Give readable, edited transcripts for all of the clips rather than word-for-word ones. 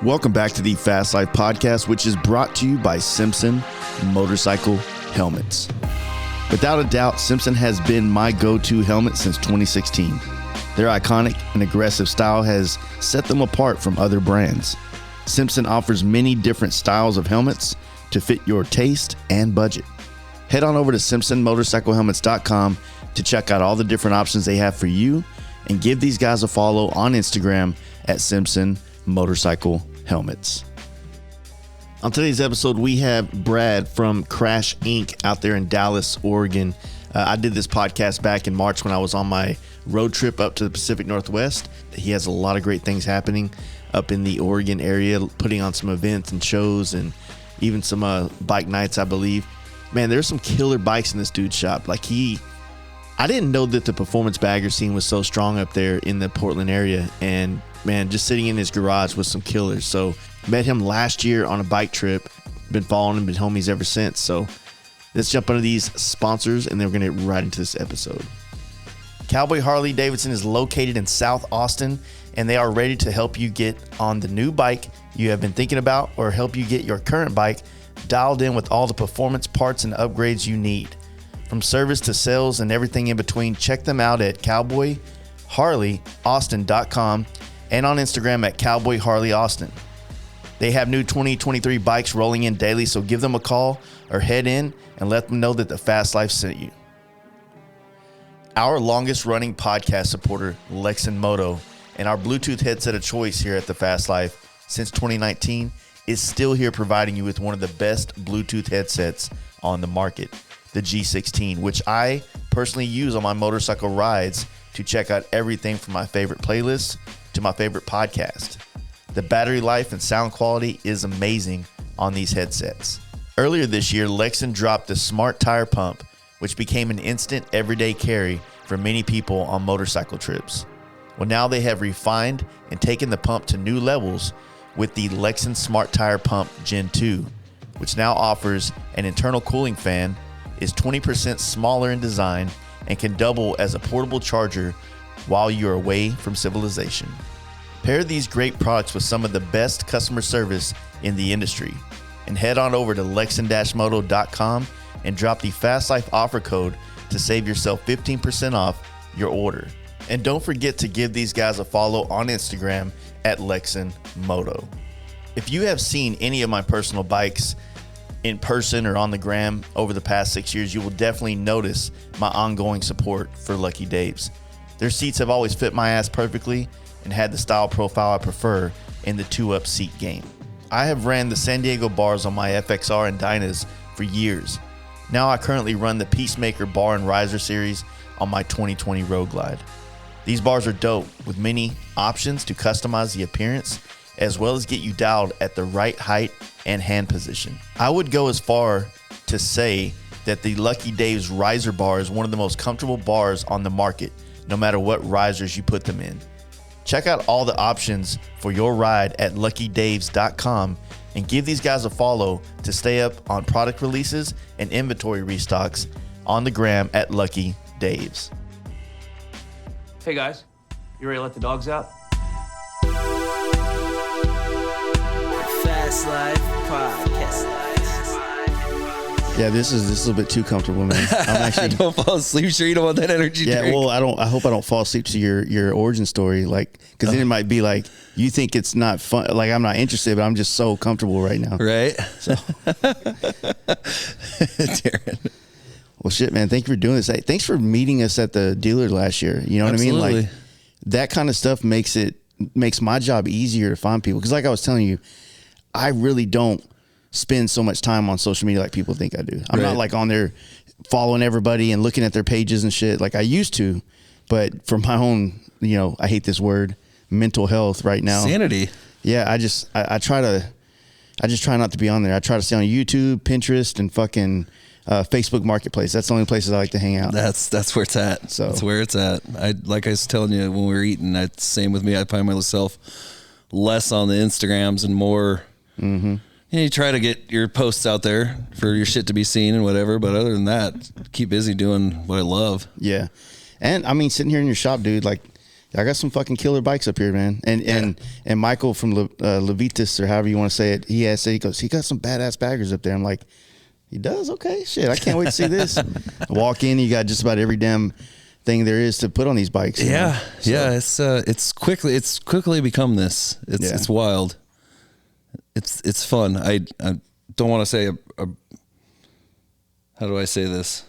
Welcome back to the Fast Life Podcast, which is brought to you by Simpson Motorcycle Helmets. Without a doubt, Simpson has been my go-to helmet since 2016. Their iconic and aggressive style has set them apart from other brands. Simpson offers many different styles of helmets to fit your taste and budget. Head on over to simpsonmotorcyclehelmets.com to check out all the different options they have for you, and give these guys a follow on Instagram at Simpson Motorcycle Helmets. On today's episode, we have Brad from Crash Inc. out there in Dallas, Oregon. I did this podcast back in March when I was on my road trip up to the Pacific Northwest. He has a lot of great things happening up in the Oregon area, putting on some events and shows and even some bike nights, I believe. Man, there's some killer bikes in this dude's shop. I didn't know that the performance bagger scene was so strong up there in the Portland area, and man, just sitting in his garage with some killers. So met him last year on a bike trip, been following him, been homies ever since. So let's jump into these sponsors, and then we're going to get right into this episode. Cowboy Harley Davidson is located in South Austin, and they are ready to help you get on the new bike you have been thinking about, or help you get your current bike dialed in with all the performance parts and upgrades you need. From service to sales and everything in between, check them out at cowboyharleyaustin.com and on Instagram at cowboyharleyaustin. They have new 2023 bikes rolling in daily, so give them a call or head in and let them know that the Fast Life sent you. Our longest running podcast supporter, Lexin Moto, and our Bluetooth headset of choice here at the Fast Life since 2019, is still here providing you with one of the best Bluetooth headsets on the market, the G16, which I personally use on my motorcycle rides to check out everything from my favorite playlists to my favorite podcast. The battery life and sound quality is amazing on these headsets. Earlier this year, Lexin dropped the Smart Tire Pump, which became an instant everyday carry for many people on motorcycle trips. Well, now they have refined and taken the pump to new levels with the Lexin Smart Tire Pump Gen 2, which now offers an internal cooling fan, is 20% smaller in design, and can double as a portable charger while you're away from civilization. Pair these great products with some of the best customer service in the industry, and head on over to lexin-moto.com and drop the Fast Life offer code to save yourself 15% off your order. And don't forget to give these guys a follow on Instagram at Lexin Moto. If you have seen any of my personal bikes in person or on the gram over the past 6 years, you will definitely notice my ongoing support for Lucky Dave's. Their seats have always fit my ass perfectly and had the style profile I prefer in the 2-up seat game. I have ran the San Diego bars on my FXR and Dynas for years. Now I currently run the Peacemaker bar and riser series on my 2020 Road Glide. These bars are dope, with many options to customize the appearance, as well as get you dialed at the right height and hand position. I would go as far to say that the Lucky Dave's riser bar is one of the most comfortable bars on the market, no matter what risers you put them in. Check out all the options for your ride at luckydaves.com and give these guys a follow to stay up on product releases and inventory restocks on the gram at Lucky Daves. Hey guys, you ready to let the dogs out? Fast Life Podcast. Yeah, this is a bit too comfortable, man. I'm actually Don't fall asleep. Sure, you don't want that energy yeah. drink. Well, I hope I don't fall asleep to your origin story, because then it might be like you think it's not fun. Like I'm not interested, but I'm just so comfortable right now. Right? So, Darren. well, shit, man. Thank you for doing this. Hey, thanks for meeting us at the dealer last year. You know what I mean? Like that kind of stuff makes my job easier to find people. Because like I was telling you, I really don't spend so much time on social media like people think I do. I'm not like on there following everybody and looking at their pages and shit like I used to, but for my own, I hate this word, mental health right now. Sanity. Yeah, I just try not to be on there. I try to stay on YouTube, Pinterest, and fucking Facebook Marketplace. That's the only places I like to hang out. That's where it's at. So that's where it's at. Like I was telling you when we were eating, same with me. I find myself less on the Instagrams and more. Mm-hmm. You try to get your posts out there for your shit to be seen and whatever, but other than that, keep busy doing what I love. Yeah. And I mean, sitting here in your shop, dude, like I got some fucking killer bikes up here, man. And Michael from Levitas, or however you want to say it, he goes, he got some badass baggers up there. I'm like, he does? Okay, shit. I can't wait to see this. Walk in, you got just about every damn thing there is to put on these bikes. Yeah. It's quickly become this. It's wild. It's fun. I don't want to say how do I say this?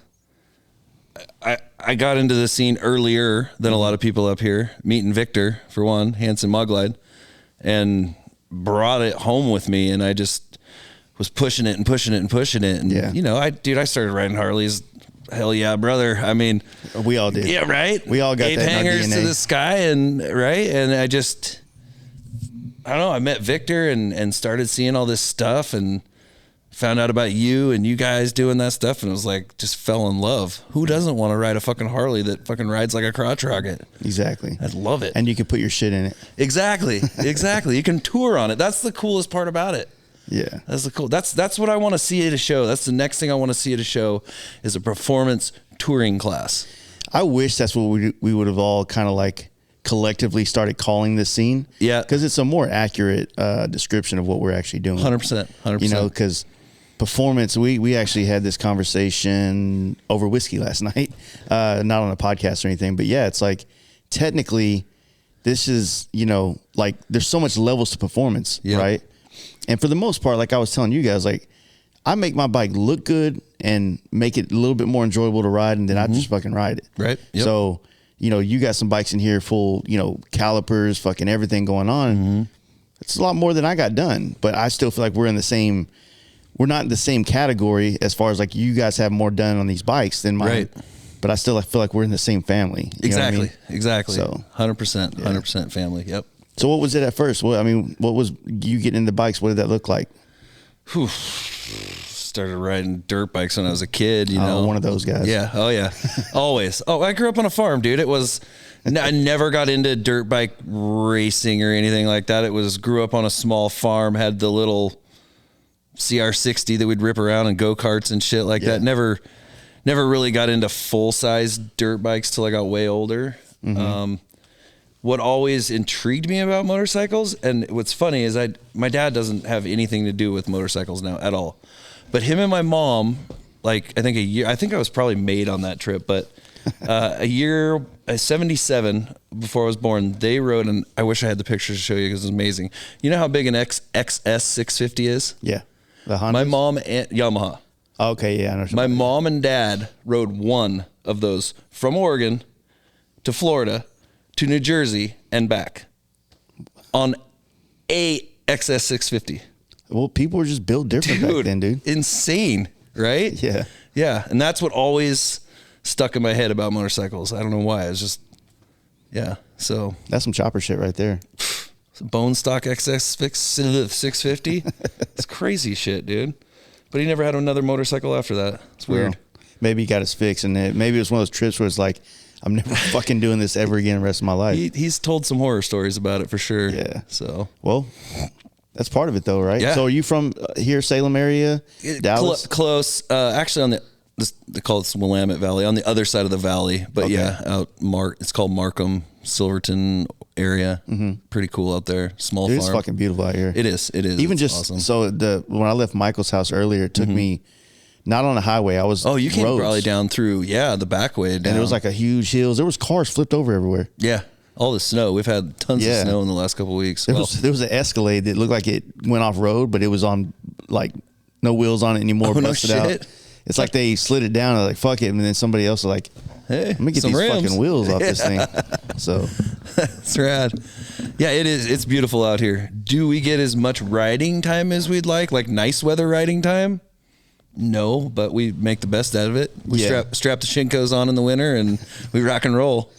I got into the scene earlier than a lot of people up here, meeting Victor for one, Hanson Moglide, and brought it home with me, and I just was pushing it. And you know, I started riding Harleys. Hell yeah, brother. I mean, we all did. Yeah, right. We all got Ape that in our hangers DNA. to the sky, and I don't know. I met Victor and started seeing all this stuff and found out about you and you guys doing that stuff, and it was like, just fell in love. Who doesn't want to ride a fucking Harley that fucking rides like a crotch rocket? Exactly. I love it. And you can put your shit in it. Exactly. You can tour on it. That's the coolest part about it. Yeah. That's what I want to see at a show. That's the next thing I want to see at a show is a performance touring class. I wish that's what we would have all kind of like collectively started calling this scene. Yeah. Because it's a more accurate description of what we're actually doing. 100%. You know, because performance, we actually had this conversation over whiskey last night, not on a podcast or anything, but yeah, it's like technically this is, you know, like there's so much levels to performance, right? And for the most part, like I was telling you guys, like I make my bike look good and make it a little bit more enjoyable to ride, and then I just fucking ride it. Right. Yep. So, you know, you got some bikes in here full, you know, calipers, fucking everything going on. It's a lot more than I got done, but I still feel like we're not in the same category as far as like you guys have more done on these bikes than mine. Right. But I still feel like we're in the same family. You know what I mean? Exactly. So 100% family. Yep. So what was it at first? What was you getting into bikes? What did that look like? Started riding dirt bikes when I was a kid, you know. One of those guys. Yeah. Oh yeah. Always. Oh, I grew up on a farm, dude. I never got into dirt bike racing or anything like that. Grew up on a small farm, had the little CR60 that we'd rip around and go-karts and shit like that. Never really got into full-size dirt bikes till I got way older. What always intrigued me about motorcycles, and what's funny is my dad doesn't have anything to do with motorcycles now at all. But him and my mom, like I think I was probably made on that trip, but a year, 77 before I was born, they rode, and I wish I had the pictures to show you because it's amazing. You know how big an XS 650 is? Yeah. The Honda? My mom and Yamaha. Okay, yeah. I know. My mom and dad rode one of those from Oregon to Florida to New Jersey and back on a XS 650. Well, people were just built different back then, dude. Insane, right? Yeah. Yeah, and that's what always stuck in my head about motorcycles. I don't know why. It's just, yeah. So that's some chopper shit right there. Bone stock XS 650. It's crazy shit, dude. But he never had another motorcycle after that. It's weird. Well, maybe he got his fix, and maybe it was one of those trips where it's like, I'm never fucking doing this ever again the rest of my life. He's told some horror stories about it for sure. Yeah. So, well, that's part of it though, right? Yeah. So are you from here, Salem area? Dallas? Close. Actually, on they call it Willamette Valley, on the other side of the valley. But out it's called Markham, Silverton area. Pretty cool out there. Small farm. It's fucking beautiful out here. It is. Even it's just awesome. So when I left Michael's house earlier, it took me not on a highway. I was you came roads. probably down through the back way down. And it was like a huge hills. There was cars flipped over everywhere. Yeah. All the snow. We've had tons of snow in the last couple of weeks. There was an Escalade that looked like it went off road, but it was on like no wheels on it anymore. Busted out. It's like they slid it down and like fuck it, and then somebody else was like, "Hey, let me get these rims. fucking wheels off this thing." So that's rad. Yeah, it is. It's beautiful out here. Do we get as much riding time as we'd like nice weather riding time? No, but we make the best out of it. We strap the Shinkos on in the winter and we rock and roll.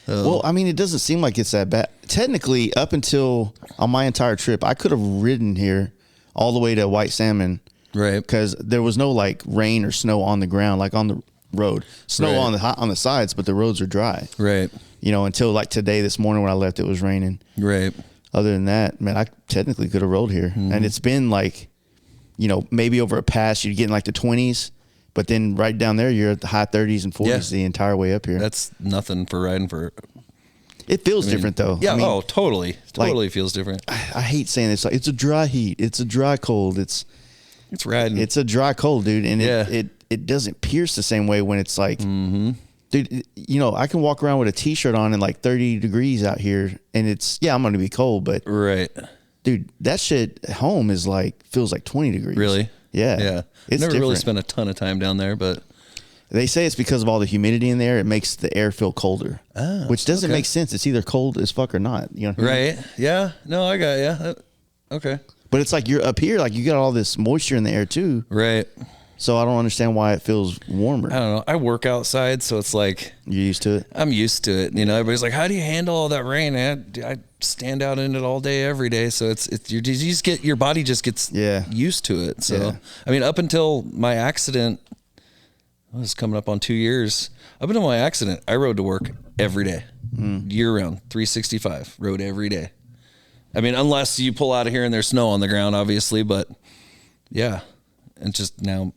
Well, I mean, it doesn't seem like it's that bad. Technically, up until on my entire trip, I could have ridden here all the way to White Salmon. Right. Because there was no like rain or snow on the ground, like on the road. Snow on the sides, but the roads are dry. Right. You know, until like today, this morning when I left, it was raining. Right. Other than that, man, I technically could have rode here. And it's been like, you know, maybe over a pass, you'd get in like the 20s. But then right down there, you're at the high 30s and 40s the entire way up here. That's nothing for riding for It feels different though. Yeah. I mean, Totally feels different. I hate saying this. Like, it's a dry heat. It's a dry cold. It's riding. It's a dry cold, dude. And it doesn't pierce the same way when it's like, dude, you know, I can walk around with a t-shirt on and like 30 degrees out here and I'm going to be cold, but right. Dude, that shit at home is like, feels like 20 degrees. Really? Yeah. Yeah. It's never really different. spent a ton of time down there, but they say it's because of all the humidity in there. It makes the air feel colder, which doesn't make sense. It's either cold as fuck or not. You know what I mean? Right. Yeah. No, I got you. Okay. But it's like you're up here, like you got all this moisture in the air too. Right. So I don't understand why it feels warmer. I don't know. I work outside, so it's like You're used to it? I'm used to it. You know, everybody's like, "How do you handle all that rain?" I stand out in it all day, every day. So you just get, your body just gets used to it. So I mean, up until my accident, I was coming up on 2 years. Up until my accident, I rode to work every day, year round, 365. Rode every day. I mean, unless you pull out of here and there's snow on the ground, obviously. But yeah, and just now,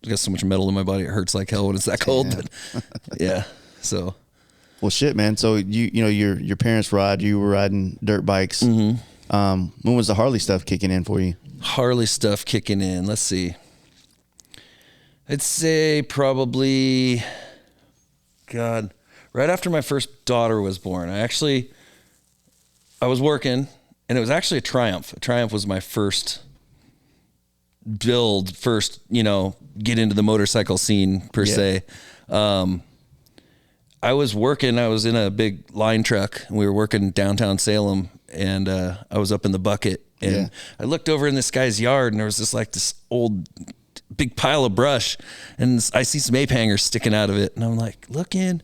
I got so much metal in my body, it hurts like hell when it's that cold. But yeah, so. Well, shit, man. So you know your parents ride. You were riding dirt bikes. When was the Harley stuff kicking in for you? Harley stuff kicking in. Let's see. I'd say probably, God, right after my first daughter was born. I was working, and it was actually a Triumph. A Triumph was my first build, get into the motorcycle scene per se. I was working, I was in a big line truck, and we were working downtown Salem, and I was up in the bucket, and I looked over in this guy's yard, and there was this old big pile of brush, and I see some ape hangers sticking out of it, and I'm like, looking,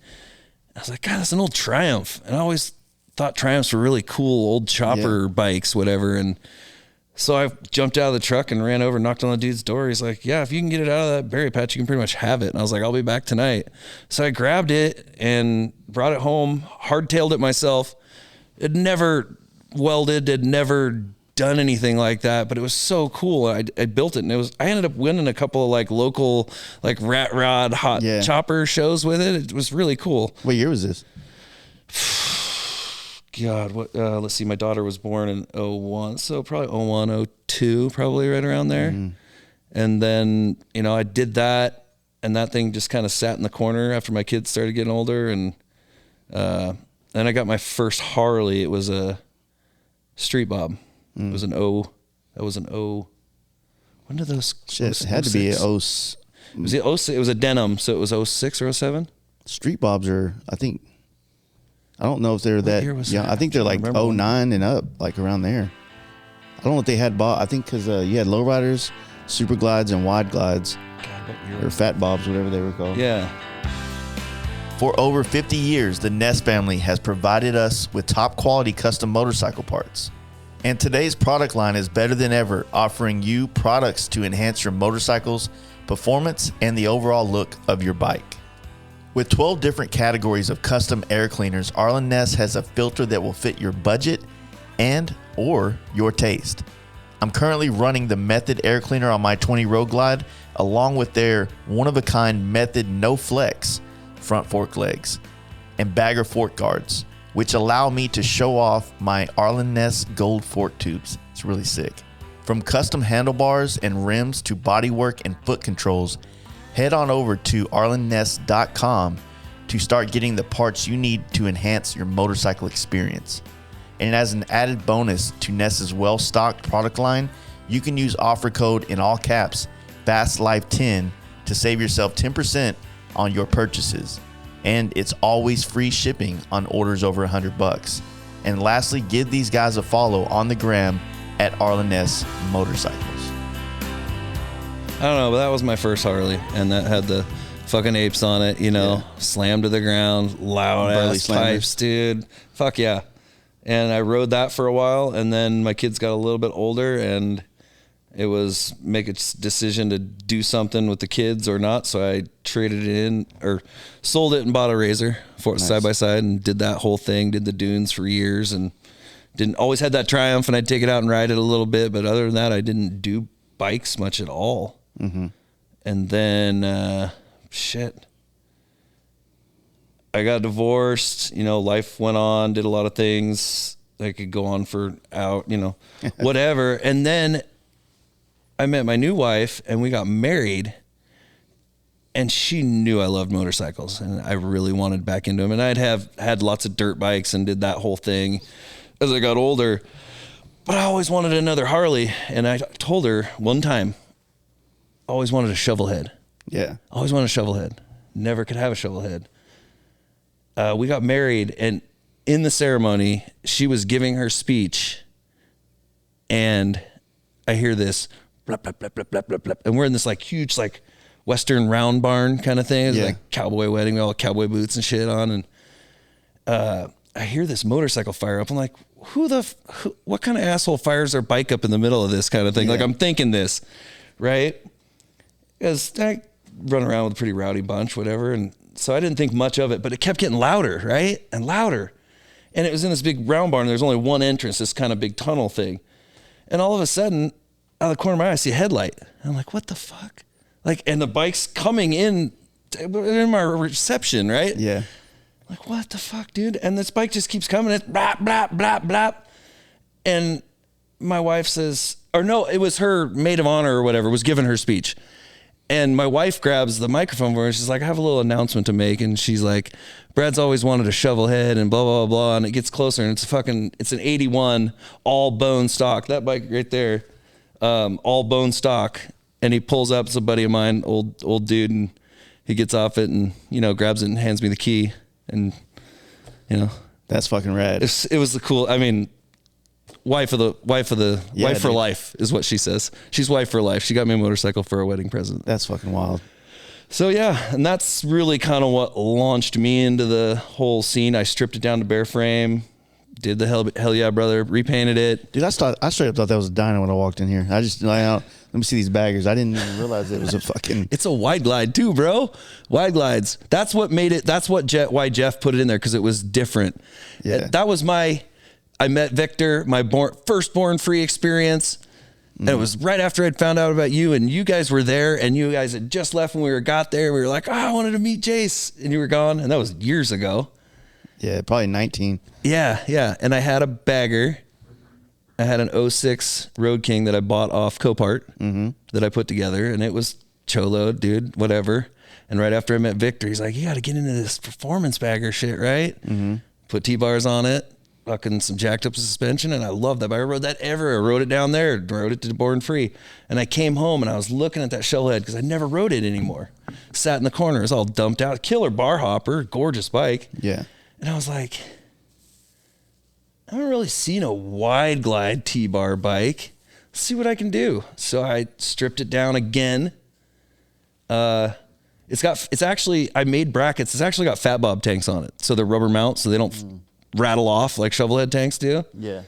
I was like, God, that's an old Triumph. And I always thought Triumphs were really cool old chopper bikes, whatever. And so I jumped out of the truck and ran over and knocked on the dude's door. He's like, yeah, if you can get it out of that berry patch, you can pretty much have it. And I was like, I'll be back tonight. So I grabbed it and brought it home, hardtailed it myself. It never welded, had never done anything like that, but it was so cool. I built it, and I ended up winning a couple of like local rat rod hot chopper shows with it. It was really cool. What year was this? God, what? Let's see. My daughter was born in 01, so probably 01, 02, probably right around there. And then I did that, and that thing just kind of sat in the corner after my kids started getting older, and then I got my first Harley. It was a Street Bob. It was an when did those? Shit, it had to be a 0. Was it 06? It was a denim, so it was 06 or 07. Street Bobs are, I don't know if they're that young. I think they're like 09 and up, like around there. I don't know if they had Bob. I think because you had lowriders, super glides, and wide glides, or fat Bobs, whatever they were called. Yeah. For over 50 years, the Ness family has provided us with top quality custom motorcycle parts. And today's product line is better than ever, offering you products to enhance your motorcycle's performance and the overall look of your bike. With 12 different categories of custom air cleaners, Arlen Ness has a filter that will fit your budget and or your taste. I'm currently running the Method air cleaner on my 20 Road Glide, along with their one-of-a-kind Method No Flex front fork legs and bagger fork guards, which allow me to show off my Arlen Ness gold fork tubes. It's really sick. From custom handlebars and rims to bodywork and foot controls, head on over to arlenness.com to start getting the parts you need to enhance your motorcycle experience. And as an added bonus to Ness's well-stocked product line, you can use offer code in all caps, FASTLIFE10, to save yourself 10% on your purchases. And it's always free shipping on orders over $100. And lastly, give these guys a follow on the gram at Arlen Ness Motorcycles. I don't know, but that was my first Harley, and that had the fucking apes on it, slammed to the ground, loud ass pipes, dude. Fuck yeah. And I rode that for a while, and then my kids got a little bit older, and it was make a decision to do something with the kids or not. So I traded it in or sold it and bought a Razor for side by side and did that whole thing, did the dunes for years, and didn't always had that Triumph, and I'd take it out and ride it a little bit. But other than that, I didn't do bikes much at all. And then, I got divorced, life went on, did a lot of things. I could go on for whatever. And then I met my new wife and we got married, and she knew I loved motorcycles and I really wanted back into them. And I'd had lots of dirt bikes and did that whole thing as I got older, but I always wanted another Harley. And I told her one time, I always wanted a Shovelhead. Yeah. Always wanted a Shovelhead. Never could have a Shovelhead. We got married, and in the ceremony, she was giving her speech, and I hear this blap, blap, blap, blap, blap, blap, blap, and we're in this like huge like Western round barn kind of thing. It's like cowboy wedding, we all cowboy boots and shit on, and I hear this motorcycle fire up. I'm like, what kind of asshole fires their bike up in the middle of this kind of thing? Like, I'm thinking this, right? Because I run around with a pretty rowdy bunch, whatever, and so I didn't think much of it, but it kept getting louder, right? And louder. And it was in this big round barn. There's only one entrance, this kind of big tunnel thing. And all of a sudden, out of the corner of my eye, I see a headlight. And I'm like, what the fuck? Like, and the bike's coming in my reception, right? Yeah. Like, what the fuck, dude? And this bike just keeps coming. It's blap, blap, blap, blap. And my wife says, or no, it was her maid of honor or whatever, was giving her speech. And my wife grabs the microphone for her. She's like, I have a little announcement to make. And she's like, Brad's always wanted a Shovelhead and blah, blah, blah. And it gets closer, and it's an 81 all bone stock. That bike right there, all bone stock. And he pulls up, it's a buddy of mine, old dude. And he gets off it and, grabs it and hands me the key. And, that's fucking rad. It was the cool, wife for dude. life is what she says. She's wife for life. She got me a motorcycle for a wedding present. That's fucking wild. So yeah, and that's really kind of what launched me into the whole scene. I stripped it down to bare frame, did the hell yeah brother, repainted it. Dude, I straight up thought that was a dyno when I walked in here. I just let me see these baggers. I didn't even realize it was a fucking. It's a wide glide too, bro. Wide glides. That's what made it. That's why Jeff put it in there, because it was different. Yeah. That was I met Victor, my first born free experience. And it was right after I'd found out about you, and you guys were there, and you guys had just left when we got there. We were like, I wanted to meet Jace, and you were gone. And that was years ago. Yeah, probably 19. Yeah. And I had a bagger. I had an 06 Road King that I bought off Copart that I put together, and it was Cholo, dude, whatever. And right after I met Victor, he's like, you got to get into this performance bagger shit, right? Mm-hmm. Put T-bars on it. Fucking some jacked up suspension, and I love that bike. I rode that ever. I rode it down there, rode it to Born Free, and I came home and I was looking at that Shovelhead because I never rode it anymore. Sat in the corner, it was all dumped out. Killer bar hopper, gorgeous bike. Yeah. And I was like, I haven't really seen a wide glide T-bar bike. Let's see what I can do. So I stripped it down again. I made brackets. It's actually got Fat Bob tanks on it, so they're rubber mounts, so they don't rattle off like Shovelhead tanks do. Yeah.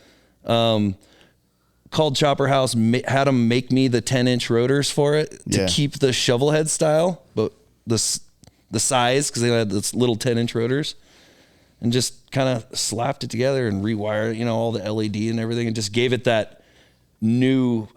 Called Chopper House, had them make me the 10-inch rotors for it to keep the Shovelhead style, but the size, because they had this little 10-inch rotors, and just kind of slapped it together and rewired, all the LED and everything, and just gave it that new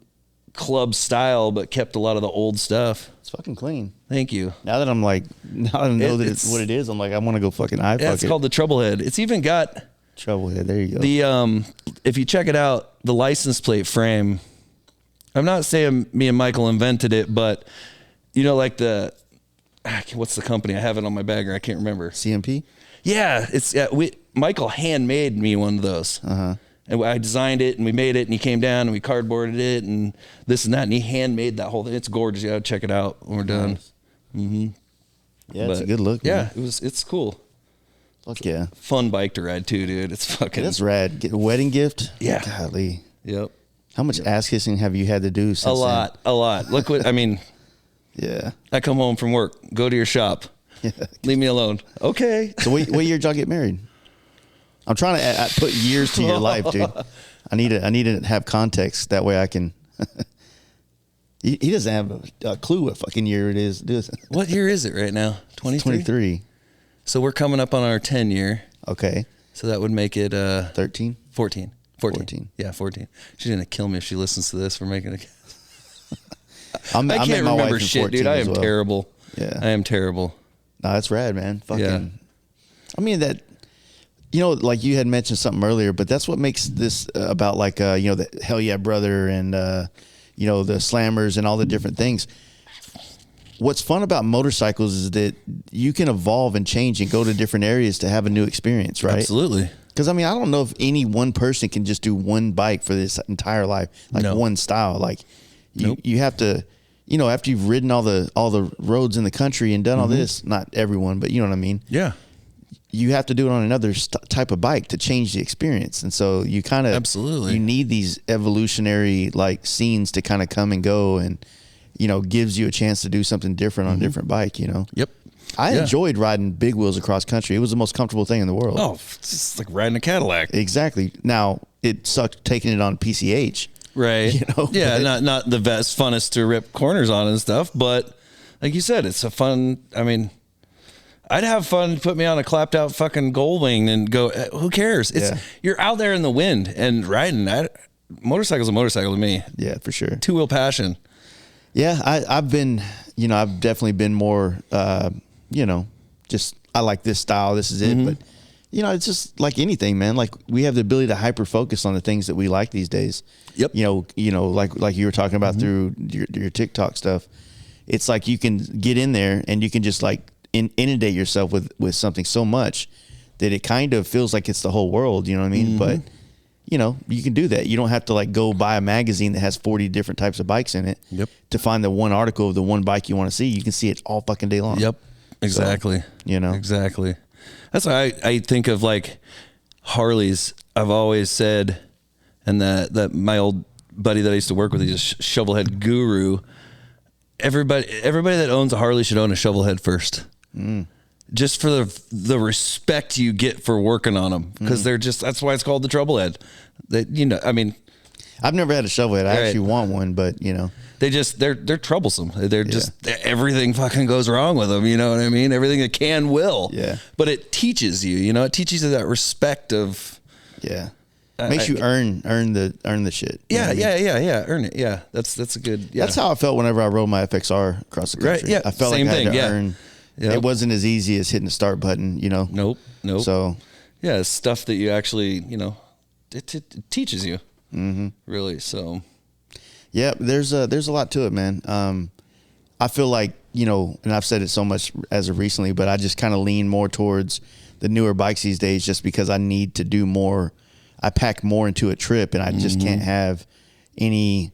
club style, but kept a lot of the old stuff. It's fucking clean. Thank you. Now that I know that it's what it is, I'm like, I want to go fucking it's called the Troublehead. It's even got Troublehead. There you go. The if you check it out, the license plate frame. I'm not saying me and Michael invented it, but like what's the company? I have it on my bagger. I can't remember. CMP. Yeah, Michael handmade me one of those. And I designed it, and we made it, and he came down, and we cardboarded it, and this and that, and he handmade that whole thing. It's gorgeous. You gotta check it out when we're done. Nice. Mm-hmm. Yeah, it's a good look. Yeah, man. it's cool. Fuck yeah. Fun bike to ride too, dude. It's fucking. That's rad. Get a wedding gift. Yeah. Golly. Yep. How much ass kissing have you had to do since A lot. Look what I mean. Yeah. I come home from work, go to your shop. Yeah. Leave me alone. Okay. So what year did y'all get married? I'm trying to put years to your life, dude. I need to have context. That way I can. He doesn't have a clue what fucking year it is. What year is it right now? 23. So we're coming up on our 10 year. Okay. So that would make it 13? 14. 14. Yeah, 14. She's going to kill me if she listens to this for making it. I can't remember shit, dude. I am terrible. Yeah. I am terrible. No, that's rad, man. Fucking. I mean, that, like you had mentioned something earlier, but that's what makes this about like, the Hell Yeah Brother and, the Slammers and all the different things. What's fun about motorcycles is that you can evolve and change and go to different areas to have a new experience, right? Absolutely. Because, I mean, I don't know if any one person can just do one bike for this entire life, like one style. Like, you have to, after you've ridden all the roads in the country and done all this, not everyone, but you know what I mean? Yeah. You have to do it on another type of bike to change the experience. And so you kind of, absolutely, you need these evolutionary like scenes to kind of come and go and, gives you a chance to do something different on a different bike, Yep. I enjoyed riding big wheels across country. It was the most comfortable thing in the world. Oh, it's just like riding a Cadillac. Exactly. Now, it sucked taking it on PCH. Right. Yeah, but not the best, funnest to rip corners on and stuff, but like you said, it's a fun, I mean, I'd have fun, put me on a clapped out fucking Goldwing and go, who cares? You're out there in the wind and riding. Motorcycle's a motorcycle to me. Yeah, for sure. Two-wheel passion. Yeah, I've been, I've definitely been more, just I like this style. This is it. But, it's just like anything, man. Like we have the ability to hyper focus on the things that we like these days. Yep. Like you were talking about through your TikTok stuff. It's like you can get in there and you can just like inundate yourself with something so much that it kind of feels like it's the whole world. You know what I mean? But you can do that. You don't have to like go buy a magazine that has 40 different types of bikes in it to find the one article of the one bike you want to see. You can see it all fucking day long. Yep. Exactly. So, Exactly. That's why I think of like Harleys. I've always said, and that my old buddy that I used to work with, he's a Shovelhead guru. Everybody that owns a Harley should own a Shovelhead first. Just for the respect you get for working on them, because they're just, that's why it's called the Troublehead. I mean, I've never had a Shovelhead. I actually want one, but they're troublesome. They're just, everything fucking goes wrong with them. You know what I mean? Everything that can will. Yeah. But it teaches you. It teaches you that respect of. Yeah. Makes you earn the shit. Yeah. Earn it. Yeah. That's a good. Yeah. That's how I felt whenever I rode my FXR across the country. Right. Yeah. I felt Same like I had thing. to earn. Yep. It wasn't as easy as hitting the start button. Nope. So. Yeah, it's stuff that you actually, it teaches you. Really. So. Yeah, there's a lot to it, man. I feel like, and I've said it so much as of recently, but I just kind of lean more towards the newer bikes these days just because I need to do more. I pack more into a trip and I just can't have any,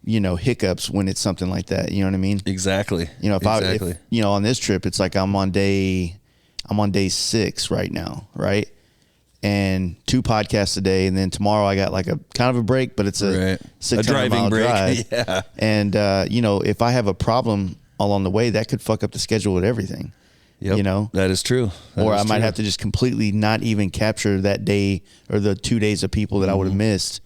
hiccups when it's something like that. You know what I mean? Exactly. If on this trip, it's like I'm on day 6 right now. Right. And 2 podcasts a day. And then tomorrow I got like a kind of a break, but it's a 600-mile drive. Yeah. And, if I have a problem along the way, that could fuck up the schedule with everything. Yep. That is true. Or I might have to just completely not even capture that day or the 2 days of people that I would have missed,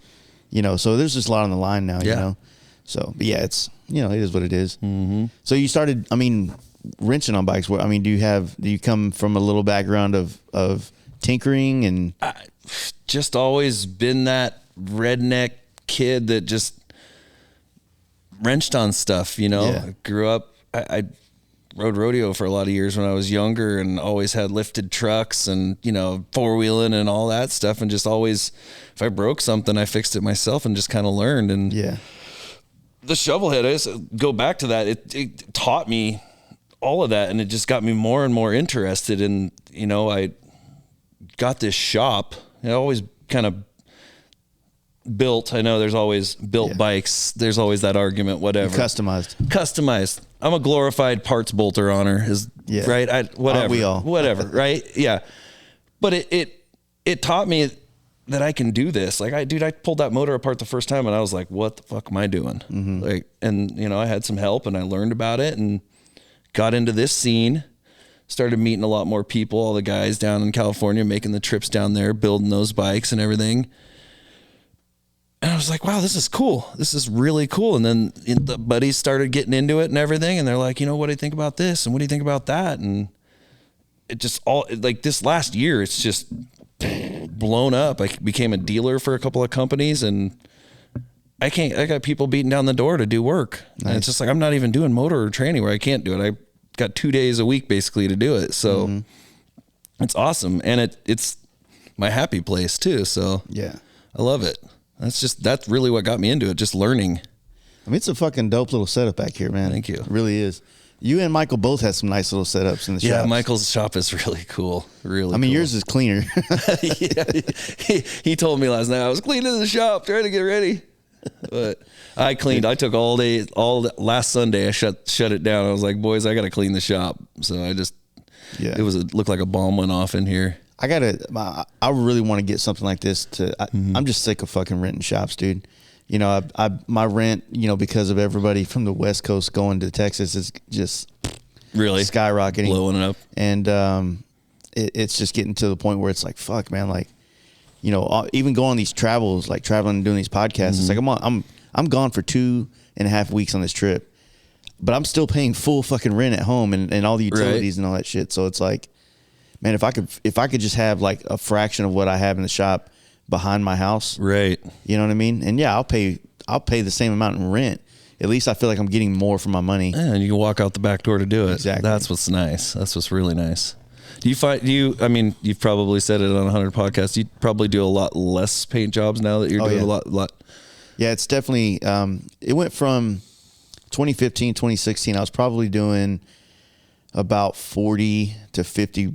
so there's just a lot on the line now, So, but yeah, it's, it is what it is. So you started, wrenching on bikes. Do you come from a little background of tinkering and? Just always been that redneck kid that just wrenched on stuff, I grew up, I rode rodeo for a lot of years when I was younger and always had lifted trucks and, four-wheeling and all that stuff. And just always, if I broke something, I fixed it myself and just kind of learned. And the Shovelhead, I just go back to that. It taught me all of that, and it just got me more and more interested in, I got this shop. I always kind of built. I know there's always built bikes. There's always that argument, whatever. Customized. I'm a glorified parts bolter on her, right? Whatever. Aren't we all? Whatever, right? Yeah. But it taught me that I can do this. Like I pulled that motor apart the first time and I was like, what the fuck am I doing? Like, and I had some help and I learned about it and got into this scene, started meeting a lot more people, all the guys down in California, making the trips down there, building those bikes and everything. And I was like, wow, this is cool. This is really cool. And then the buddies started getting into it and everything. And they're like, what do you think about this? And what do you think about that? And it just all like this last year, it's just blown up. I became a dealer for a couple of companies and I got people beating down the door to do work. Nice. And it's just like, I'm not even doing motor or training where I can't do it. I got 2 days a week basically to do it. So It's awesome. And it's my happy place too. So Yeah. I love it. That's really what got me into it. Just learning. I mean, it's a fucking dope little setup back here, man. Thank you. It really is. You and Michael both have some nice little setups in the shop. Yeah, Michael's shop is really cool. Really. I mean, cool. yours is cleaner. Yeah, he told me last night I was cleaning the shop, trying to get ready. But I cleaned. I took all last Sunday. I shut it down. I was like, boys, I got to clean the shop. So Yeah. It looked like a bomb went off in here. I really want to get something like this I'm just sick of fucking renting shops, dude. You know, my rent, you know, because of everybody from the West Coast going to Texas is just Really skyrocketing, blowing it up. And it's just getting to the point where it's like, fuck, man, like, you know, even going on these travels, like traveling and doing these podcasts, it's like I'm gone for 2.5 weeks on this trip, but I'm still paying full fucking rent at home and all the utilities and all that shit. So it's like, man, if I could just have like a fraction of what I have in the shop behind my house, Right. you know what I mean? And yeah, I'll pay the same amount in rent. At least I feel like I'm getting more for my money. Yeah, and you can walk out the back door to do it. Exactly. That's what's nice. That's what's really nice. I mean, you've probably said it on 100 podcasts. You probably do a lot less paint jobs now that you're doing a lot. Yeah, it's definitely, it went from 2015, 2016, I was probably doing about 40 to 50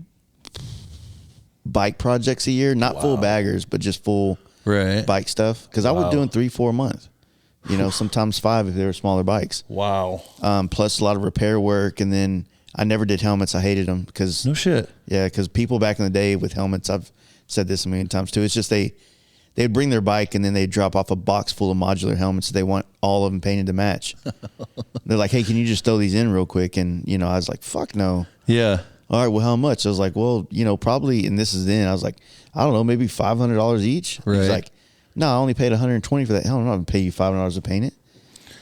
bike projects a year, not full baggers, but just full bike stuff. Cause I was doing 3-4 a month, you know, sometimes 5 if they were smaller bikes. Wow. Plus a lot of repair work. And then I never did helmets. I hated them because No shit. Yeah. Cause people back in the day with helmets, I've said this a million times too. It's just, they'd bring their bike and then they'd drop off a box full of modular helmets. They want all of them painted to match. They're like, hey, can you just throw these in real quick? And, you know, I was like, fuck no. Yeah. All right, well, how much? I was like, well, you know, probably, and this is then, I was like, I don't know, maybe $500 each. Right. He's like, no, I only paid $120 for that. Hell, I'm not going to pay you $500 to paint it.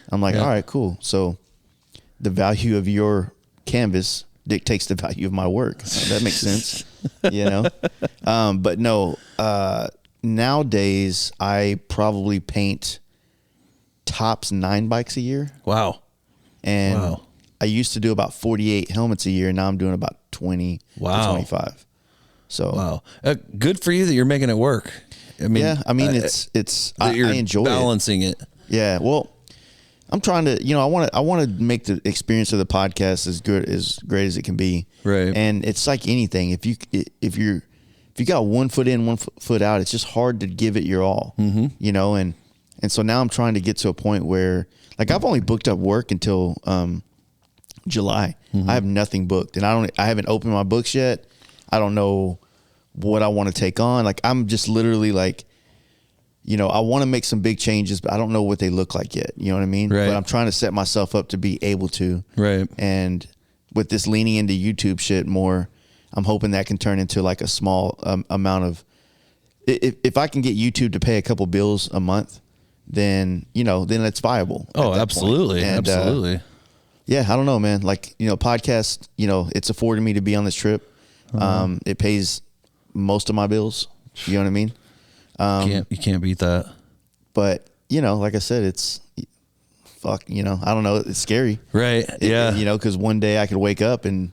I'm like, all right, cool. So the value of your canvas dictates the value of my work. That makes sense, you know? But no, nowadays I probably paint tops 9 bikes a year. Wow. And I used to do about 48 helmets a year. And now I'm doing about 20 to 25. So good for you that you're making it work. I mean, yeah, I mean, I enjoy balancing it. Yeah. Well, I'm trying to, you know, I want to make the experience of the podcast as great as it can be. Right. And it's like anything. If you got 1 foot in, 1 foot out, it's just hard to give it your all, you know? And so now I'm trying to get to a point where, like, I've only booked up work until, July. I have nothing booked, and I haven't opened my books yet. I don't know what I want to take on. Like, I'm just literally like, you know, I want to make some big changes, but I don't know what they look like yet. You know what I mean? Right. But I'm trying to set myself up to be able to. Right. And with this leaning into YouTube shit more, I'm hoping that can turn into like a small amount of, if I can get YouTube to pay a couple bills a month, then, you know, then it's viable. Oh, absolutely. And, absolutely. Yeah, I don't know, man. Like, you know, podcast, you know, it's afforded me to be on this trip. It pays most of my bills. You know what I mean? You can't beat that. But, you know, like I said, it's fuck, you know, I don't know. It's scary. Right. Yeah. You know, because one day I could wake up and,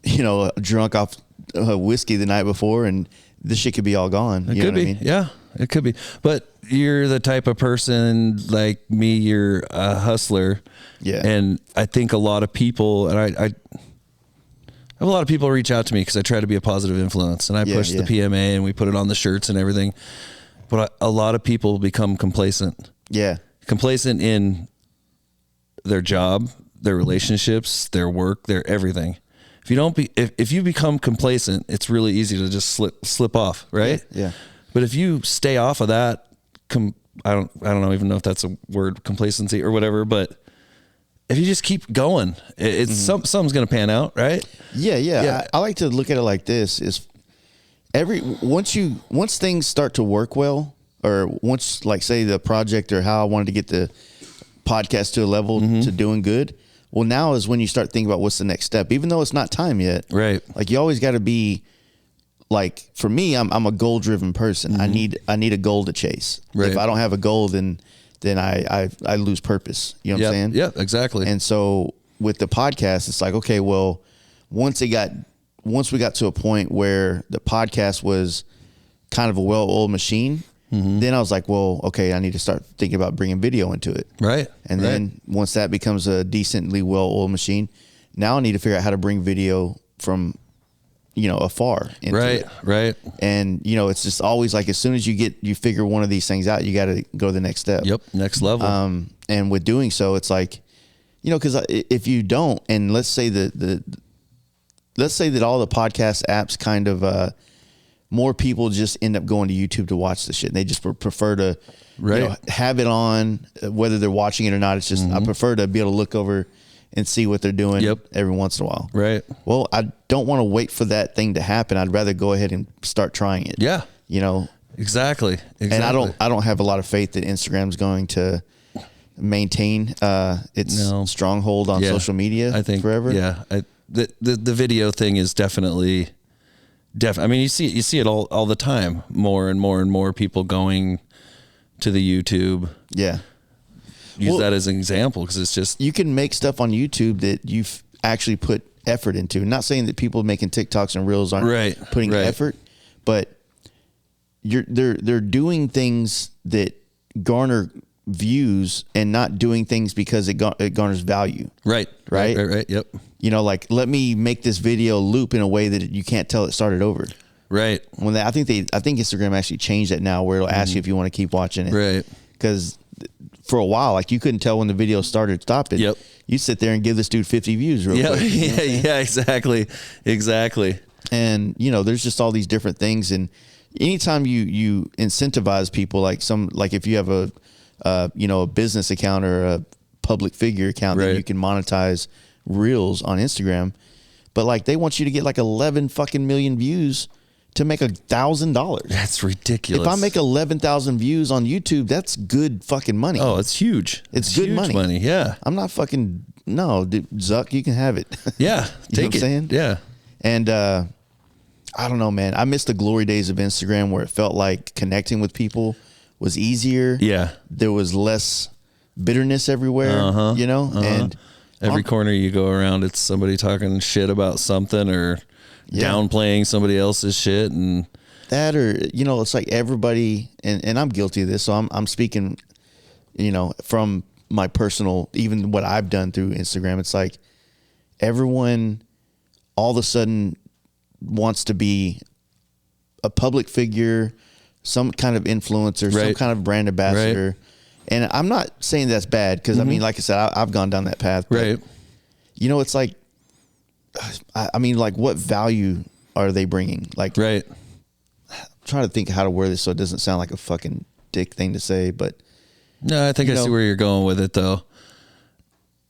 you know, drunk off whiskey the night before and this shit could be all gone. It You could know be. what I mean? Yeah, it could be. But you're the type of person like me, you're a hustler. Yeah. And I think a lot of people, and I have a lot of people reach out to me because I try to be a positive influence and I push the PMA and we put it on the shirts and everything. But a lot of people become complacent. Yeah. Complacent in their job, their relationships, their work, their everything. If you don't if you become complacent, it's really easy to just slip off, right? Yeah. But if you stay off of that, I don't know even know if that's a word, complacency or whatever, but if you just keep going, it's something's going to pan out, right? Yeah. I like to look at it like this: is once things start to work well, or once, like, say the project or how I wanted to get the podcast to a level to doing good. Well, now is when you start thinking about what's the next step, even though it's not time yet. Right. Like, you always got to be like, for me, I'm a goal driven person. I need a goal to chase. Right. If I don't have a goal, then I lose purpose. You know what I'm saying? Yeah, exactly. And so with the podcast, it's like, okay, well, once it got once we got to a point where the podcast was kind of a well-oiled machine, then I was like, well, okay, I need to start thinking about bringing video into it. Right. And then once that becomes a decently well-oiled machine, now I need to figure out how to bring video from, afar into it. Right. And, it's just always like, as soon as you figure one of these things out, you got to go to the next step. Yep. Next level. And with doing so, it's like, because if you don't, and let's say that all the podcast apps kind of, more people just end up going to YouTube to watch the shit. And they just prefer to have it on, whether they're watching it or not. It's just, I prefer to be able to look over and see what they're doing every once in a while. Right. Well, I don't want to wait for that thing to happen. I'd rather go ahead and start trying it. Yeah. Exactly. And I don't have a lot of faith that Instagram's going to maintain its stronghold on social media, I think, forever. Yeah. The video thing is definitely I mean, you see it all the time. More and more and more people going to the YouTube. Yeah. Use that as an example, because it's just, you can make stuff on YouTube that you've actually put effort into. Not saying that people making TikToks and Reels aren't putting effort, but they're doing things that garner views and not doing things because it garners value. Right. Yep. Like, let me make this video loop in a way that you can't tell it started over. Right. I think Instagram actually changed that now, where it'll ask you if you want to keep watching it. Right. Because for a while, like, you couldn't tell when the video started or stopped it. Yep. You sit there and give this dude 50 views real quick. Yeah, exactly. And, there's just all these different things. And anytime you incentivize people, like if you have a business account or a public figure account that you can monetize Reels on Instagram, but like, they want you to get like 11 fucking million views to make $1,000. That's ridiculous. If I make 11,000 views on YouTube, that's good fucking money. Oh, it's huge. It's good huge money. Yeah. I'm not fucking, no, dude, Zuck, you can have it. Yeah. You know what I'm saying? Yeah. And I don't know, man. I miss the glory days of Instagram, where it felt like connecting with people was easier. Yeah. There was less bitterness everywhere, and every corner you go around, it's somebody talking shit about something or downplaying somebody else's shit, and that, or it's like everybody, and I'm guilty of this, so I'm speaking from my personal, even what I've done through Instagram. It's like everyone all of a sudden wants to be a public figure, some kind of influencer, some kind of brand ambassador. And I'm not saying that's bad, because I mean, like I said, I've gone down that path. But, it's like, I mean, like, what value are they bringing? Like, I'm trying to think how to word this so it doesn't sound like a fucking dick thing to say, but no, I think I see where you're going with it, though.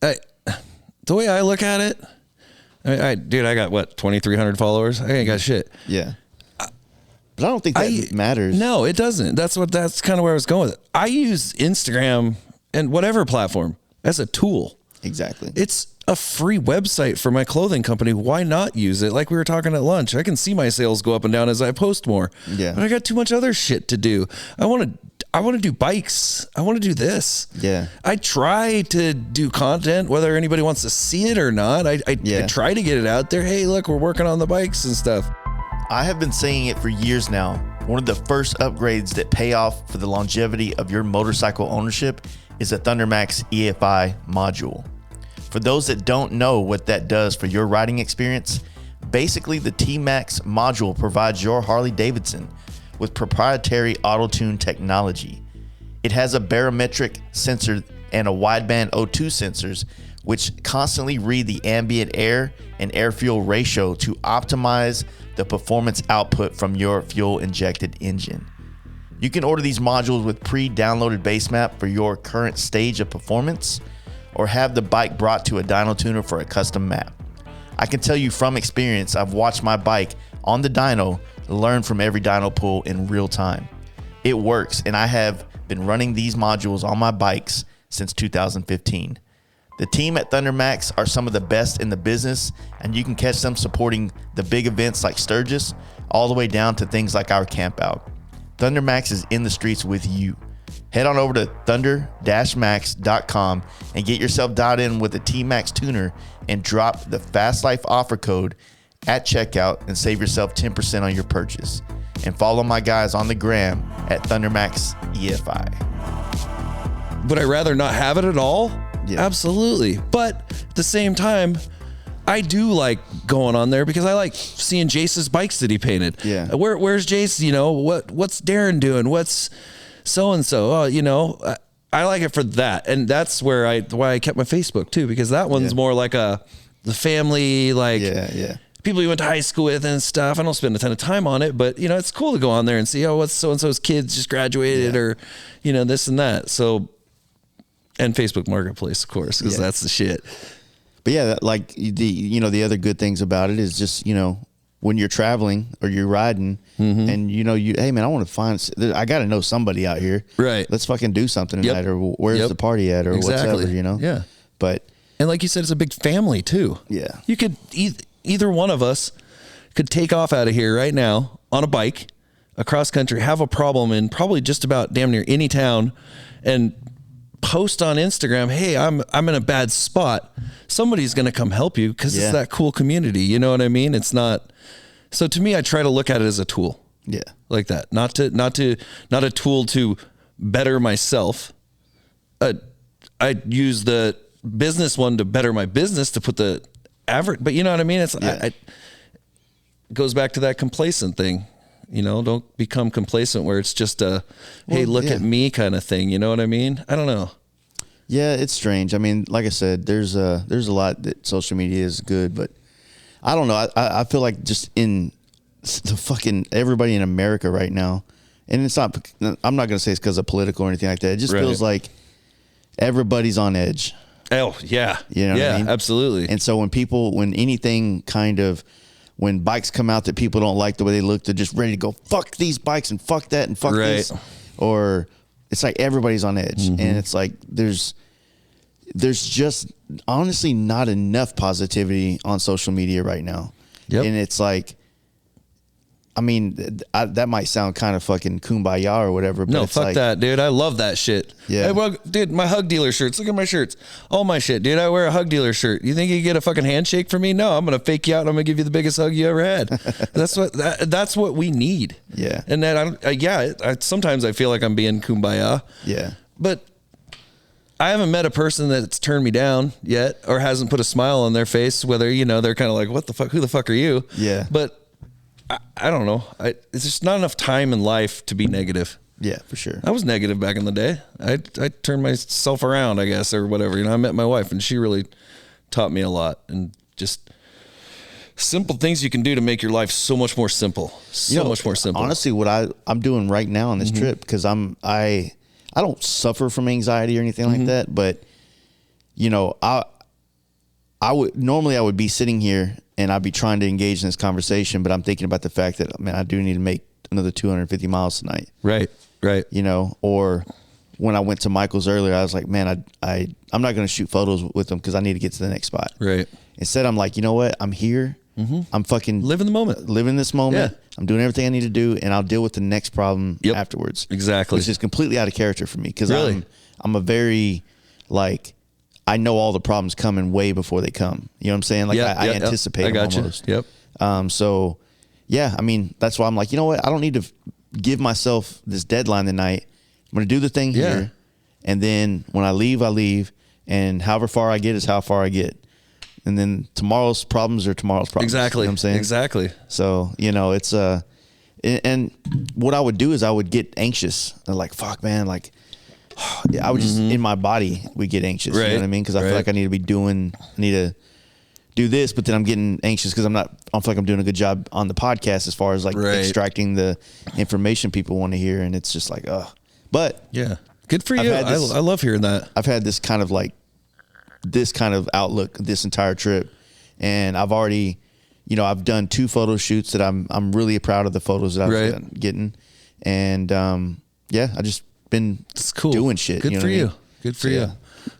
The way I look at it, dude, I got 2,300 followers. I ain't got shit. Yeah. But I don't think that matters. No, it doesn't. That's kind of where I was going with it. I use Instagram and whatever platform as a tool. Exactly. It's a free website for my clothing company. Why not use it? Like we were talking at lunch, I can see my sales go up and down as I post more. Yeah. But I got too much other shit to do. I want to do bikes. I want to do this. Yeah. I try to do content, whether anybody wants to see it or not. I try to get it out there. Hey, look, we're working on the bikes and stuff. I have been saying it for years now. One of the first upgrades that pay off for the longevity of your motorcycle ownership is a ThunderMax EFI module. For those that don't know what that does for your riding experience, basically the T-Max module provides your Harley Davidson with proprietary auto-tune technology. It has a barometric sensor and a wideband O2 sensors, which constantly read the ambient air and air-fuel ratio to optimize the performance output from your fuel-injected engine. You can order these modules with pre-downloaded base map for your current stage of performance, or have the bike brought to a dyno tuner for a custom map. I can tell you from experience, I've watched my bike on the dyno learn from every dyno pull in real time. It works, and I have been running these modules on my bikes since 2015. The team at ThunderMax are some of the best in the business, and you can catch them supporting the big events like Sturgis, all the way down to things like our campout. ThunderMax is in the streets with you. Head on over to thunder-max.com and get yourself dialed in with a T-Max tuner and drop the Fast Life offer code at checkout and save yourself 10% on your purchase. And follow my guys on the gram at ThunderMax EFI. Would I rather not have it at all? Yeah. Absolutely. But at the same time, I do like going on there because I like seeing Jace's bikes that he painted. Yeah. Where's Jace? You know, what's Darren doing? What's so-and-so? Oh, you know, I like it for that. And that's why I kept my Facebook too, because that one's more like the family, like people you went to high school with and stuff. I don't spend a ton of time on it, but you know, it's cool to go on there and see, oh, what's so-and-so's kids just graduated or, you know, this and that. So, and Facebook Marketplace, of course, because that's the shit. But yeah, like the other good things about it is just, you know, when you're traveling or you're riding and hey man, I want to I got to know somebody out here. Right. Let's fucking do something tonight or where's the party at or whatever, you know? Yeah. But, and like you said, it's a big family too. Yeah. You could, either one of us could take off out of here right now on a bike across country, have a problem in probably just about damn near any town and post on Instagram, hey, I'm in a bad spot. Somebody's going to come help you because it's that cool community. You know what I mean? It's not. So to me, I try to look at it as a tool. Yeah. Like that. Not a tool to better myself. I use the business one to better my business to put the average, but you know what I mean? It's, it goes back to that complacent thing. You know, don't become complacent where it's just hey, look at me kind of thing. You know what I mean? I don't know. Yeah, it's strange. I mean, like I said, there's a lot that social media is good, but I don't know. I feel like just in the fucking everybody in America right now, and it's not, I'm not going to say it's because of political or anything like that. It just feels like everybody's on edge. Oh, yeah. You know what I mean? Absolutely. And so when bikes come out that people don't like the way they look, they're just ready to go, fuck these bikes and fuck that and fuck this. Or it's like everybody's on edge. And it's like there's just honestly not enough positivity on social media right now. Yep. And it's like, I mean, that might sound kind of fucking kumbaya or whatever. But no, it's fuck like, that, dude. I love that shit. Yeah. Hey, well, dude, my hug dealer shirts. Look at my shirts. All my shit, dude. I wear a hug dealer shirt. You think you get a fucking handshake from me? No, I'm gonna fake you out and I'm gonna give you the biggest hug you ever had. That's what we need. Yeah. And that sometimes I feel like I'm being kumbaya. Yeah. But I haven't met a person that's turned me down yet or hasn't put a smile on their face, whether, you know, they're kind of like, what the fuck? Who the fuck are you? Yeah. But I don't know. It's just not enough time in life to be negative. Yeah, for sure. I was negative back in the day. I turned myself around, I guess, or whatever. You know, I met my wife and she really taught me a lot, and just simple things you can do to make your life so much more simple. Much more simple. Honestly, what I'm doing right now on this trip, because I don't suffer from anxiety or anything like that, but you know, I would be sitting here and I'd be trying to engage in this conversation, but I'm thinking about the fact that, man, I do need to make another 250 miles tonight. Right. You know, or when I went to Michael's earlier, I was like, man, I'm not going to shoot photos with them because I need to get to the next spot. Right. Instead, I'm like, you know what? I'm here. I'm fucking living the moment. Living this moment. Yeah. I'm doing everything I need to do, and I'll deal with the next problem afterwards. Exactly. Which is completely out of character for me because really? I'm a very, like, I know all the problems coming way before they come. You know what I'm saying? Like I anticipate them almost. Yep. So yeah, I mean, that's why I'm like, you know what? I don't need to give myself this deadline tonight. I'm going to do the thing here. And then when I leave, and however far I get is how far I get. And then tomorrow's problems are tomorrow's problems. Exactly. You know what I'm saying? Exactly. So, you know, it's, and what I would do is I would get anxious. And like, fuck, man, like, I would just, in my body, we get anxious. You know what I mean? Because I feel like I need to do this, but then I'm getting anxious because I don't feel like I'm doing a good job on the podcast as far as like extracting the information people want to hear. And it's just like, but yeah, good for you. I love hearing that. I've had this kind of outlook this entire trip, and I've already, you know, I've done 2 photo shoots that I'm really proud of the photos that I've been getting. And, I just been doing shit. Good for you. Good for you.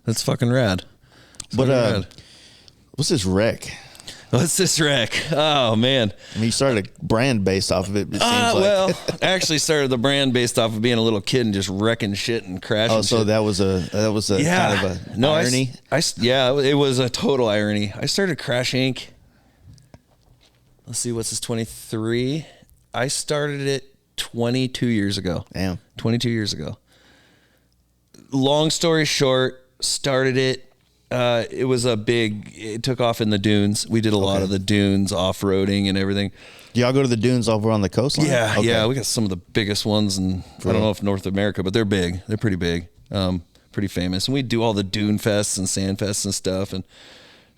That's fucking rad. What's this wreck? What's this wreck? Oh man. I mean, you started a brand based off of it. It seems like. Well, I actually started the brand based off of being a little kid and just wrecking shit and crashing. Oh, so shit. that was a kind of a irony. It was a total irony. I started Crash Inc. let's see, what's this, 23? I started it 22 years ago. Damn. 22 years ago. Long story short, started it. It took off in the dunes. We did a lot of the dunes, off-roading and everything. Do y'all go to the dunes over on the coastline? Yeah, Okay. yeah. We got some of the biggest ones, and I don't know if North America, but they're big. They're pretty big, pretty famous. And we do all the dune fests and sand fests and stuff, and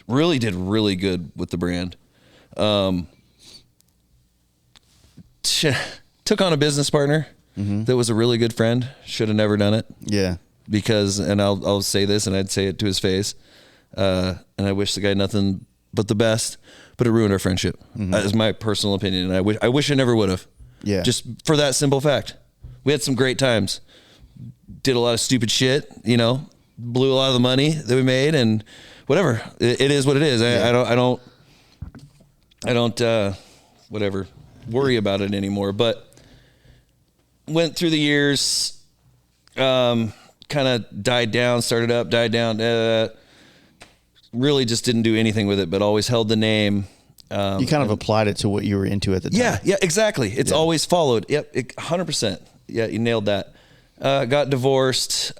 really did really good with the brand. Took on a business partner that was a really good friend. Should have never done it. Yeah. Because, and I'll say this, and I'd say it to his face, and I wish the guy nothing but the best, but it ruined our friendship. That is my personal opinion, and I wish it never would have. Yeah. Just for that simple fact. We had some great times. Did a lot of stupid shit, you know, blew a lot of the money that we made, and whatever. It is what it is. I don't whatever, worry about it anymore. But went through the years, kind of died down, started up, died down. Really just didn't do anything with it, but always held the name. You kind of applied it to what you were into at the time. Yeah, exactly. It's always followed. Yep, 100%. Yeah, you nailed that. Got divorced.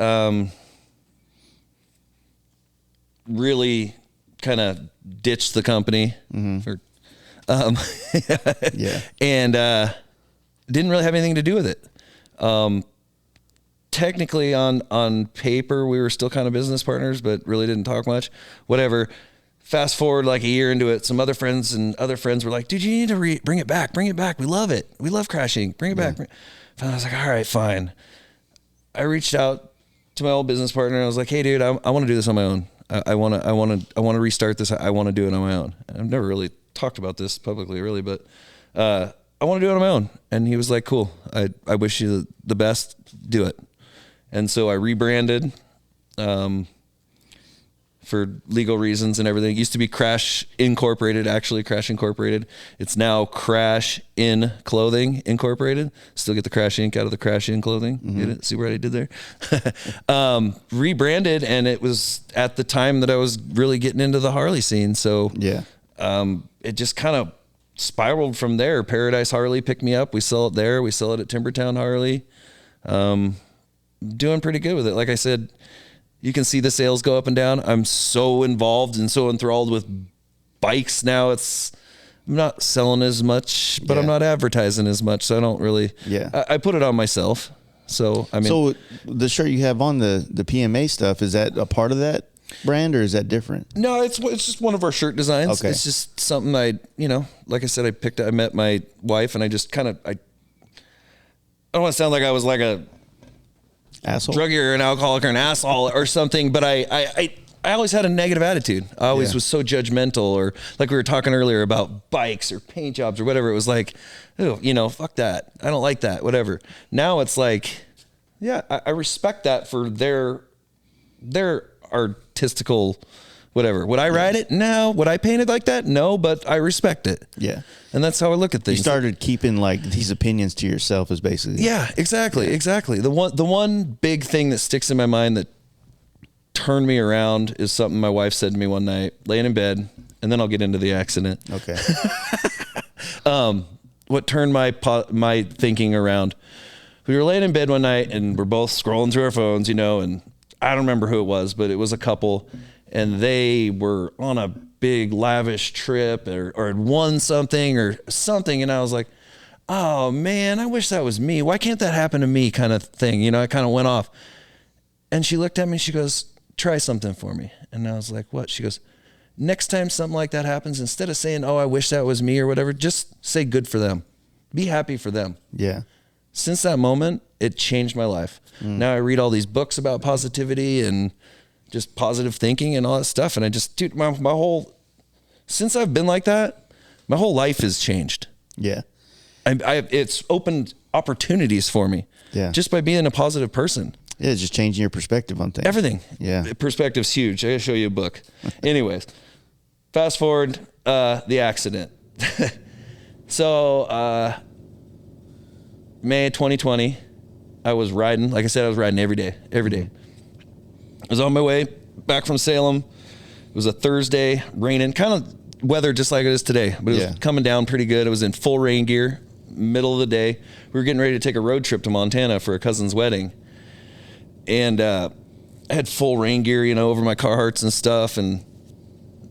Really kind of ditched the company. For, yeah. And didn't really have anything to do with it. Technically on paper, we were still kind of business partners, but really didn't talk much. Whatever. Fast forward like a year into it, some other friends were like, dude, you need to bring it back. Bring it back. We love it. We love crashing. Bring it back. And I was like, all right, fine. I reached out to my old business partner and I was like, hey dude, I want to do this on my own. I want to restart this. I want to do it on my own. And I've never really talked about this publicly really, but, I want to do it on my own. And he was like, cool. I wish you the best. Do it. And so I rebranded, for legal reasons and everything. It used to be Crash Incorporated, actually Crash Incorporated. It's now Crash In Clothing Incorporated. Still get the Crash Ink out of the Crash In Clothing. Get it? See what I did there? Rebranded, and it was at the time that I was really getting into the Harley scene. So yeah, it just kind of spiraled from there. Paradise Harley picked me up. We sell it there. We sell it at Timbertown Harley. Doing pretty good with it. Like I said, you can see the sales go up and down. I'm so involved and so enthralled with bikes now. I'm not selling as much, but I'm not advertising as much. So I don't really, I put it on myself. So, I mean, so the shirt you have on the PMA stuff, is that a part of that brand or is that different? No, it's just one of our shirt designs. Okay. It's just something like I said, I met my wife and I just kind of, I don't want to sound like I was like a asshole, druggie or an alcoholic or an asshole or something, but I always had a negative attitude. I always was so judgmental, or like we were talking earlier about bikes or paint jobs or whatever. It was like, oh, fuck that. I don't like that, whatever. Now it's like, yeah, I respect that for their artistical whatever. Would I ride it? No. Would I paint it like that? No, but I respect it. Yeah. And that's how I look at things. You started keeping like these opinions to yourself is basically. Yeah, exactly. Yeah. Exactly. The one big thing that sticks in my mind that turned me around is something my wife said to me one night, laying in bed, and then I'll get into the accident. Okay. What turned my thinking around, we were laying in bed one night and we're both scrolling through our phones, and I don't remember who it was, but it was a couple. And they were on a big lavish trip or had won something or something. And I was like, oh man, I wish that was me. Why can't that happen to me, kind of thing? I kind of went off. And she looked at me and she goes, try something for me. And I was like, what? She goes, next time something like that happens, instead of saying, oh, I wish that was me or whatever, just say good for them. Be happy for them. Yeah. Since that moment, it changed my life. Now I read all these books about positivity and just positive thinking and all that stuff. And I just, dude, my whole, since I've been like that, my whole life has changed. Yeah. It's opened opportunities for me. Yeah. Just by being a positive person. Yeah. It's just changing your perspective on things. Everything. Yeah. Perspective's huge. I gotta show you a book. Anyways, fast forward, the accident. So, May 2020, I was riding, like I said, I was riding every day. I was on my way back from Salem. It was a Thursday, raining, kind of weather just like it is today, but it was coming down pretty good. It was in full rain gear, middle of the day. We were getting ready to take a road trip to Montana for a cousin's wedding. And I had full rain gear, you know, over my Carhartts and stuff, and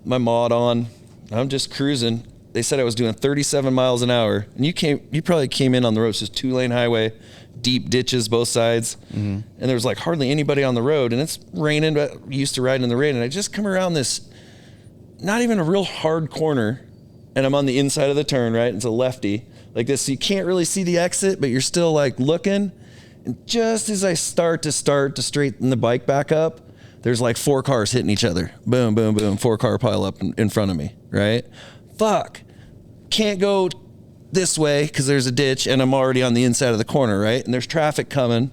my mod on. I'm just cruising. They said I was doing 37 miles an hour, and you probably came in on the road. It's just 2-lane highway, deep ditches both sides, and there was like hardly anybody on the road, and it's raining, but I'm used to riding in the rain. And I just come around this, not even a real hard corner, and I'm on the inside of the turn, right? It's a lefty like this, so you can't really see the exit, but you're still like looking. And just as I start to straighten the bike back up, there's like 4 cars hitting each other. Boom, boom, boom. 4-car pile up in front of me, right? Fuck. Can't go this way because there's a ditch and I'm already on the inside of the corner, right? And there's traffic coming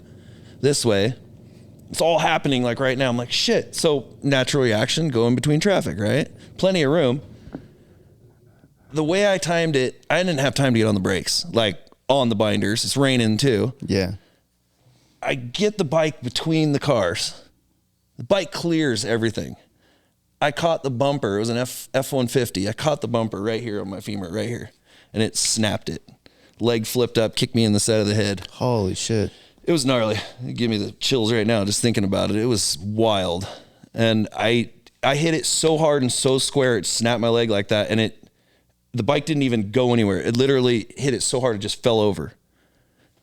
this way. It's all happening like right now. I'm like, shit. So natural reaction, go in between traffic, right? Plenty of room. The way I timed it, I didn't have time to get on the brakes, like on the binders. It's raining too. Yeah. I get the bike between the cars. The bike clears everything. I caught the bumper. It was an F-150. I caught the bumper right here on my femur, right here. And it snapped it. Leg flipped up, kicked me in the side of the head. Holy shit. It was gnarly. It gave me the chills right now just thinking about it. It was wild. And I hit it so hard and so square, it snapped my leg like that. And the bike didn't even go anywhere. It literally hit it so hard, it just fell over.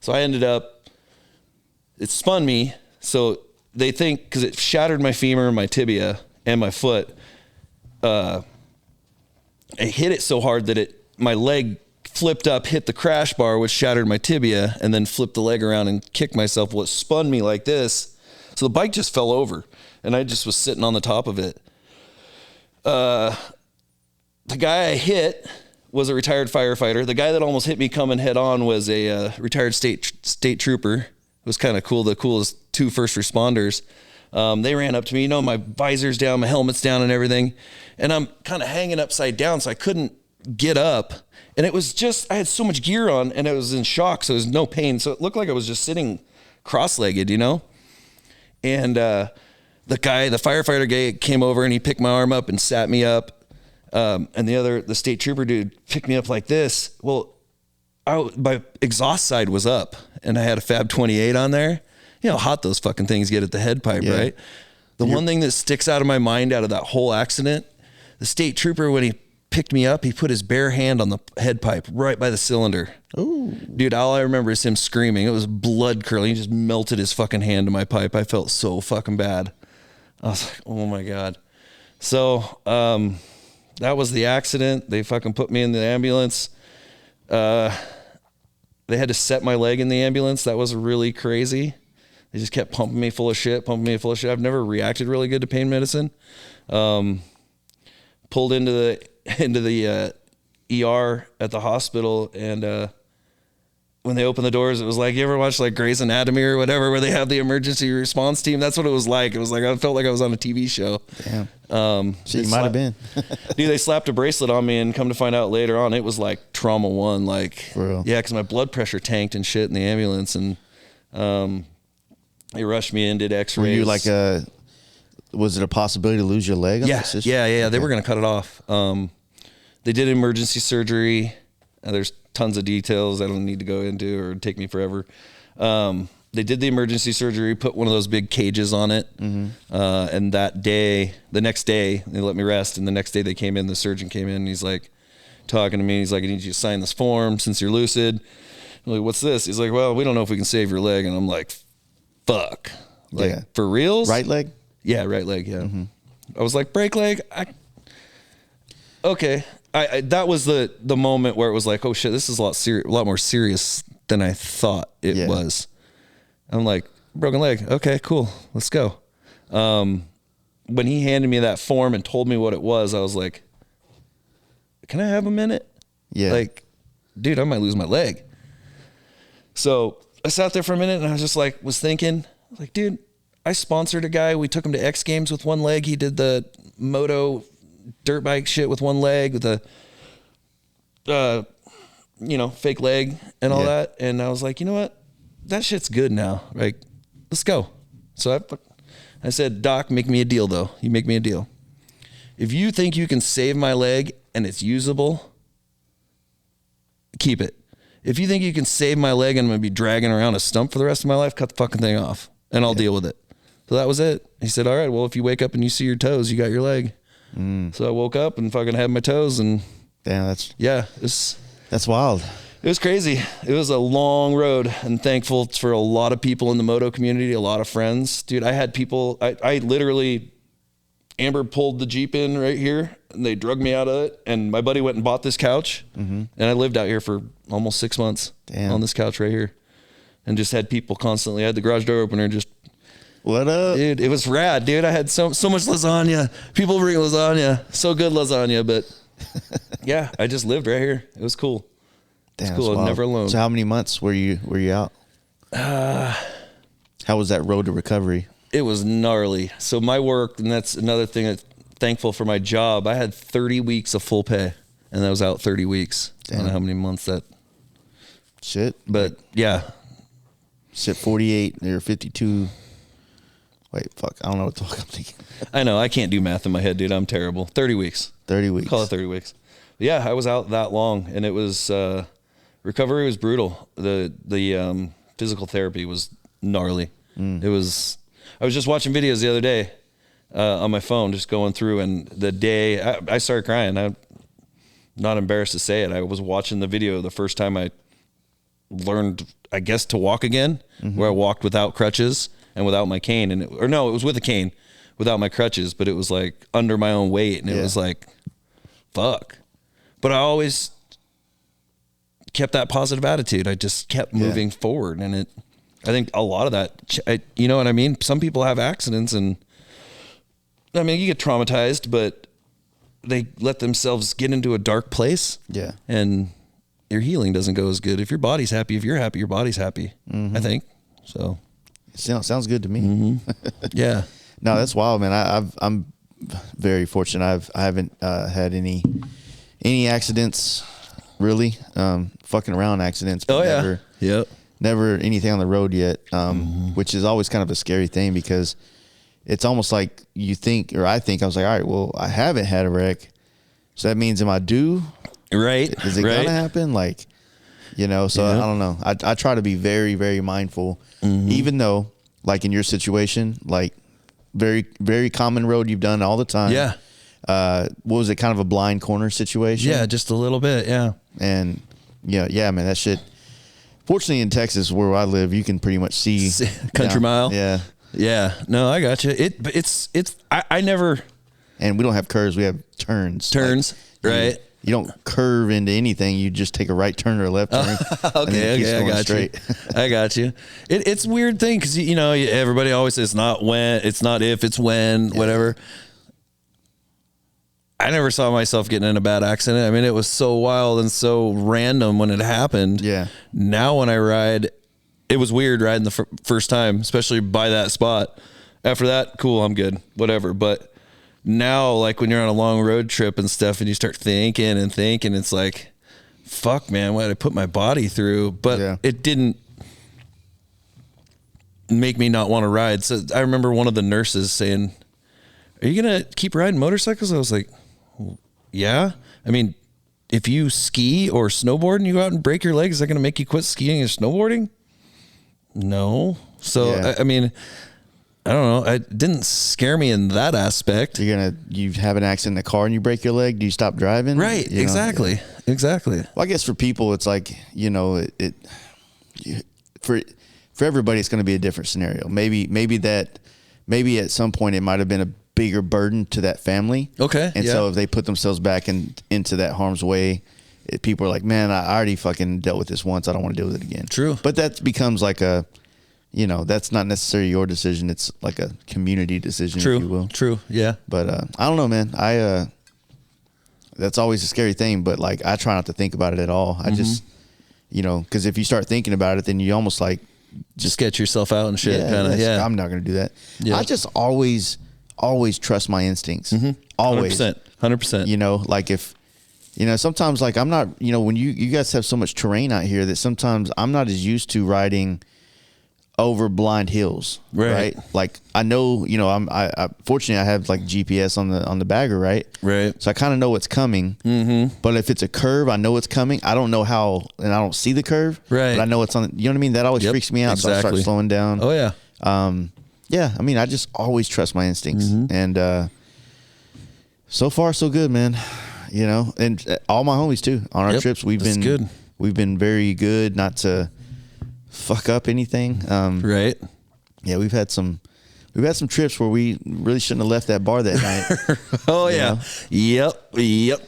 So I ended up, it spun me. So they think, because it shattered my femur, my tibia, and my foot, I hit it so hard that my leg flipped up, hit the crash bar, which shattered my tibia, and then flipped the leg around and kicked myself. Well, it spun me like this. So the bike just fell over, and I just was sitting on the top of it. The guy I hit was a retired firefighter. The guy that almost hit me coming head on was a retired state trooper. It was kind of cool. The coolest 2 first responders. They ran up to me, you know, my visor's down, my helmet's down and everything. And I'm kind of hanging upside down, so I couldn't get up. And it was just, I had so much gear on and I was in shock, so there was no pain. So it looked like I was just sitting cross-legged, you know? And the firefighter guy came over and he picked my arm up and sat me up. And the state trooper dude picked me up like this. Well, my exhaust side was up and I had a Fab 28 on there. You know how hot those fucking things get at the head pipe, right? The one thing that sticks out of my mind out of that whole accident, the state trooper, when he picked me up, he put his bare hand on the head pipe right by the cylinder. Ooh. Dude, all I remember is him screaming. It was blood curling. He just melted his fucking hand to my pipe. I felt so fucking bad. I was like, oh my God. So that was the accident. They fucking put me in the ambulance. They had to set my leg in the ambulance. That was really crazy. They just kept pumping me full of shit. I've never reacted really good to pain medicine. Pulled into the ER at the hospital, and when they opened the doors, it was like, you ever watch like Grey's Anatomy or whatever, where they have the emergency response team? That's what it was like. It was like, I felt like I was on a TV show. Damn. So you might have been. Dude, they slapped a bracelet on me, and come to find out later on, it was like trauma 1. Like, for real? Yeah, because my blood pressure tanked and shit in the ambulance, and they rushed me in, did x-rays. Were you like was it a possibility to lose your leg? Yeah. Okay. They were going to cut it off. They did emergency surgery. There's tons of details I don't need to go into or it'd take me forever. They did the emergency surgery, put one of those big cages on it. Mm-hmm. And the next day, they let me rest. And the next day they came in, the surgeon came in, and he's like talking to me. He's like, I need you to sign this form since you're lucid. I'm like, what's this? He's like, well, we don't know if we can save your leg. And I'm like, fuck. Like, for reals? Right leg? Yeah, right leg, yeah. Mm-hmm. I was like, break leg? Okay. That was the moment where it was like, oh shit, this is a lot more serious than I thought it was. I'm like, broken leg. Okay, cool. Let's go. When he handed me that form and told me what it was, I was like, can I have a minute? Yeah. Like, dude, I might lose my leg. So I sat there for a minute and I was just like, dude, I sponsored a guy. We took him to X Games with one leg. He did the moto dirt bike shit with one leg with a, fake leg and all that. And I was like, you know what? That shit's good now. Like, let's go. So I said, Doc, make me a deal though. You make me a deal. If you think you can save my leg and it's usable, keep it. If you think you can save my leg and I'm going to be dragging around a stump for the rest of my life, cut the fucking thing off and I'll deal with it. So that was it. He said, all right, well, if you wake up and you see your toes, you got your leg. So I woke up and fucking had my toes and damn, that's wild. It was crazy. It was a long road and thankful for a lot of people in the moto community, a lot of friends. Dude, I had people, I literally, Amber pulled the Jeep in right here and they drug me out of it. And my buddy went and bought this couch and I lived out here for almost 6 months on this couch right here and just had people constantly. I had the garage door opener just, what up? Dude, it was rad, dude. I had so much lasagna. People bring lasagna. So good lasagna, but yeah, I just lived right here. It was cool. Damn, it's cool. I'm never alone. So how many months were you out? How was that road to recovery? It was gnarly. So my work, and that's another thing that's thankful for my job. I had 30 weeks of full pay and I was out 30 weeks. Damn. I don't know how many months that. Shit. But yeah. Shit, 48 or 52. Wait, fuck. I don't know what the fuck I'm thinking. I know. I can't do math in my head, dude. I'm terrible. 30 weeks. 30 weeks. Call it 30 weeks. But yeah, I was out that long and it was, recovery was brutal. The physical therapy was gnarly. It was, I was just watching videos the other day on my phone, just going through, and the day I started crying. I'm not embarrassed to say it. I was watching the video the first time I learned, I guess, to walk again, where I walked without crutches and without my cane, and it was with a cane, without my crutches, but it was like under my own weight, and it was like, fuck. But I always kept that positive attitude. I just kept moving forward, and I think a lot of that, you know what I mean? Some people have accidents, and I mean, you get traumatized, but they let themselves get into a dark place. Yeah. And your healing doesn't go as good. If your body's happy, if you're happy, your body's happy, I think. So. Sounds good to me. Yeah. No, that's wild, man. I'm very fortunate. I haven't had any accidents, really. Fucking around accidents. But never anything on the road yet, which is always kind of a scary thing because it's almost like you think, or I think, I was like, all right, well, I haven't had a wreck. So that means, am I due? Right. Is it going to happen? Like, you know, so I don't know. I try to be very, very mindful, even though, like in your situation, like very, very common road you've done all the time. Yeah. What was it? Kind of a blind corner situation? Yeah, just a little bit. Yeah. And yeah, man, that shit. Fortunately, in Texas, where I live, you can pretty much see country mile. Yeah. Yeah. No, I got you. I never. And we don't have curves. We have turns. Like, right. You don't curve into anything. You just take a right turn or a left turn. Okay. I got you. I got you. It's a weird thing because, you know, everybody always says it's not when, it's not if, it's when, whatever. I never saw myself getting in a bad accident. I mean, it was so wild and so random when it happened. Yeah. Now when I ride, it was weird riding the first time, especially by that spot. After that, cool, I'm good, whatever. But now, like when you're on a long road trip and stuff and you start thinking, it's like, fuck, man, what did I put my body through? But it didn't make me not want to ride. So I remember one of the nurses saying, are you going to keep riding motorcycles? I was like, yeah. I mean, if you ski or snowboard and you go out and break your legs, is that going to make you quit skiing and snowboarding? No. So, I mean, I don't know. It didn't scare me in that aspect. You have an accident in the car and you break your leg. Do you stop driving? Right. Exactly. Exactly. Well, I guess for people, it's like, you know, for everybody, it's going to be a different scenario. Maybe at some point it might've been a bigger burden to that family. Okay. And so if they put themselves back into that harm's way, people are like, man, I already fucking dealt with this once. I don't want to deal with it again. True. But that becomes like that's not necessarily your decision. It's like a community decision, if you will. True. Yeah. But I don't know, man. That's always a scary thing, but like I try not to think about it at all. I just, because if you start thinking about it, then you almost like just get yourself out and shit. I'm not going to do that. Yeah. I just always trust my instincts. Always. 100%. Like if, sometimes like I'm not, when you guys have so much terrain out here that sometimes I'm not as used to riding over blind hills, right? Like I know, you know, I fortunately I have like GPS on the bagger, right? Right. So I kind of know what's coming. Mm-hmm. But if it's a curve, I know it's coming. I don't know how, and I don't see the curve. Right. But I know it's on. You know what I mean? That always freaks me out. Exactly. So I start slowing down. Oh yeah. Yeah. I mean, I just always trust my instincts, and so far so good, man. You know, and all my homies too on our trips. We've been very good not to fuck up anything. Right. Yeah, we've had some trips where we really shouldn't have left that bar that night. Oh yeah. Yep.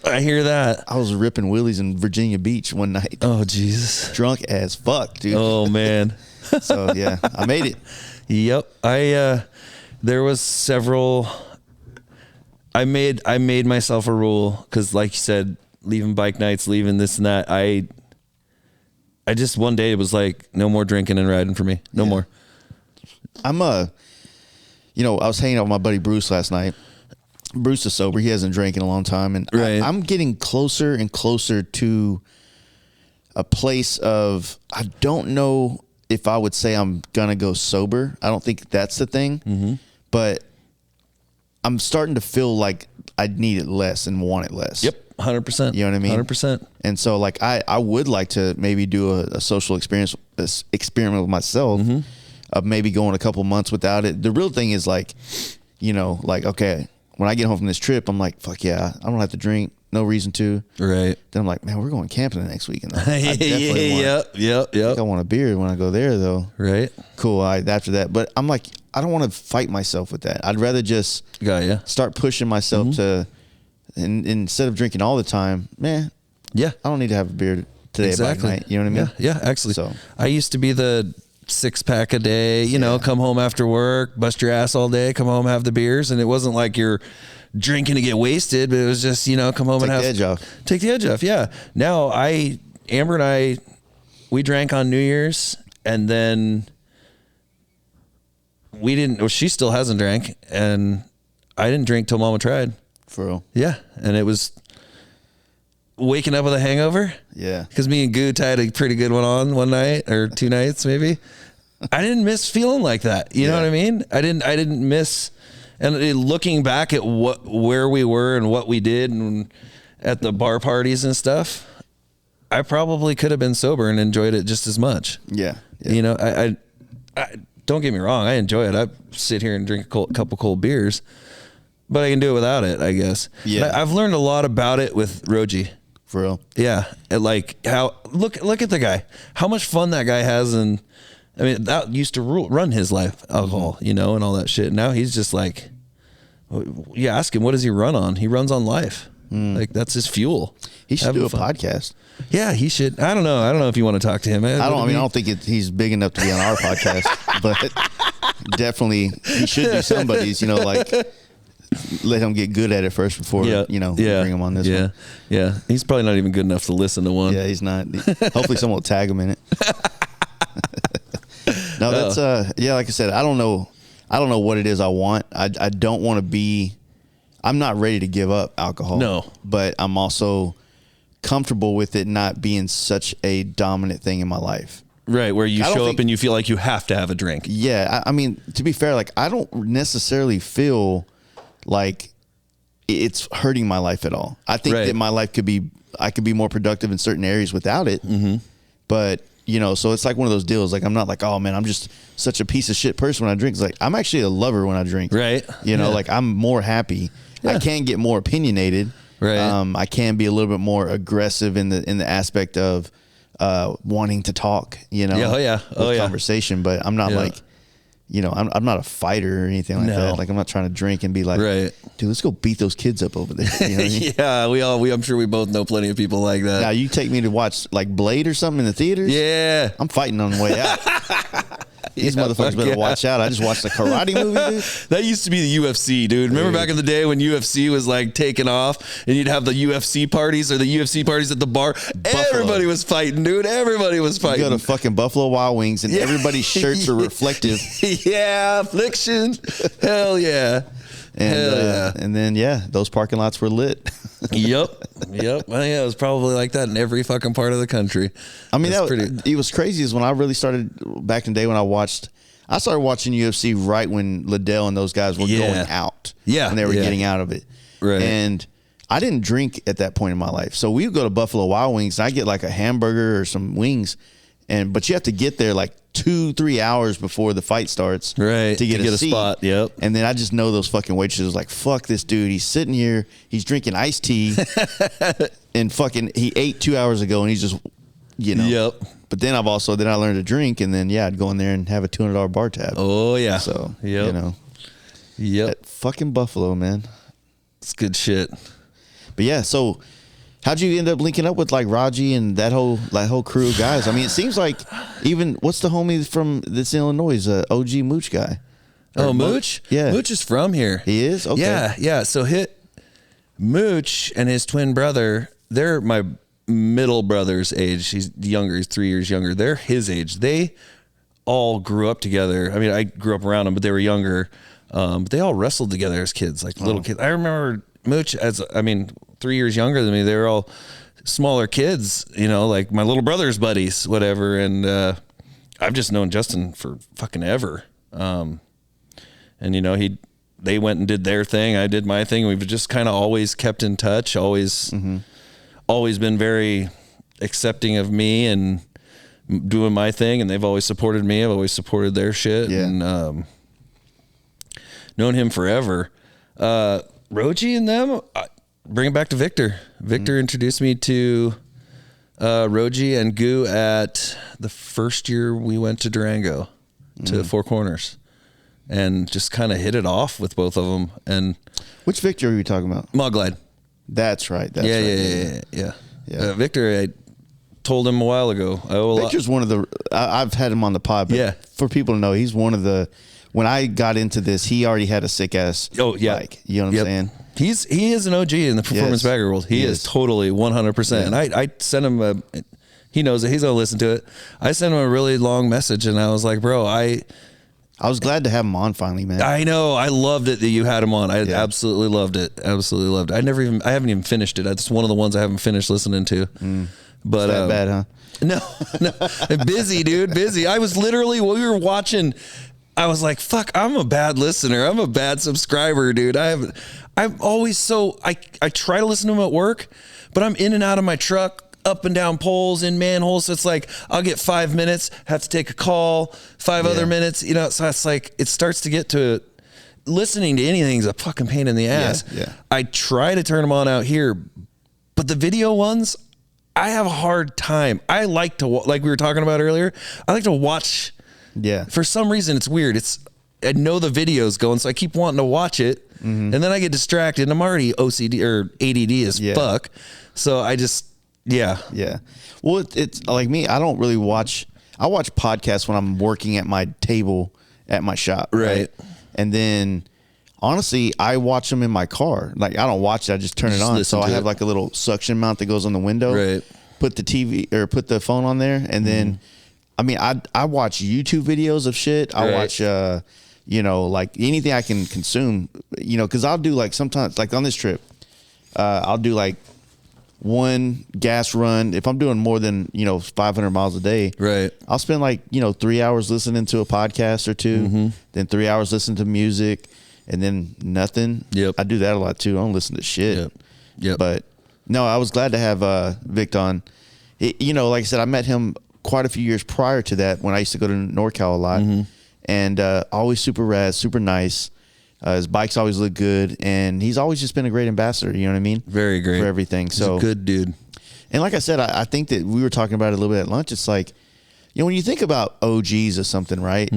I hear that. I was ripping wheelies in Virginia Beach one night. Oh Jesus. Drunk as fuck, dude. Oh man. So yeah, I made it. Yep. There was several. I made myself a rule because, like you said, leaving bike nights, leaving this and that. I just one day it was like no more drinking and riding for me. No more. I'm you know, I was hanging out with my buddy Bruce last night. Bruce is sober. He hasn't drank in a long time, and I'm getting closer and closer to a place of I don't know if I would say I'm gonna go sober. I don't think that's the thing, but I'm starting to feel like I need it less and want it less. Yep, 100%. You know what I mean? 100%. And so, like, I would like to maybe do a social experiment with myself of maybe going a couple months without it. The real thing is, like, you know, like, okay, when I get home from this trip, I'm like, fuck yeah, I don't have to drink. No reason to. Right. Then I'm like, man, we're going camping the next weekend. I Yep. I want a beer when I go there, though. Right. Cool. After that. But I'm like, I don't want to fight myself with that. I'd rather just start pushing myself to, and instead of drinking all the time, man, I don't need to have a beer today at night. You know what I mean? Yeah, actually. So I used to be the 6-pack a day, you know, come home after work, bust your ass all day, come home, have the beers. And it wasn't like you're drinking to get wasted, but it was just, you know, come home and have take the edge off. Yeah. Now Amber and I, we drank on New Year's, and then she still hasn't drank, and I didn't drink till Mama tried. For real? Yeah. And it was waking up with a hangover. Yeah. Because me and Goo tied a pretty good one on one night or 2 nights maybe. I didn't miss feeling like that. You know what I mean? I didn't miss. And looking back at where we were and what we did and at the bar parties and stuff, I probably could have been sober and enjoyed it just as much. Yeah. You know, I don't get me wrong. I enjoy it. I sit here and drink a couple cold beers, but I can do it without it, I guess. Yeah. I've learned a lot about it with Roji. For real? Yeah. Like how, look at the guy, how much fun that guy has. And I mean, that used to run his life, alcohol, you know, and all that shit. Now he's just like, you ask him, what does he run on? He runs on life. Like that's his fuel. He should do a podcast. Yeah, he should. I don't know if you want to talk to him. I don't think he's big enough to be on our podcast, but definitely he should do somebody's, you know, like let him get good at it first before, you know, bring him on this one. Yeah. He's probably not even good enough to listen to one. Yeah, he's not. Hopefully someone will tag him in it. No, that's, like I said, I don't know what it is I want. I don't want to be, I'm not ready to give up alcohol. No. But I'm also comfortable with it not being such a dominant thing in my life. Right, where you show up and you feel like you have to have a drink. Yeah, I mean, to be fair, like I don't necessarily feel like it's hurting my life at all. I think that my life I could be more productive in certain areas without it. Mm-hmm. But, you know, so it's like one of those deals. Like I'm not like, oh man, I'm just such a piece of shit person when I drink. It's like I'm actually a lover when I drink. Right. You know, like I'm more happy. Yeah. I can get more opinionated. Right. I can be a little bit more aggressive in the aspect of wanting to talk, you know, conversation, but I'm not like, you know, I'm not a fighter or anything like that. Like I'm not trying to drink and be like, dude, let's go beat those kids up over there. You know what I mean? I'm sure we both know plenty of people like that. Now you take me to watch like Blade or something in the theaters. Yeah. I'm fighting on the way out. These motherfuckers better watch out. I just watched the karate movie, dude. That used to be the UFC, dude. Remember back in the day when UFC was like taking off and you'd have the UFC parties or the UFC parties at the bar? Buffalo. Everybody was fighting, dude. Everybody was fighting. You go to fucking Buffalo Wild Wings and everybody's shirts are reflective. Yeah, affliction. Hell yeah. And then those parking lots were lit. Yep. Well, yeah, it was probably like that in every fucking part of the country. I mean, it was crazy is when I really started back in the day when I watched I started watching UFC right when Liddell and those guys were going out. Yeah. And they were getting out of it. Right. And I didn't drink at that point in my life. So we would go to Buffalo Wild Wings and I get like a hamburger or some wings. But you have to get there like 2-3 hours before the fight starts. Right. To get a seat. Spot. Yep. And then I just know those fucking waitresses like, fuck this dude. He's sitting here. He's drinking iced tea. And fucking, he ate 2 hours ago and he's just, you know. Yep. But then I learned to drink, and then I'd go in there and have a $200 bar tab. Oh yeah. So you know. Yep. That fucking Buffalo, man. It's good shit. But yeah, so how'd you end up linking up with like Raji and that whole crew of guys? I mean, it seems like even what's the homie from this Illinois, OG Mooch guy? Oh, Mooch? Yeah. Mooch is from here. He is? Okay. Yeah. So Mooch and his twin brother, they're my middle brother's age. He's younger. He's 3 years younger. They're his age. They all grew up together. I mean, I grew up around them, but they were younger. But they all wrestled together as kids, like little kids. I remember Mooch 3 years younger than me. They were all smaller kids, you know, like my little brother's buddies, whatever. And I've just known Justin for fucking ever. And you know, they went and did their thing. I did my thing. We've just kind of always kept in touch. Always been very accepting of me and doing my thing, and they've always supported me. I've always supported their shit, and known him forever. Roji and them, bring it back to Victor. Victor introduced me to Roji and Goo at the first year we went to Durango to Four Corners, and just kind of hit it off with both of them. And which Victor are you talking about? Moglide. That's right. Yeah. Victor, I told him a while ago. Victor's one of the. I've had him on the pod. But for people to know, he's one of the. When I got into this, he already had a sick ass. Oh yeah, bike. You know what I'm saying? He is an OG in the performance bagger world. He is totally 100%. And I sent him he knows it. He's gonna listen to it. I sent him a really long message, and I was like, bro, I was glad to have him on finally, man. I know. I loved it that you had him on. I absolutely loved it. Absolutely loved it. I haven't even finished it. That's one of the ones I haven't finished listening to. But that bad, huh? No. Busy, dude. Busy. I was literally, while we were watching, I was like, fuck, I'm a bad listener. I'm a bad subscriber, dude. I'm always I try to listen to them at work, but I'm in and out of my truck, up and down poles, in manholes. So it's like, I'll get 5 minutes, have to take a call, 5 other minutes, you know, so it's like, it starts to get to listening to anything is a fucking pain in the ass. Yeah. I try to turn them on out here, but the video ones, I have a hard time. I like to, like we were talking about earlier, I like to watch. Yeah. For some reason, it's weird. I know the video's going, so I keep wanting to watch it, and then I get distracted, and I'm already OCD or ADD as fuck. So I just, Yeah. Well, it's like me. I don't really watch. I watch podcasts when I'm working at my table at my shop. Right. And then, honestly, I watch them in my car. Like, I don't watch it. I just turn it on. So I have like a little suction mount that goes on the window. Right. Put the TV or put the phone on there. And then, I mean, I watch YouTube videos of shit. I watch, you know, like anything I can consume, you know, because I'll do like sometimes, like on this trip, I'll do like one gas run. If I'm doing more than, you know, 500 miles a day, right, I'll spend like, you know, 3 hours listening to a podcast or two, then 3 hours listening to music, and then nothing. Yep. I do that a lot too. I don't listen to shit. Yep. But no, I was glad to have Vic on. You know, like I said, I met him quite a few years prior to that when I used to go to NorCal a lot, and always super rad, super nice. His bikes always look good, and he's always just been a great ambassador. You know what I mean? Very great for everything. He's a good dude. And like I said, I think that we were talking about it a little bit at lunch. It's like, you know, when you think about OGs or something, right?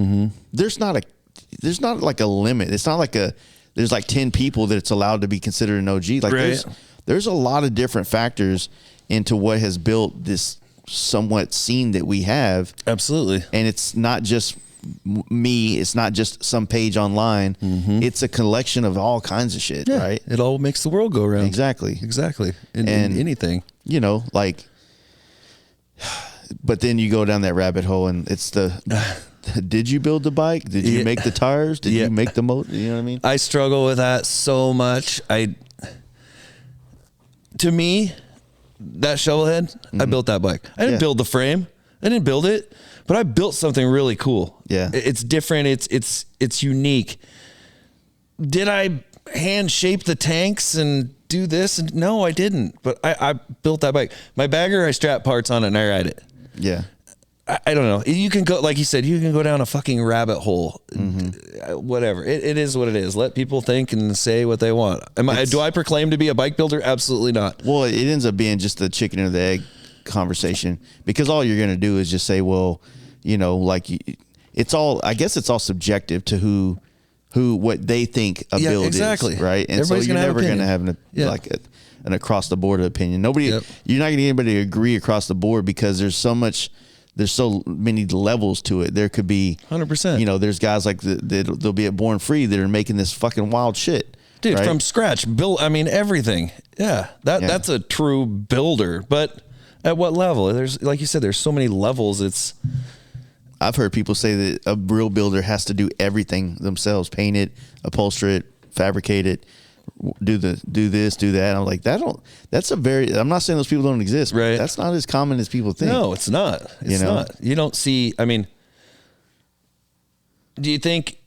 There's not like a limit. It's not like there's like 10 people that it's allowed to be considered an OG. Like there's a lot of different factors into what has built this somewhat scene that we have. Absolutely. And it's not just me, it's not just some page online. It's a collection of all kinds of shit, right? It all makes the world go around. Exactly. In anything, you know, like, but then you go down that rabbit hole and it's did you build the bike? Did you make the tires? Did you make the motor? You know what I mean? I struggle with that so much. To me, that Shovelhead, I built that bike. I didn't build the frame. I didn't build it, but I built something really cool. Yeah. It's different. It's unique. Did I hand shape the tanks and do this? And no, I didn't. But I built that bike. My bagger, I strap parts on it and I ride it. Yeah. I don't know. You can go, like you said, you can go down a fucking rabbit hole. Whatever. It is what it is. Let people think and say what they want. Do I proclaim to be a bike builder? Absolutely not. Well, it ends up being just the chicken or the egg conversation, because all you're going to do is just say, well, you know, like it's all, I guess it's all subjective to what they think a build exactly. is, right? And everybody's so you're never going to have an across the board opinion. You're not going to get anybody to agree across the board, because there's so many levels to it. There could be 100%. You know, there's guys like they'll be at Born Free that are making this fucking wild shit, dude, right? From scratch. Build. I mean, everything. Yeah, that's a true builder. But at what level? There's, like you said, there's so many levels. I've heard people say that a real builder has to do everything themselves: paint it, upholster it, fabricate it, do this, do that. I'm like, I'm not saying those people don't exist, right? That's not as common as people think. No, it's not. It's not. You don't see, I mean, do you think,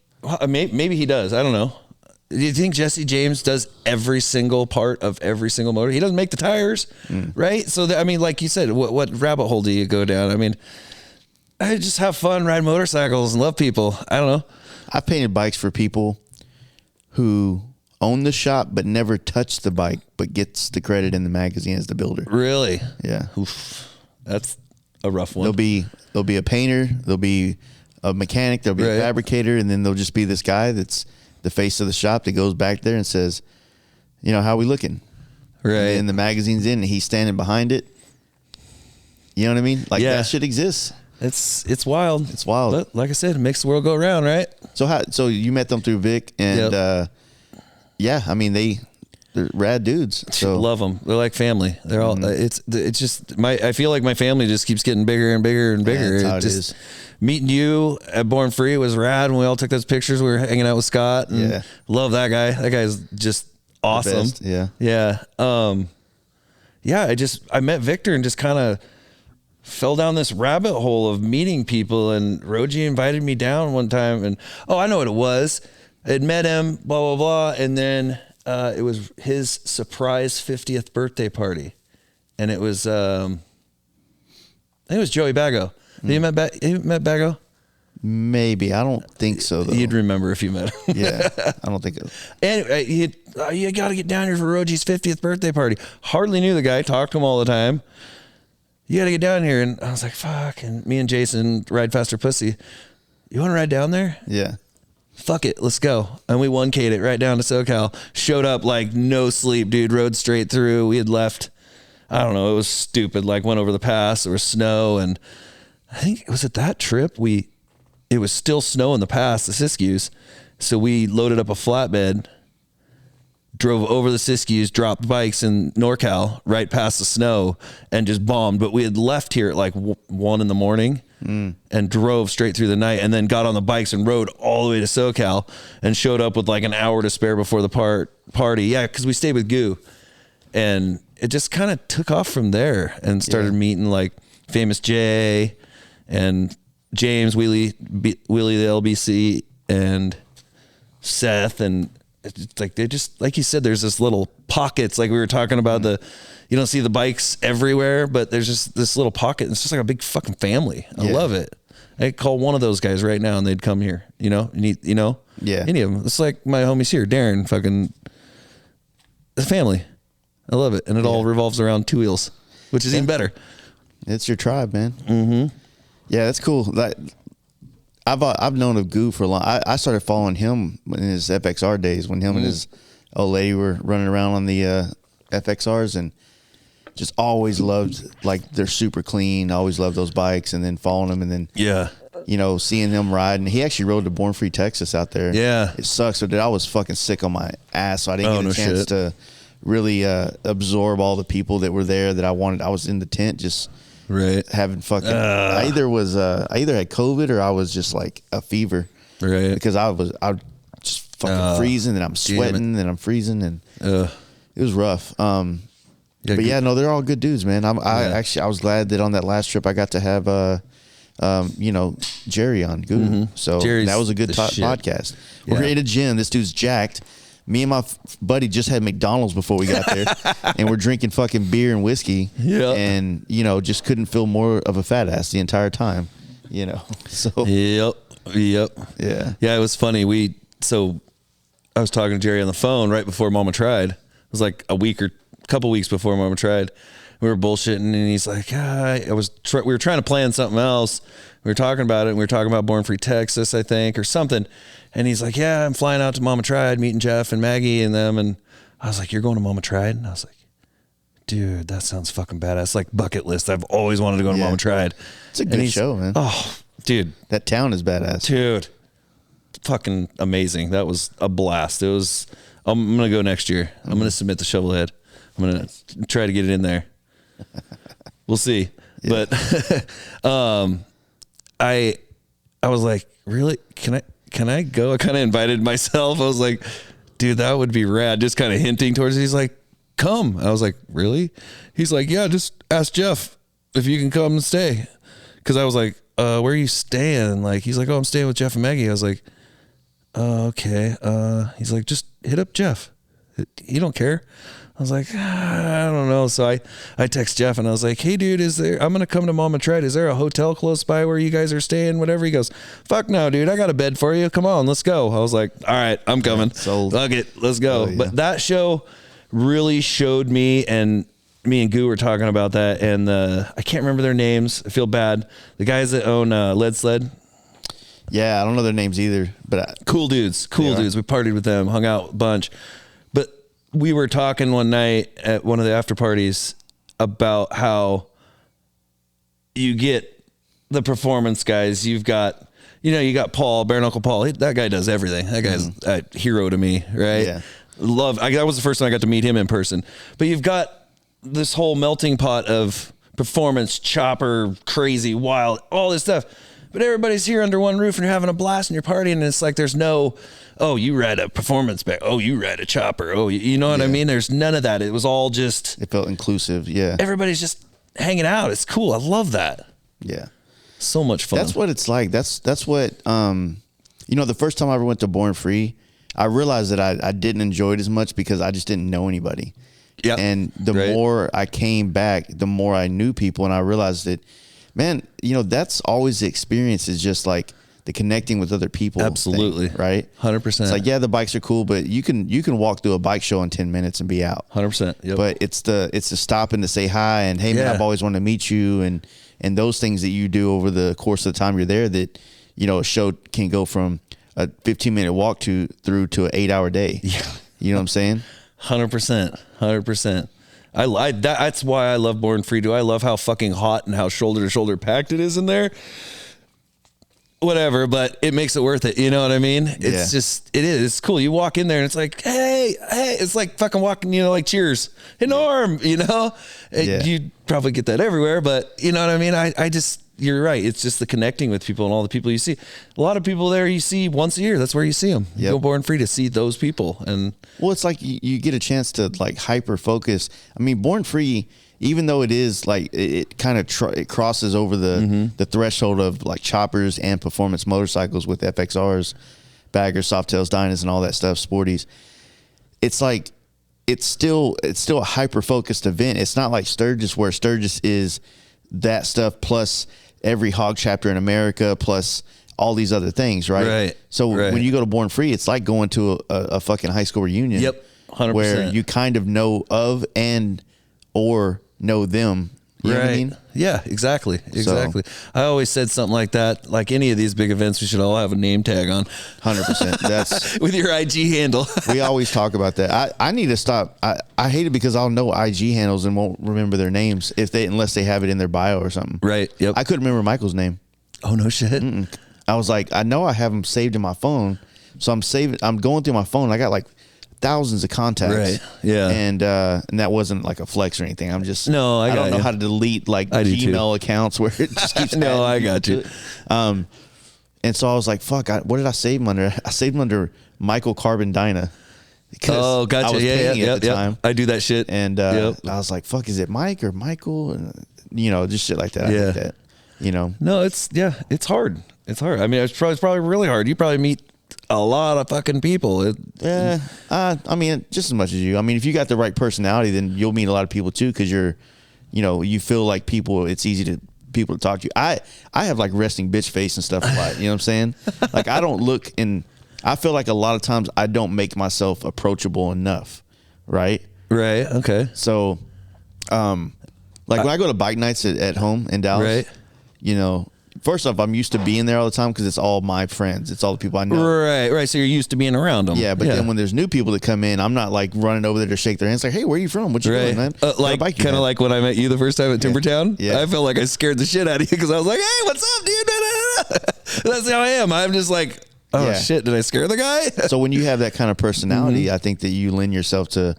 maybe he does, I don't know. Do you think Jesse James does every single part of every single motor? He doesn't make the tires, right? So, I mean, like you said, what rabbit hole do you go down? I mean, I just have fun, ride motorcycles, and love people. I don't know. I've painted bikes for people who own the shop but never touched the bike, but gets the credit in the magazine as the builder. Really? Yeah. Oof. That's a rough one. There'll be a painter, there'll be a mechanic, there'll be a fabricator, and then there'll just be this guy that's the face of the shop that goes back there and says, you know, how we looking? Right. And the magazine's in and he's standing behind it. You know what I mean? Like that shit exists. It's wild. It's wild. But like I said, it makes the world go around, right? So you met them through Vic, and yeah, I mean they're rad dudes. So love them. They're like family. They're all. It's just I feel like my family just keeps getting bigger and bigger and bigger. That's how it is. Meeting you at Born Free was rad when we all took those pictures. We were hanging out with Scott. And love that guy. That guy's just awesome. Yeah. Yeah. I met Victor and just kind of fell down this rabbit hole of meeting people, and Roji invited me down one time, and I know what it was. I had met him, blah blah blah, and then it was his surprise 50th birthday party, and it was I think it was Joey Bago. Have you met Bago? Maybe. I don't think so though. You'd remember if you met him. Yeah, I don't think. Anyway, you got to get down here for Roji's 50th birthday party. Hardly knew the guy, talked to him all the time. You got to get down here. And I was like, fuck. And me and Jason ride faster pussy. You want to ride down there? Yeah. Fuck it. Let's go. And we 1K'd it right down to SoCal. Showed up like no sleep, dude. Rode straight through. We had left. I don't know. It was stupid. Like went over the pass. There was snow. And I think it was at that trip. It was still snow in the pass, the Siskiyous. So we loaded up a flatbed, drove over the Siskiyous, dropped bikes in NorCal right past the snow, and just bombed. But we had left here at like 1 a.m. and drove straight through the night, and then got on the bikes and rode all the way to SoCal and showed up with like an hour to spare before the party. Yeah, because we stayed with Goo. And it just kind of took off from there and started meeting like Famous J and James, Wheelie the LBC, and Seth, and it's like they just, like you said, there's this little pockets, like we were talking about you don't see the bikes everywhere, but there's just this little pocket, and it's just like a big fucking family. I love it. I could call one of those guys right now and they'd come here, any of them. It's like my homies here, Darren, fucking the family. I love it. And it all revolves around two wheels, which is even better. It's your tribe, man. Mm-hmm. Yeah, that's cool. I've known of Goo for a long. I started following him in his FXR days, when him and his old lady were running around on the FXRs, and just always loved, like, they're super clean. Always loved those bikes, and then following them, and then seeing him riding. He actually rode to Born Free, Texas out there. Yeah, it sucks. So I was fucking sick on my ass, so I didn't get a chance to really absorb all the people that were there that I wanted. I was in the tent just. Right, having fucking. I either had COVID or I was just like a fever. Right, because I was just fucking freezing, and I'm sweating and I'm freezing, and it was rough. But they're all good dudes, man. I was glad that on that last trip I got to have Jerry on Google. So Jerry's that was a good the shit. podcast. Yeah. We're in a gym. This dude's jacked. Me and my buddy just had McDonald's before we got there, and we're drinking fucking beer and whiskey. Yeah. And just couldn't feel more of a fat ass the entire time. So Yep. yeah. Yeah, it was funny. So I was talking to Jerry on the phone right before Mama Tried. It was like a week or a couple weeks before Mama Tried. We were bullshitting, and he's like, we were trying to plan something else. We were talking about it, and we were talking about Born Free Texas, I think, or something. And he's like, yeah, I'm flying out to Mama Tried, meeting Jeff and Maggie and them. And I was like, you're going to Mama Tried? And I was like, dude, that sounds fucking badass. Like bucket list. I've always wanted to go to Mama Tried. It's a good show, man. Oh, dude. That town is badass. Dude. Fucking amazing. That was a blast. I'm going to go next year. I'm going to submit the Shovelhead. I'm going to try to get it in there. We'll see. Yeah. But I was like, really? Can I go? I kind of invited myself. I was like, dude, that would be rad. Just kind of hinting towards it. He's like, come. I was like, really? He's like, yeah, just ask Jeff if you can come and stay. Cause I was like, where are you staying? Like, he's like, oh, I'm staying with Jeff and Maggie. I was like, okay. He's like, just hit up Jeff. He don't care. I was like, I don't know. So I text Jeff and I was like, hey dude, I'm going to come to Mama Tried. Is there a hotel close by where you guys are staying? Whatever. He goes, fuck no, dude. I got a bed for you. Come on, let's go. I was like, all right, I'm coming. Sold. Fuck it. Let's go. Oh, yeah. But that show really showed me, and me and Goo were talking about that. And I can't remember their names. I feel bad. The guys that own Lead Sled. Yeah. I don't know their names either, but Cool dudes. We partied with them, hung out a bunch. We were talking one night at one of the after parties about how you get the performance guys. You've got, you got Paul, Bare Knuckle Paul. That guy does everything. That guy's a hero to me, right? Yeah. That was the first time I got to meet him in person. But you've got this whole melting pot of performance, chopper, crazy, wild, all this stuff. But everybody's here under one roof and you're having a blast and you're partying, and it's like there's no, oh, you ride a performance bag. Oh, you ride a chopper. Oh, you know what I mean? There's none of that. It was all just... It felt inclusive, yeah. Everybody's just hanging out. It's cool. I love that. Yeah. So much fun. That's what it's like. That's what, the first time I ever went to Born Free, I realized that I didn't enjoy it as much because I just didn't know anybody. Yeah. And the more I came back, the more I knew people, and I realized that, man, that's always the experience, is just like the connecting with other people. Absolutely. Thing, right? 100%. It's like, yeah, the bikes are cool, but you can walk through a bike show in 10 minutes and be out. 100%. Yep. But it's the stopping to say hi and, hey, man, I've always wanted to meet you, and those things that you do over the course of the time you're there that, a show can go from a 15-minute walk through to an 8-hour day. Yeah. You know what I'm saying? 100%. 100%. That's why I love Born Free. Do I love how fucking hot and how shoulder to shoulder packed it is in there? Whatever, but it makes it worth it. You know what I mean? It's just, it is. It's cool. You walk in there and it's like, hey, it's like fucking walking, like cheers. Hey, Norm, you probably get that everywhere, but you know what I mean? I just, you're right. It's just the connecting with people and all the people you see. A lot of people there you see once a year. That's where you see them. You go Born Free to see those people. And well, it's like you get a chance to like hyper focus. I mean, Born Free, even though it is like it kind of it crosses over the threshold of like choppers and performance motorcycles with FXRs, baggers, Softails, Dynas, and all that stuff, sporties. It's like it's still a hyper focused event. It's not like Sturgis, where Sturgis is that stuff plus every hog chapter in America plus all these other things, right? So when you go to Born Free, it's like going to a fucking high school reunion. Yep, 100%. Where you kind of know of or know them. You know what I mean? Yeah, exactly. I always said something like that. Like any of these big events, we should all have a name tag on. 100%. That's with your IG handle. We always talk about that. I need to stop. I hate it because I'll know IG handles and won't remember their names unless they have it in their bio or something. Right. Yep. I couldn't remember Michael's name. Oh no shit. I was like, I know I have them saved in my phone, so I'm going through my phone. I got like thousands of contacts. Right. Yeah. And that wasn't like a flex or anything. I'm just I don't know how to delete like Gmail accounts where it just keeps No, I got you. And so I was like, fuck, what did I save him under? I saved him under Michael Carbon Dyna. Oh, gotcha. I was paying it at the time. I do that shit. And I was like, fuck, is it Mike or Michael? And just shit like that. I hate that. You know? No, it's hard. It's hard. I mean, it's probably really hard. You probably meet a lot of fucking people. I mean, just as much as you. I mean, if you got the right personality, then you'll meet a lot of people too, because you feel like it's easy to people to talk to you. I have like resting bitch face and stuff a lot. You know what I'm saying? Like I don't look I feel like a lot of times I don't make myself approachable enough. Right. Right. Okay. So, like when I go to bike nights at home in Dallas, right. First off, I'm used to being there all the time because it's all my friends. It's all the people I know. Right. So you're used to being around them. Yeah, but then when there's new people that come in, I'm not like running over there to shake their hands. Like, hey, where are you from? What you doing, man? Like kind of like when I met you the first time at Timbertown. Yeah. I felt like I scared the shit out of you because I was like, hey, what's up, dude? That's how I am. I'm just like, oh shit, did I scare the guy? So when you have that kind of personality, I think that you lend yourself to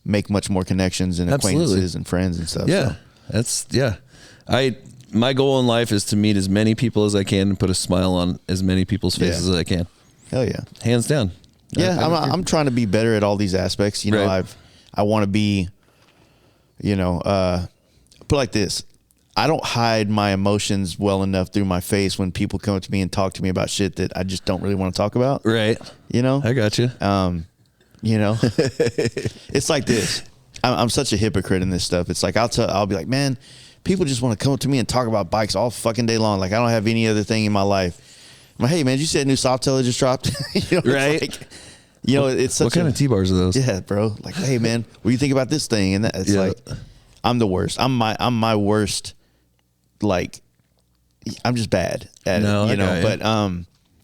make much more connections and acquaintances and friends and stuff. Yeah, so. My goal in life is to meet as many people as I can and put a smile on as many people's faces as I can. Hell yeah. Hands down. Yeah, I'm trying to be better at all these aspects. I want to be, put like this. I don't hide my emotions well enough through my face when people come up to me and talk to me about shit that I just don't really want to talk about. Right. I got you. It's like this. I'm such a hypocrite in this stuff. It's like I'll be like, man, people just want to come up to me and talk about bikes all fucking day long. Like I don't have any other thing in my life. I'm like, hey man, did you see that new Softail that just dropped? Right. It's such what kind of T-bars are those? Yeah, bro. Like, hey man, what do you think about this thing? And it's like, I'm the worst. I'm my worst. Like, I'm just bad at it. But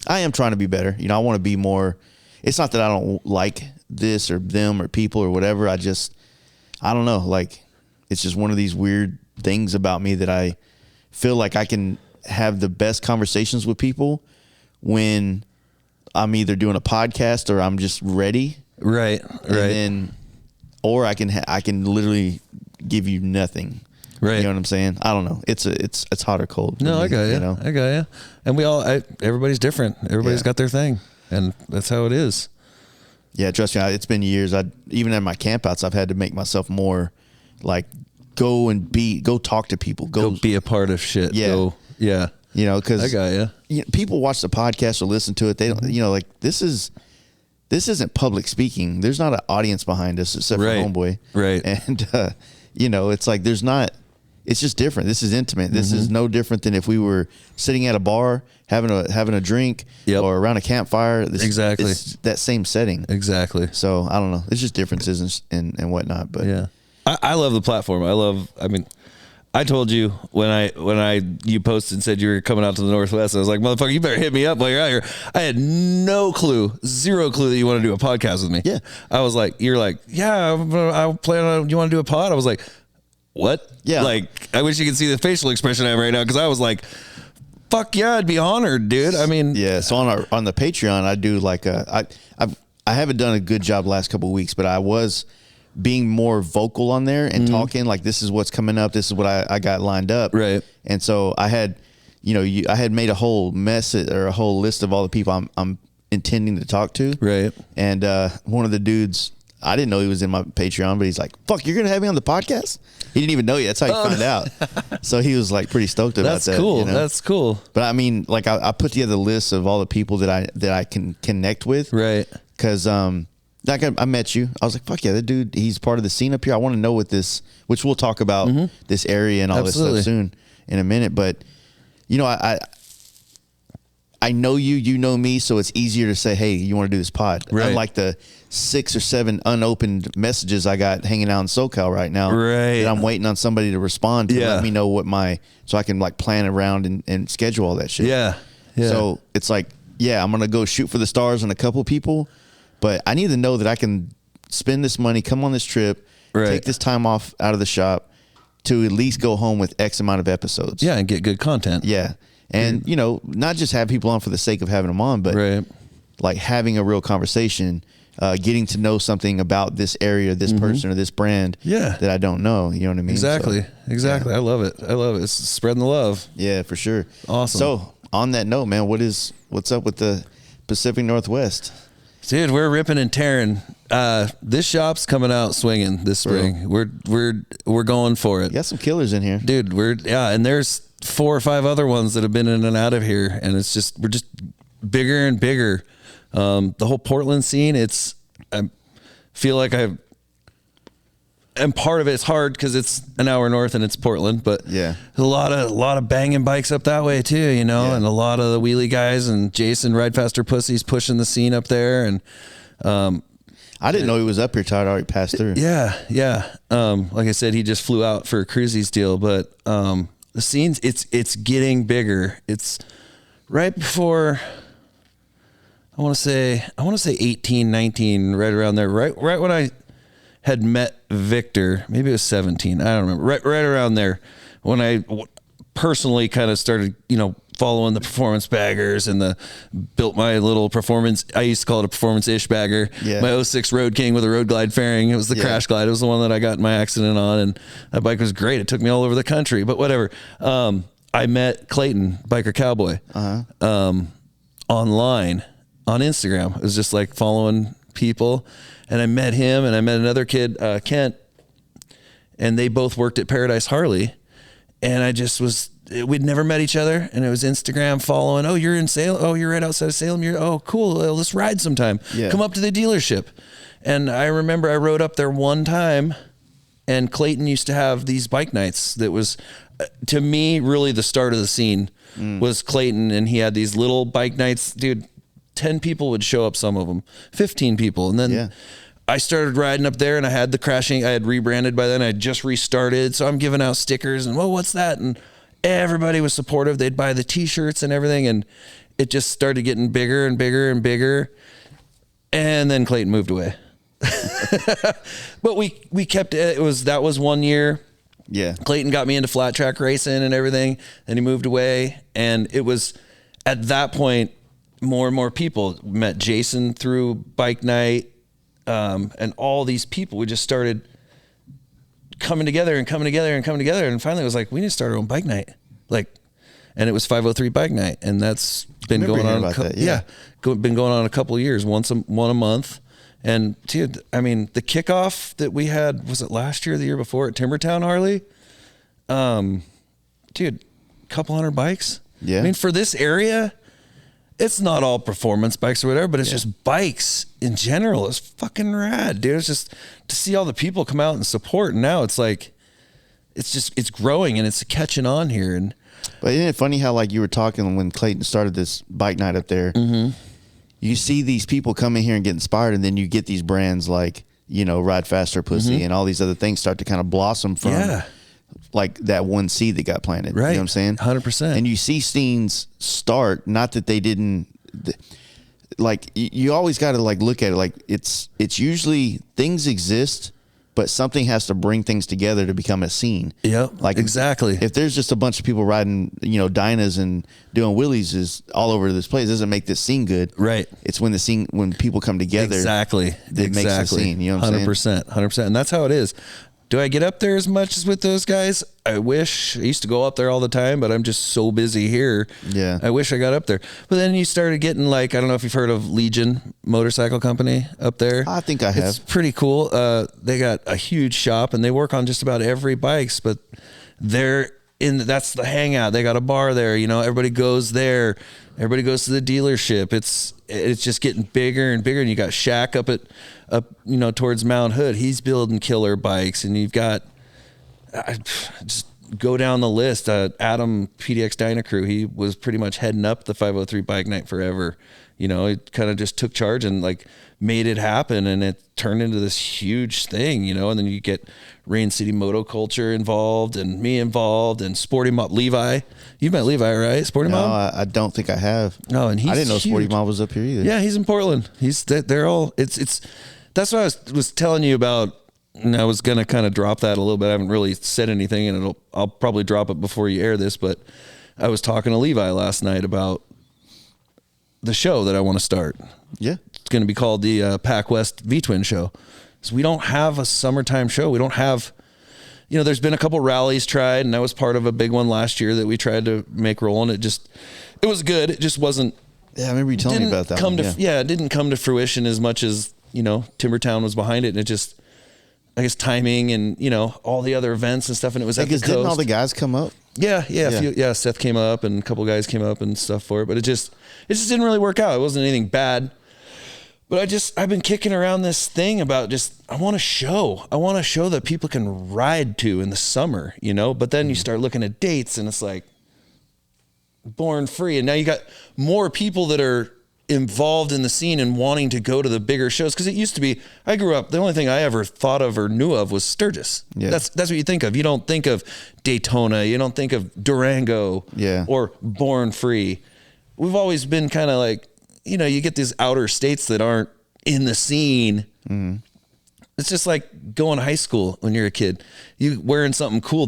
I am trying to be better. I want to be more. It's not that I don't like this or them or people or whatever. I don't know. Like, it's just one of these weird things about me that I feel like I can have the best conversations with people when I'm either doing a podcast or I'm just ready. Right. Or I can literally give you nothing. Right. You know what I'm saying? I don't know. It's hot or cold. No, I got you. I got you. And everybody's different. Everybody's got their thing, and that's how it is. Yeah, trust me. It's been years. Even at my campouts, I've had to make myself more like go talk to people. Go be a part of shit. Yeah. Because I got you. People watch the podcast or listen to it. They don't. Like this isn't public speaking. There's not an audience behind us except for Homeboy. Right. And it's like there's not. It's just different. This is intimate. This is no different than if we were sitting at a bar having a drink or around a campfire. Exactly. It's that same setting. Exactly. So I don't know. It's just differences and whatnot. But yeah, I love the platform. I told you when you posted and said you were coming out to the Northwest, I was like, motherfucker, you better hit me up while you're out here. I had zero clue that you want to do a podcast with me. Yeah. I was like, you're like, yeah, I plan on, you want to do a pod? I was like, what? Yeah. Like, I wish you could see the facial expression I have right now. Cause I was like, fuck yeah, I'd be honored, dude. I mean, yeah. So on the Patreon, I do like I haven't done a good job the last couple of weeks, but I was being more vocal on there and talking like, this is what's coming up. This is what I got lined up. Right. And so I had, I had made a whole message or a whole list of all the people I'm intending to talk to. Right. And one of the dudes, I didn't know he was in my Patreon, but he's like, fuck, you're going to have me on the podcast? He didn't even know yet. That's how he found out. So he was like pretty stoked about that. That's cool. That's cool. But I mean, like I put together a list of all the people that I can connect with. Right. Cause like I met you. I was like, fuck yeah, that dude, he's part of the scene up here. I want to know what this, which we'll talk about this area and all this stuff soon in a minute. But I know you know me, so it's easier to say, hey, you want to do this pod. Right. Unlike the 6 or 7 unopened messages I got hanging out in SoCal right now. Right. That I'm waiting on somebody to respond to let me know so I can like plan around and schedule all that shit. Yeah. So it's like, yeah, I'm going to go shoot for the stars on a couple people, but I need to know that I can spend this money, come on this trip, take this time off out of the shop to at least go home with X amount of episodes. Yeah. And get good content. Yeah. And, not just have people on for the sake of having them on, but like having a real conversation, getting to know something about this area, this person or this brand that I don't know. You know what I mean? Exactly. So, exactly. Yeah. I love it. It's spreading the love. Yeah, for sure. Awesome. So on that note, man, what's up with the Pacific Northwest? Dude, we're ripping and tearing. This shop's coming out swinging this spring. We're going for it. You got some killers in here, dude. And there's 4 or 5 other ones that have been in and out of here, and we're just bigger and bigger. The whole Portland scene, I feel like and part of it's hard because it's an hour north and it's Portland, but yeah, a lot of banging bikes up that way too, and a lot of the wheelie guys and Jason Ride Faster Pussies pushing the scene up there. And I didn't know he was up here till I'd already passed through. Yeah. Like I said, he just flew out for a Cruisy's deal, but the scene's it's getting bigger. It's right before, I want to say 18, 19, right around there, right when I had met Victor. Maybe it was 17. I don't remember. Right around there when I personally kind of started, following the performance baggers and built my little performance. I used to call it a performance-ish bagger. Yeah. My 06 Road King with a Road Glide fairing. It was the Crash Glide. It was the one that I got in my accident on, and that bike was great. It took me all over the country, but whatever. I met Clayton, Biker Cowboy, online on Instagram. It was just like following people, and I met him, and I met another kid, Kent, and they both worked at Paradise Harley, and we'd never met each other, and it was Instagram following. Oh, you're in Salem. Oh, you're right outside of Salem. Oh, cool. Let's ride sometime. Yeah. Come up to the dealership. And I remember I rode up there one time, and Clayton used to have these bike nights that was, to me, really the start of the scene was Clayton, and he had these little bike nights. Dude, 10 people would show up, some of them, 15 people. And then I started riding up there, and I had the crashing. I had rebranded by then. I had just restarted. So I'm giving out stickers and, well, what's that? And everybody was supportive. They'd buy the t-shirts and everything. And it just started getting bigger and bigger and bigger. And then Clayton moved away. But we kept it. That was 1 year. Yeah. Clayton got me into flat track racing and everything. Then he moved away. And it was at that point, more and more people met Jason through bike night. And all these people, we just started coming together. And finally it was like, we need to start our own bike night. And it was 503 bike night. And that's been going on. Been going on a couple of years, one a month. And dude, I mean, the kickoff that we had, was it last year or the year before at Timbertown Harley? Dude, a couple hundred bikes. Yeah. I mean, for this area, it's not all performance bikes or whatever, but it's just bikes in general. It's fucking rad, dude. It's just to see all the people come out and support. And now it's like, it's growing and it's catching on here. But isn't it funny how, like, you were talking when Clayton started this bike night up there, you see these people come in here and get inspired, and then you get these brands like, Ride Faster Pussy and all these other things start to kind of blossom from like that one seed that got planted. Right. You know what I'm saying? 100%. And you see scenes start, not that they didn't, like, you always got to like look at it like it's usually things exist, but something has to bring things together to become a scene. Yep. Like, exactly. If there's just a bunch of people riding, Dynas and doing wheelies is all over this place, it doesn't make this scene good. Right. It's when people come together. Exactly. It makes the scene. You know what I'm saying? 100%. And that's how it is. Do I get up there as much as with those guys? I wish. I used to go up there all the time, but I'm just so busy here. Yeah. I wish I got up there. But then you started getting, like, I don't know if you've heard of Legion Motorcycle Company up there. I think I have. It's pretty cool. They got a huge shop, and they work on just about every bikes, but that's the hangout. They got a bar there. Everybody goes there. Everybody goes to the dealership. It's just getting bigger and bigger. And you got Shaq up towards Mount Hood. He's building killer bikes, and you've got just go down the list. Adam PDX Dyna Crew. He was pretty much heading up the 503 bike night forever. He kind of just took charge and like made it happen, and it turned into this huge thing. And then you get Rain City Moto Culture involved, and me involved, and Sporty Mob Levi. You've met Levi, right? Sporty Mob? No, I don't think I have. No, and I didn't know huge. Sporty Mob was up here either. Yeah, he's in Portland. They're all. It's. That's what I was telling you about. And I was gonna kind of drop that a little bit. I haven't really said anything, and I'll probably drop it before you air this. But I was talking to Levi last night about the show that I want to start. Yeah, it's going to be called the Pac West V-Twin Show. So we don't have a summertime show. We don't have, there's been a couple rallies tried, and that was part of a big one last year that we tried to make roll, and it was good. It just wasn't. Yeah, I remember you telling me about that. It didn't come to fruition as much as Timbertown was behind it, and it just, I guess, timing and all the other events and stuff, and it was at the coast. Didn't all the guys come up? Yeah. Seth came up and a couple guys came up and stuff for it, but it just didn't really work out. It wasn't anything bad. But I've been kicking around this thing about I want a show. I want a show that people can ride to in the summer, you know? But then you start looking at dates and it's like Born Free. And now you got more people that are involved in the scene and wanting to go to the bigger shows. Cause it used to be, I grew up, the only thing I ever thought of or knew of was Sturgis. Yeah. That's what you think of. You don't think of Daytona. You don't think of Durango or Born Free. We've always been kind of like, you know, you get these outer states that aren't in the scene. It's just like going to high school when you're a kid. You wearing something cool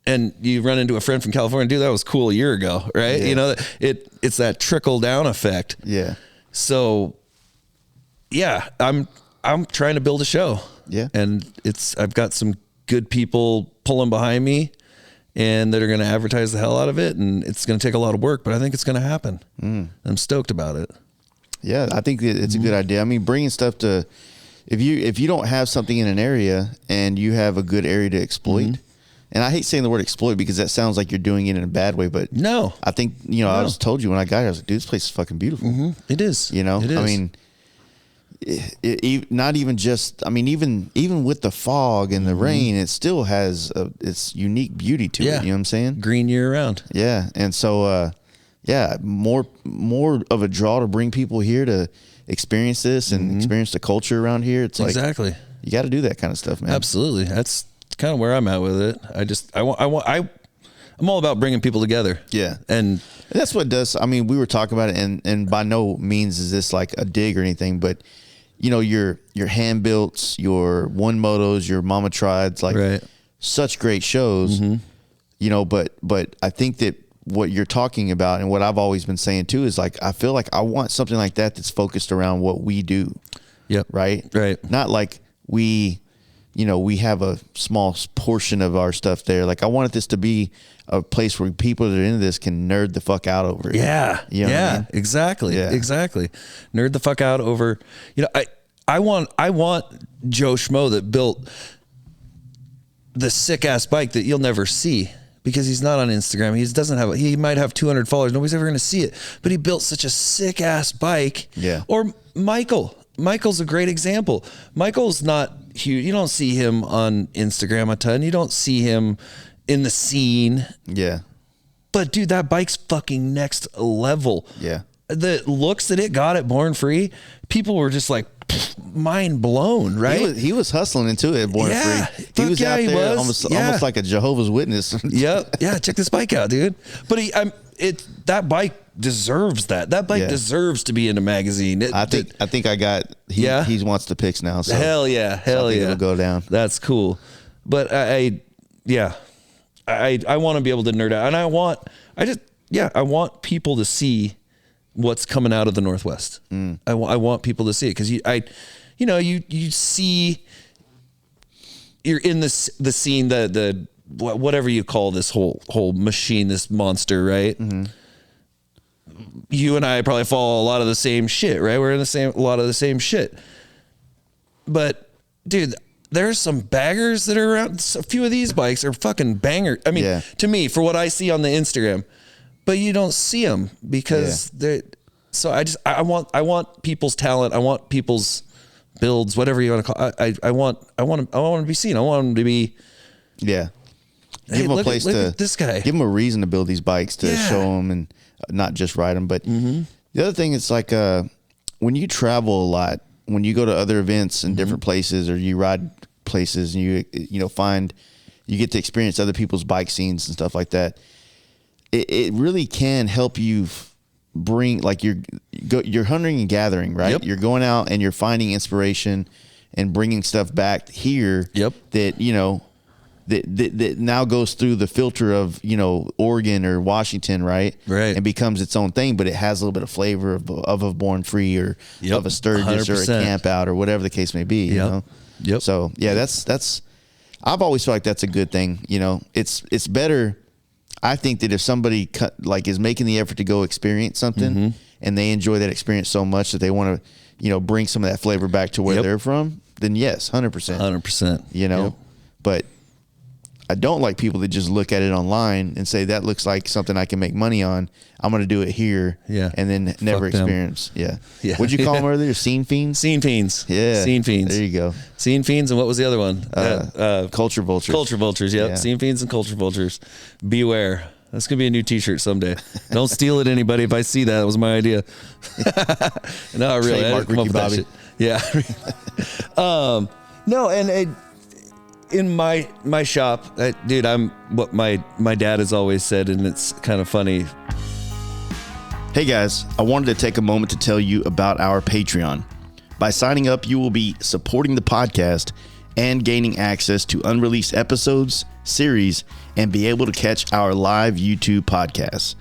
and you run into a friend from California, dude, that was cool a year ago, right? Yeah. You know, it's that trickle down effect. Yeah. So, yeah, I'm trying to build a show. Yeah. And I've got some good people pulling behind me and that are going to advertise the hell out of it. And it's going to take a lot of work, but I think it's going to happen. I'm stoked about it. Yeah, I think it's a good idea. I mean, bringing stuff to, if you don't have something in an area and you have a good area to exploit, and I hate saying the word exploit because that sounds like you're doing it in a bad way, but no, I think, you know, I was told you when I got here, I was like, dude, this place is fucking beautiful. It is. You know, it is. I mean, not even just, I mean, even with the fog and the rain, it still has its unique beauty to it. You know what I'm saying? Green year round. Yeah. And so, more of a draw to bring people here to experience this and experience the culture around here. It's like, exactly, you got to do that kind of stuff, man. Absolutely. That's kind of where I'm at with it. I'm all about bringing people together. Yeah. And that's what it does. I mean, we were talking about it and by no means is this like a dig or anything, but you know, your hand builts, your one motos, your mama trieds, like such great shows, you know, but I think that what you're talking about and what I've always been saying too is like, I feel like I want something like that that's focused around what we do. Yep. Right. Not like we have a small portion of our stuff there. Like I wanted this to be a place where people that are into this can nerd the fuck out over it. Yeah. You know what I mean? Exactly. Yeah. Exactly. Nerd the fuck out over, you know, I want Joe Schmo that built the sick ass bike that you'll never see. Because he's not on Instagram. He might have 200 followers. Nobody's ever going to see it. But he built such a sick ass bike. Yeah. Or Michael's a great example. Michael's not huge. You don't see him on Instagram a ton. You don't see him in the scene. Yeah. But dude, that bike's fucking next level. Yeah. The looks that it got at Born Free, people were just like, mind blown, right? He was hustling into it, Born Free. He was out there almost like a Jehovah's Witness. Yep. Yeah, check this bike out, dude. But that bike deserves that. That bike deserves to be in a magazine. I think he wants the pics now. So hell yeah. It'll go down. That's cool. But I want to be able to nerd out, and I want people to see what's coming out of the Northwest. I want people to see it because you see, you're in the scene, the whatever you call this whole machine, this monster, right? You and I probably follow a lot of the same shit, right? We're in a lot of the same shit. But dude, there's some baggers that are around. A few of these bikes are fucking bangers. I mean, to me, for what I see on the Instagram. But you don't see them because they're. So I want people's talent. I want people's builds, whatever you want to call it. I want to be seen. I want them to be. Yeah. Give them a place to. This guy. Give them a reason to build these bikes to show them and not just ride them. But the other thing, it's like when you travel a lot, when you go to other events in different places or you ride places and you get to experience other people's bike scenes and stuff like that. It really can help you bring, like you're hunting and gathering, right? Yep. You're going out and you're finding inspiration and bringing stuff back here. Yep. That, you know, that now goes through the filter of, you know, Oregon or Washington, right? Right. And becomes its own thing, but it has a little bit of flavor of a Born Free or of a Sturgis 100%. Or a Campout or whatever the case may be. You know? Yep. So yeah, that's I've always felt like that's a good thing. You know, it's better. I think that if somebody is making the effort to go experience something and they enjoy that experience so much that they want to, you know, bring some of that flavor back to where they're from, then yes, 100%. 100%. You know, but I don't like people that just look at it online and say that looks like something I can make money on. I'm going to do it here. Yeah. And then never Fuck them. experience. Yeah. Yeah. What'd you call them earlier? Scene fiends? Scene fiends. Yeah. Scene fiends. There you go. Scene fiends, and what was the other one? Culture vultures. Culture vultures, yep. Yeah. Scene fiends and culture vultures. Beware. That's going to be a new t-shirt someday. Don't steal it, anybody. If I see that, it was my idea. No, really. I Trademark didn't come up Ricky with that Bobby. shit. Yeah. No, and in my shop, dude, I'm what my dad has always said, and it's kind of funny. Hey guys, I wanted to take a moment to tell you about our Patreon. By signing up, you will be supporting the podcast and gaining access to unreleased episodes, series, and be able to catch our live YouTube podcasts.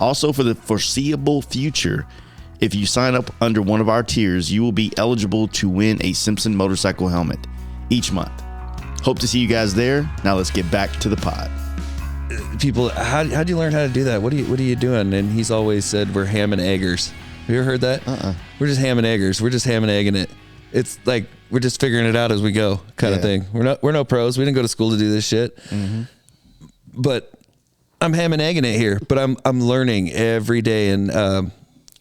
Also, for the foreseeable future, if you sign up under one of our tiers, you will be eligible to win a Simpson motorcycle helmet each month. Hope to see you guys there. Now let's get back to the pod. People, how'd you learn how to do that? What are you doing? And he's always said we're ham and eggers. Have you ever heard that? We're just ham and eggers. We're just ham and egging it. It's like we're just figuring it out as we go, kind of thing. We're no pros. We didn't go to school to do this shit. Mm-hmm. But I'm ham and egging it here. But I'm learning every day. And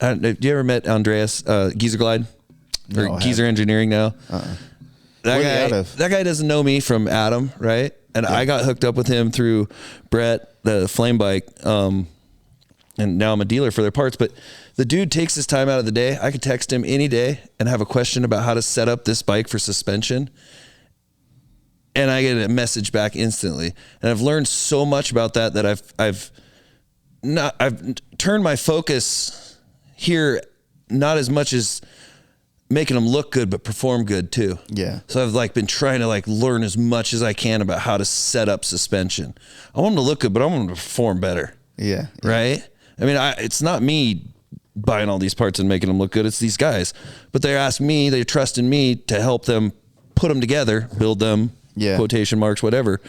have you ever met Andreas Geezer Glide or Geezer Engineering now? That guy doesn't know me from Adam, right? And I got hooked up with him through Brett, the Flame Bike, and now I'm a dealer for their parts. But the dude takes his time out of the day. I could text him any day and have a question about how to set up this bike for suspension, and I get a message back instantly. And I've learned so much about that I've turned my focus here, not as much as making them look good, but perform good too. Yeah. So I've been trying to learn as much as I can about how to set up suspension. I want them to look good, but I want them to perform better. Yeah. Right. I mean, it's not me buying all these parts and making them look good. It's these guys, but they ask me, they trust in me to help them put them together, build them, quotation marks, whatever.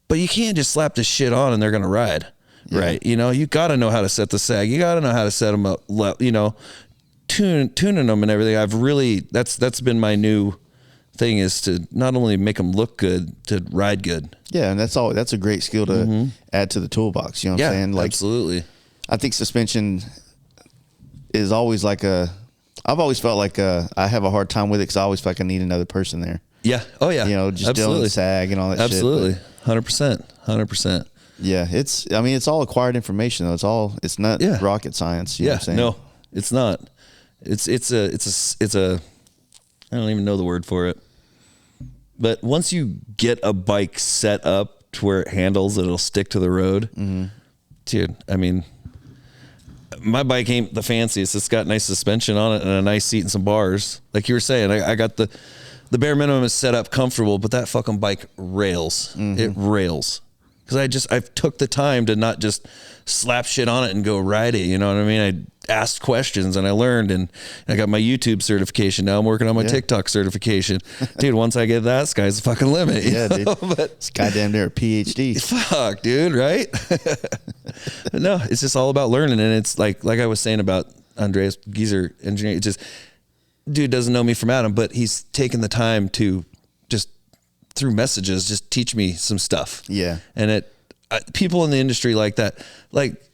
But you can't just slap this shit on and they're going to ride. Yeah. Right. You got to know how to set the sag. You got to know how to set them up, tuning them and everything. That's been my new thing, is to not only make them look good, to ride good. Yeah. And that's a great skill to add to the toolbox. You know what I'm saying? Absolutely. I think suspension is always I've always felt like I have a hard time with it because I always feel like I need another person there. Yeah. Oh yeah. Just dealing with sag and all that Absolutely. shit. Absolutely. 100%. Yeah. It's all acquired information though. It's not rocket science. You know what I'm saying? No, it's not. It's a I don't even know the word for it. But once you get a bike set up to where it handles, it'll stick to the road. Mm-hmm. Dude, I mean, my bike ain't the fanciest. It's got nice suspension on it and a nice seat and some bars. Like you were saying, I got the bare minimum is set up comfortable, but that fucking bike rails. Mm-hmm. It rails. Because I've took the time to not just slap shit on it and go ride it. You know what I mean? I asked questions and I learned, and I got my YouTube certification. Now I'm working on my TikTok certification. Dude, once I get that, sky's the fucking limit. Yeah, dude. But it's goddamn near a PhD. Fuck, dude, right? No, it's just all about learning. And it's like I was saying about Andreas Geezer Engineering. It's just, dude doesn't know me from Adam, but he's taken the time to just through messages, just teach me some stuff. Yeah. And people in the industry like that,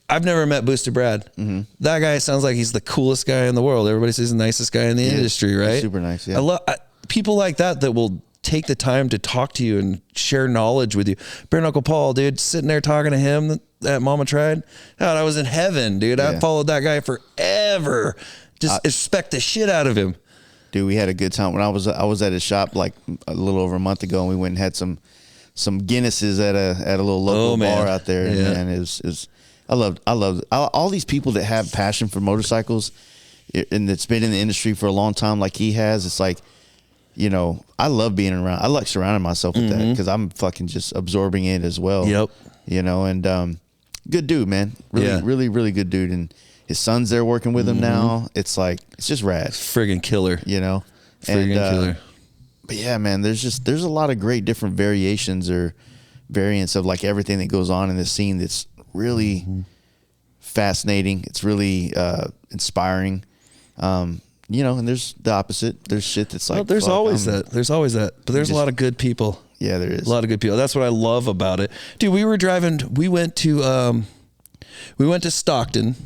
I've never met Booster Brad. Mm-hmm. That guy sounds like he's the coolest guy in the world. Everybody says he's the nicest guy in the industry, right? He's super nice. Yeah. I love people like that will take the time to talk to you and share knowledge with you. Bare Knuckle Paul, dude, sitting there talking to him that Mama tried. God, I was in heaven, dude. I followed that guy forever. Just respect the shit out of him. Dude, we had a good time. When I was at his shop like a little over a month ago, and we went and had some Guinnesses at a little local bar out there. And man, it was I loved all these people that have passion for motorcycles and that's been in the industry for a long time like he has. It's like, I love being around. I like surrounding myself with that because I'm fucking just absorbing it as well. Yep. And good dude, man. Really, really, really good dude. And his son's there working with him now. It's like, it's just rad. Friggin' killer. Friggin' killer. But yeah, man, there's a lot of great different variations or variants of like everything that goes on in this scene that's really fascinating. It's really inspiring. And there's the opposite. There's shit that's like, there's always that. There's always that. But there's a lot of good people. Yeah, there is a lot of good people. That's what I love about it, dude. We went to Stockton,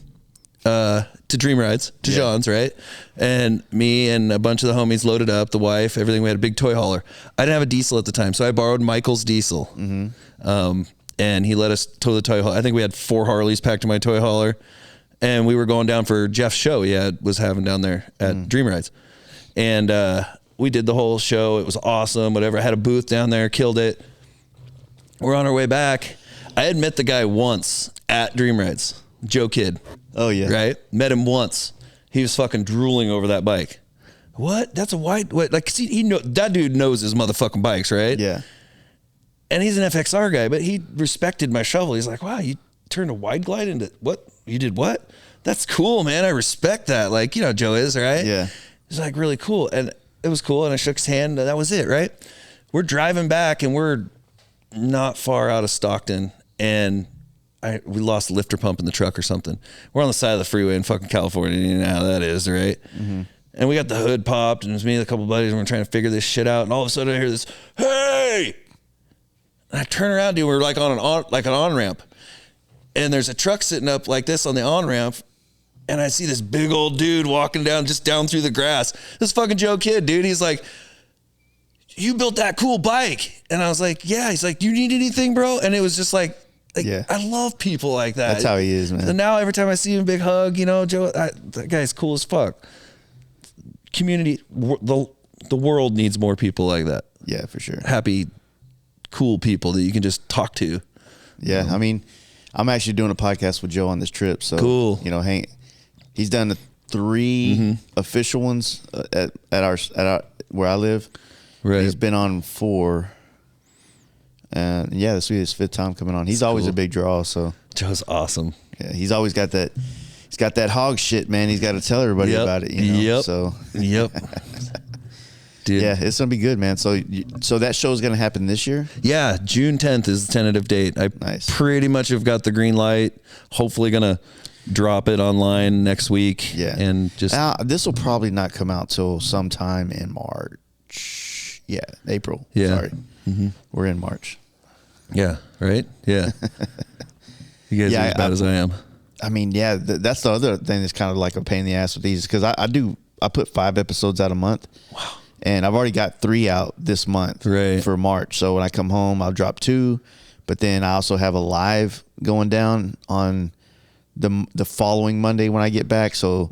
to Dream Rides, to John's, right? And me and a bunch of the homies loaded up, the wife, everything. We had a big toy hauler. I didn't have a diesel at the time, so I borrowed Michael's diesel. And he let us tow the toy hauler. I think we had 4 Harleys packed in my toy hauler. And we were going down for Jeff's show was having down there at Dream Rides. And we did the whole show. It was awesome, whatever. I had a booth down there, killed it. We're on our way back. I had met the guy once at Dream Rides, Joe Kidd. Oh, yeah. Right? Met him once. He was fucking drooling over that bike. What? That's a wide... What? Like, see, that dude knows his motherfucking bikes, right? Yeah. And he's an FXR guy, but he respected my shovel. He's like, wow, you turned a wide glide into... What? You did what? That's cool, man. I respect that. Like, you know, Joe is, right? Yeah. He's like, really cool. And it was cool. And I shook his hand. And that was it, right? We're driving back, and we're not far out of Stockton. And... we lost the lifter pump in the truck or something. We're on the side of the freeway in fucking California. You know how that is, right? And we got the hood popped, and it was me and a couple of buddies, and we're trying to figure this shit out. And all of a sudden, I hear this, "Hey!" And I turn around, dude. We're like on an on ramp, and there's a truck sitting up like this on the on ramp, and I see this big old dude walking down through the grass. This fucking Joe Kidd, dude. He's like, "You built that cool bike," and I was like, "Yeah." He's like, "Do you need anything, bro?" And it was just like. Yeah. I love people like that. That's how he is, man. So now every time I see him, big hug, you know, Joe, that guy's cool as fuck. Community, the world needs more people like that. Yeah, for sure. Happy, cool people that you can just talk to. Yeah, I mean, I'm actually doing a podcast with Joe on this trip. So cool. You know, he's done the 3 official ones at our where I live. Right. He's been on 4. And yeah, this will be his 5th time coming on. He's always a big draw. So Joe's awesome. Yeah, he's always got that. He's got that hog shit, man. He's got to tell everybody about it. You know? So Dude. Yeah, it's gonna be good, man. So that show is gonna happen this year. Yeah, June 10th is the tentative date. I pretty much have got the green light. Hopefully, gonna drop it online next week. Yeah, and just this will probably not come out till sometime in March. Yeah, April. Yeah. Sorry. We're in March. Yeah, right? Yeah. You guys are as bad as I am. I mean, yeah, that's the other thing that's kind of like a pain in the ass with these, because I put 5 episodes out a month. Wow. And I've already got 3 out this month for March. So when I come home, I'll drop 2. But then I also have a live going down on the following Monday when I get back. So,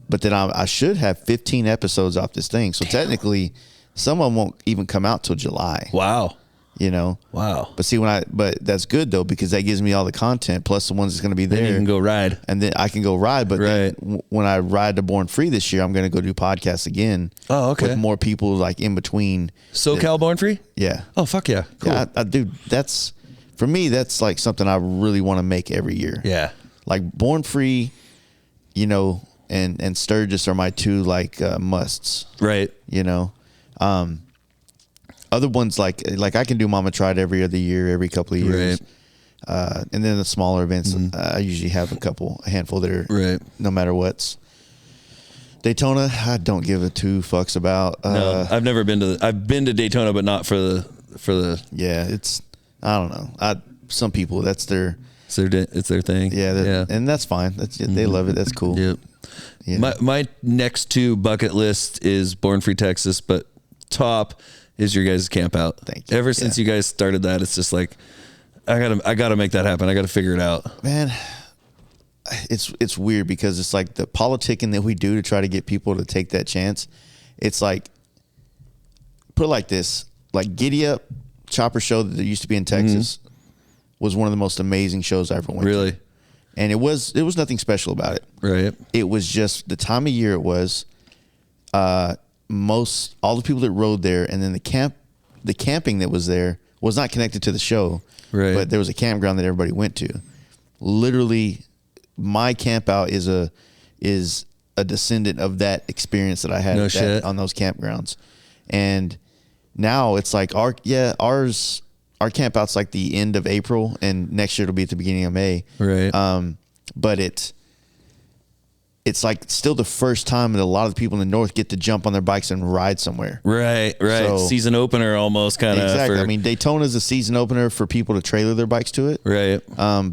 but then I should have 15 episodes off this thing. So technically, some of them won't even come out till July. Wow. You know? Wow. But see, but that's good though, because that gives me all the content plus the ones that's going to be there. Then you can go ride. And then I can go ride. But then when I ride to Born Free this year, I'm going to go do podcasts again. Oh, okay. With more people like in between. SoCal Born Free? Yeah. Oh, fuck yeah. Cool. Yeah, dude, for me, that's like something I really want to make every year. Yeah. Like Born Free, you know, and Sturgis are my 2 like musts. Right. You know? Other ones like I can do Mama Tried every other year, every couple of years. Right. And then the smaller events, I usually have a handful that are no matter what's. Daytona, I don't give a 2 fucks about. No, I've never been I've been to Daytona, but not for the. Yeah, I don't know. Some people, that's their. It's their thing. Yeah. And that's fine. They love it. That's cool. Yep. Yeah. My next 2 bucket list is Born Free Texas, but top is your guys' campout. Thank you. Ever since you guys started that, it's just like I gotta make that happen. I gotta figure it out. Man, it's weird because it's like the politicking that we do to try to get people to take that chance. It's like, put it like this, like Giddy Up Chopper show that used to be in Texas was one of the most amazing shows I ever went to. Really? And it was nothing special about it. Right. It was just the time of year it was. All the people that rode there, and then the camping that was there was not connected to the show, right? But there was a campground that everybody went to. Literally, my camp out is a descendant of that experience that I had on those campgrounds. And now it's like our camp out's like the end of April, and next year it'll be at the beginning of May. Right. But it's like still the first time that a lot of the people in the north get to jump on their bikes and ride somewhere. Right. So- Season opener almost kind of. Exactly. I mean, Daytona's a season opener for people to trailer their bikes to it. Right.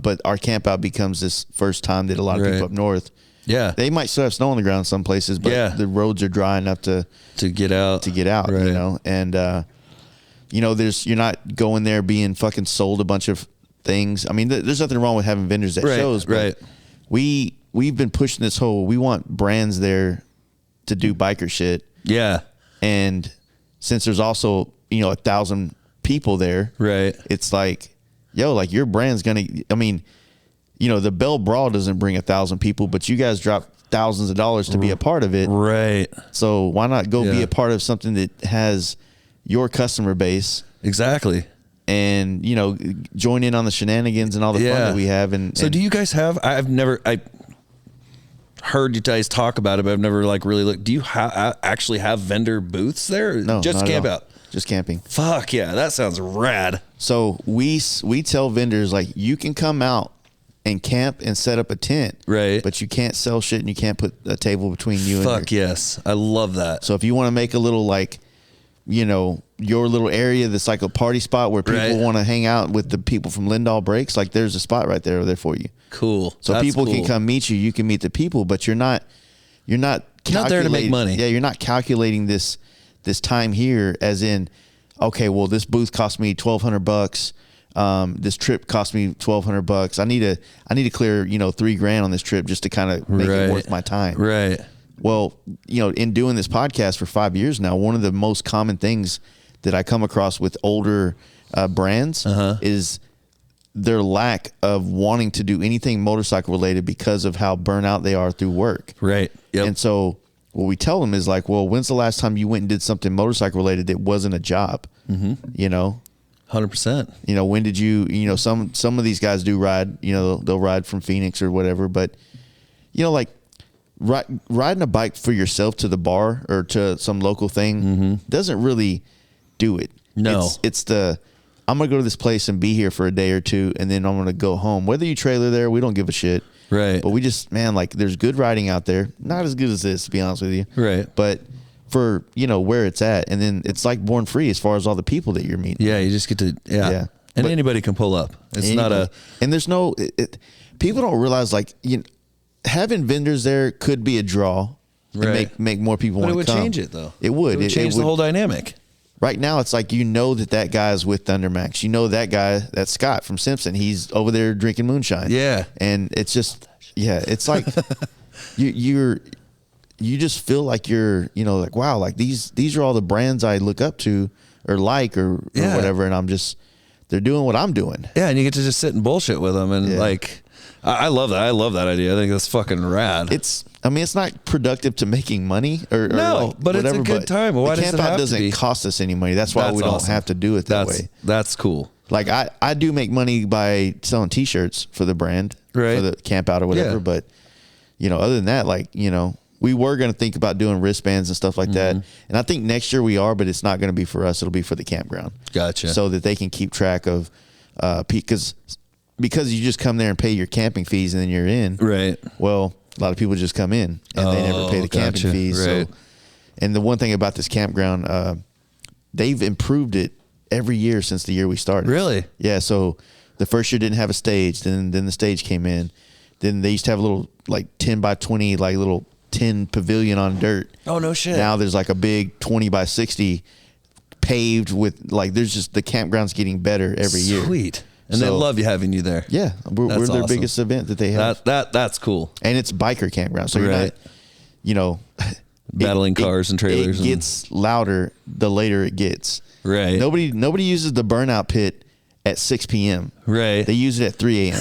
But our camp out becomes this first time that a lot of people up north. Yeah. They might still have snow on the ground in some places, but the roads are dry enough to get out. Right. You know, and you're not going there being fucking sold a bunch of things. I mean, there's nothing wrong with having vendors at shows, but we've been pushing this whole, we want brands there to do biker shit. Yeah. And since there's also, 1,000 people there, right? It's like, yo, like your brand's gonna, I mean, the Bell Brawl doesn't bring 1,000 people, but you guys drop thousands of dollars to be a part of it. Right. So why not go be a part of something that has your customer base? Exactly. And, join in on the shenanigans and all the fun that we have. So do you guys have, I heard you guys talk about it, but I've never like really looked. Do you actually have vendor booths there? No, just camp out. Just camping. Fuck yeah, that sounds rad. So we tell vendors, like, you can come out and camp and set up a tent, right? But you can't sell shit and you can't put a table between you and yes, I love that. So if you want to make a little, like, your little area that's like a party spot where people want to hang out with the people from Lindahl Breaks, like there's a spot right there for you. Cool. So that's people cool. can come meet you. You can meet the people, but you're not there to make money. Yeah, you're not calculating this time here as in, okay, well, this booth cost me $1,200. This trip cost me $1,200. I need to clear $3,000 on this trip just to kind of make it worth my time. Right. Well, in doing this podcast for 5 years now, one of the most common things that I come across with older brands is their lack of wanting to do anything motorcycle related because of how burnout they are through work. Right. Yep. And so what we tell them is like, well, when's the last time you went and did something motorcycle related that wasn't a job? 100%. When did you, some of these guys do ride, they'll ride from Phoenix or whatever, but like riding a bike for yourself to the bar or to some local thing doesn't really do it. No, it's I'm going to go to this place and be here for a day or two, and then I'm going to go home. Whether you trailer there, we don't give a shit. Right. But we just, like, there's good riding out there. Not as good as this, to be honest with you. Right. But for, where it's at. And then it's like born free as far as all the people that you're meeting. Yeah, you just get to, And but anybody can pull up. It's not a... And there's no... people don't realize, like, having vendors there could be a draw. And make more people want to come. But it would change it, though. It would. It would change the whole dynamic. Right now, it's like that guy is with ThunderMax. That guy, that's Scott from Simpson. He's over there drinking moonshine. Yeah. And it's just, it's like you just feel like you're, like, wow, like these are all the brands I look up to or like or whatever. And they're doing what I'm doing. Yeah. And you get to just sit and bullshit with them. And like, I love that. I love that idea. I think that's fucking rad. It's not productive to making money or no, but whatever, it's a good time. Why the does it camp out have doesn't to be? Cost us any money. That's why we don't have to do it that way. That's cool. Like I do make money by selling T-shirts for the brand, right? For the camp out or whatever. Yeah. But other than that, like we were going to think about doing wristbands and stuff like that. And I think next year we are, but it's not going to be for us. It'll be for the campground. Gotcha. So that they can keep track of because you just come there and pay your camping fees and then you're in. Right. Well, a lot of people just come in and they never pay the camping fees. Right. So, and the one thing about this campground, they've improved it every year since the year we started. Really? Yeah. So the first year didn't have a stage. Then the stage came in. Then they used to have a little like 10 by 20, like little tin pavilion on dirt. Oh, no shit. Now there's like a big 20 by 60 paved with like, there's just the campground's getting better every year. Sweet. And they love having you there. Yeah, we're their awesome. biggest event that they have. That's cool. And it's biker campground, so you're not, battling cars and trailers. It gets louder the later it gets. Right. Nobody uses the burnout pit at 6 p.m. Right. They use it at 3 a.m.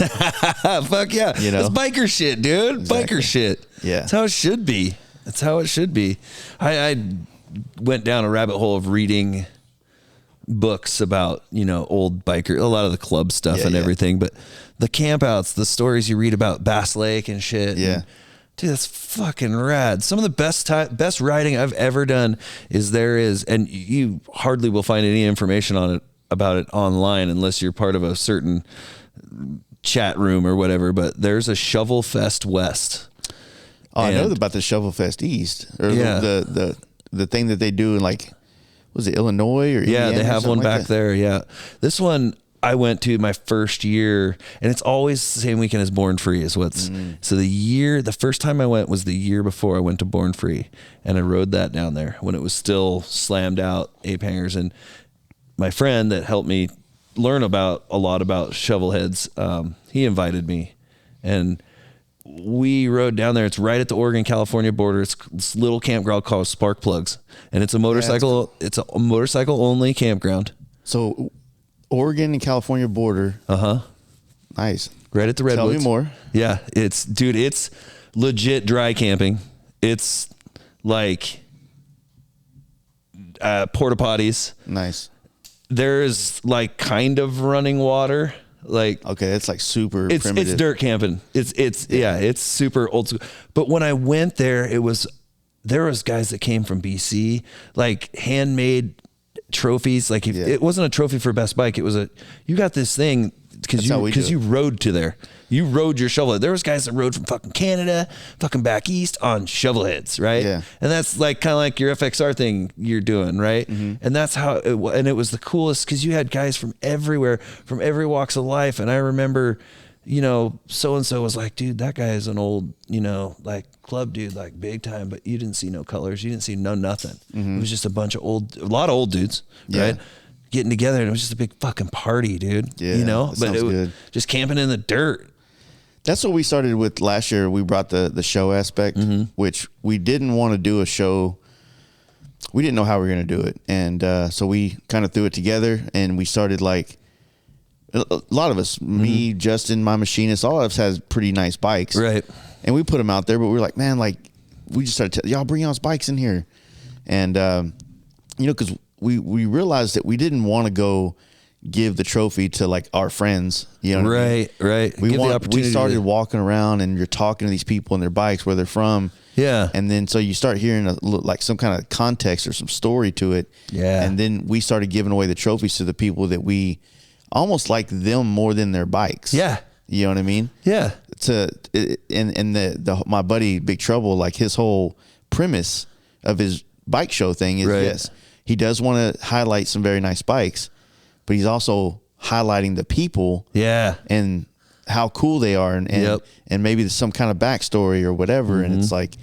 Fuck yeah. That's biker shit, dude. Exactly. Biker shit. Yeah. That's how it should be. That's how it should be. I went down a rabbit hole of reading books about old biker, a lot of the club stuff and everything, but the campouts, the stories you read about Bass Lake and shit. Yeah, dude, that's fucking rad. Some of the best riding I've ever done and you hardly will find any information about it online unless you're part of a certain chat room or whatever. But there's a Shovel Fest West. Oh, I know about the Shovel Fest East, or the thing that they do in, like, was it Illinois or Indiana? Yeah, they have one like back that? there. Yeah, this one I went to my first year, and it's always the same weekend as Born Free is what's. So the first time I went was the year before I went to Born Free, and I rode that down there when it was still slammed out ape hangers. And my friend that helped me learn a lot about Shovelheads, he invited me, and we rode down there. It's right at the Oregon-California border. It's this little campground called Spark Plugs, and it's a motorcycle. It's a motorcycle only campground. So, Oregon and California border. Nice. Right at the Redwoods. Tell me more. Yeah, it's legit dry camping. It's like porta potties. Nice. There's like kind of running water. Like, okay, it's like super it's primitive. It's dirt camping. It's super old school. But when I went there, there was guys that came from BC, like handmade trophies. Like it wasn't a trophy for best bike. It was you got this thing because you rode to there. You rode your Shovelhead. There was guys that rode from fucking Canada, fucking back east on Shovelheads, right? Yeah. And that's like kind of like your FXR thing you're doing, right? And that's how it was the coolest because you had guys from everywhere, from every walks of life. And I remember, so and so was like, dude, that guy is an old, like club dude, like big time, but you didn't see no colors, you didn't see nothing. It was just a lot of old dudes, right? Getting together, and it was just a big fucking party, dude. Yeah, but it was just camping in the dirt. That's what we started with last year. We brought the show aspect, which we didn't want to do a show. We didn't know how we were going to do it. And so we kind of threw it together, and we started like a lot of us, me, Justin, my machinist, all of us has pretty nice bikes. Right. And we put them out there, but we were like, man, like we just started y'all bring y'all's bikes in here. And, because we realized that we didn't want to go give the trophy to like our friends, what I mean? Right. We started walking around, and you're talking to these people and their bikes, where they're from. Yeah. And then so you start hearing like some kind of context or some story to it. Yeah. And then we started giving away the trophies to the people that we almost like them more than their bikes. Yeah. You know what I mean? Yeah. My buddy Big Trouble, like his whole premise of his bike show thing is yes, he does want to highlight some very nice bikes, but he's also highlighting the people. Yeah. And how cool they are, and maybe there's some kind of backstory or whatever. And it's like,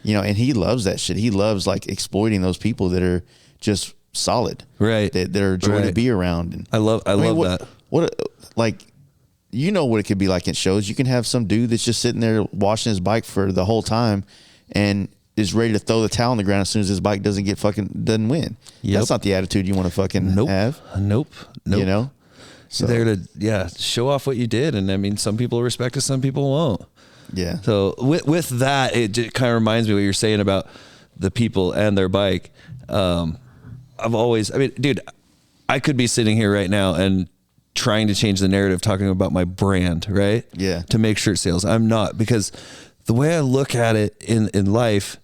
and he loves that shit. He loves like exploiting those people that are just solid, right? That are a joy to be around. And I love that. What like, what it could be like in shows. You can have some dude that's just sitting there washing his bike for the whole time, and is ready to throw the towel on the ground as soon as his bike doesn't win. That's not the attitude you want to fucking have. Nope. So there to show off what you did, and I mean, some people respect it, some people won't. Yeah. So with that, it kind of reminds me what you're saying about the people and their bike. Dude, I could be sitting here right now and trying to change the narrative, talking about my brand, right? Yeah. To make shirt sales. I'm not, because the way I look at it in life,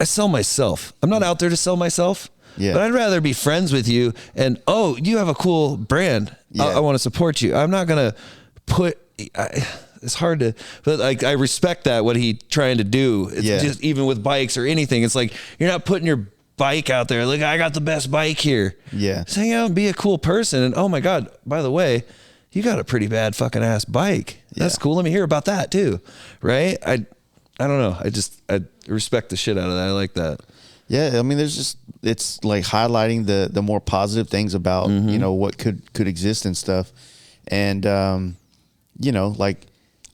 I sell myself. I'm not out there to sell myself. Yeah. But I'd rather be friends with you and, you have a cool brand. Yeah. I want to support you. I'm not going to it's hard to, but like, I respect that, what he trying to do. It's just even with bikes or anything. It's like, you're not putting your bike out there. Like, I got the best bike here. Yeah. Just hang out and be a cool person. And oh my God, by the way, you got a pretty bad fucking ass bike. That's cool. Let me hear about that too. Right. I don't know. I respect the shit out of that. I like that. Yeah, I mean, it's like highlighting the more positive things about, what could exist and stuff. And, like,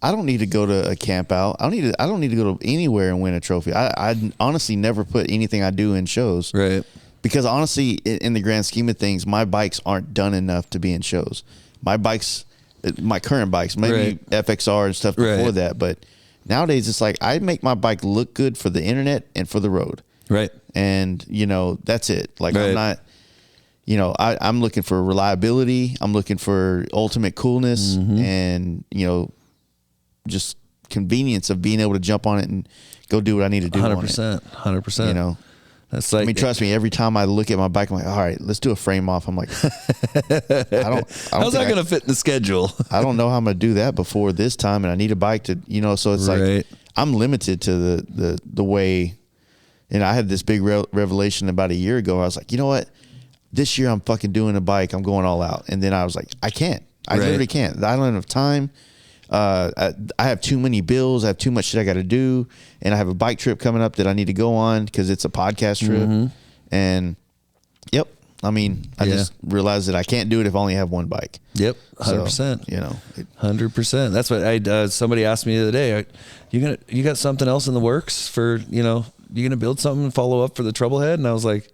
I don't need to go to a camp out. I don't need to go to anywhere and win a trophy. I honestly never put anything I do in shows. Right. Because honestly, in the grand scheme of things, my bikes aren't done enough to be in shows. My current bikes, maybe FXR and stuff before that. But nowadays, it's like I make my bike look good for the internet and for the road. Right. And, that's it. Like, I'm not, I'm looking for reliability. I'm looking for ultimate coolness and, just convenience of being able to jump on it and go do what I need to do. 100%. 100%. That's like, I mean, trust me, every time I look at my bike, I'm like, all right, let's do a frame off. I'm like, how's that going to fit in the schedule? I don't know how I'm going to do that before this time. And I need a bike to, so it's like, I'm limited to the way, and I had this big revelation about a year ago. I was like, you know what? This year I'm fucking doing a bike. I'm going all out. And then I was like, I can't. I literally can't. I don't have enough time. I have too many bills. I have too much shit I got to do. And I have a bike trip coming up that I need to go on because it's a podcast trip. And yep. I mean, I just realized that I can't do it if I only have one bike. Yep. 100%. So, 100%. That's what somebody asked me the other day, you got something else in the works for, you going to build something and follow up for the Shovelhead? And I was like,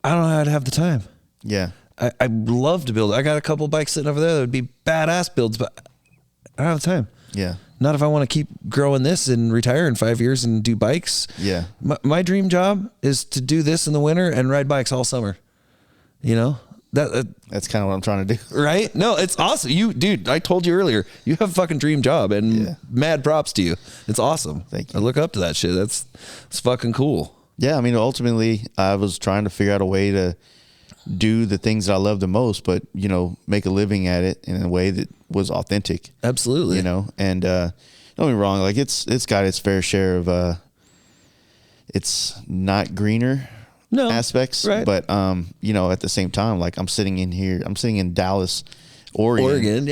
I don't know how to have the time. Yeah. I'd love to build. I got a couple bikes sitting over there that would be badass builds, but I don't have the time. Yeah. Not if I want to keep growing this and retire in 5 years and do bikes. Yeah. My dream job is to do this in the winter and ride bikes all summer. That's kind of what I'm trying to do. Right? No, it's awesome. Dude, I told you earlier, you have a fucking dream job and mad props to you. It's awesome. Thank you. I look up to that shit. It's fucking cool. Yeah. I mean, ultimately I was trying to figure out a way to do the things that I love the most, but make a living at it in a way that was authentic. Absolutely. And don't get me wrong, like it's got its fair share of it's not greener aspects, right? But at the same time, like I'm sitting in Dallas, Oregon,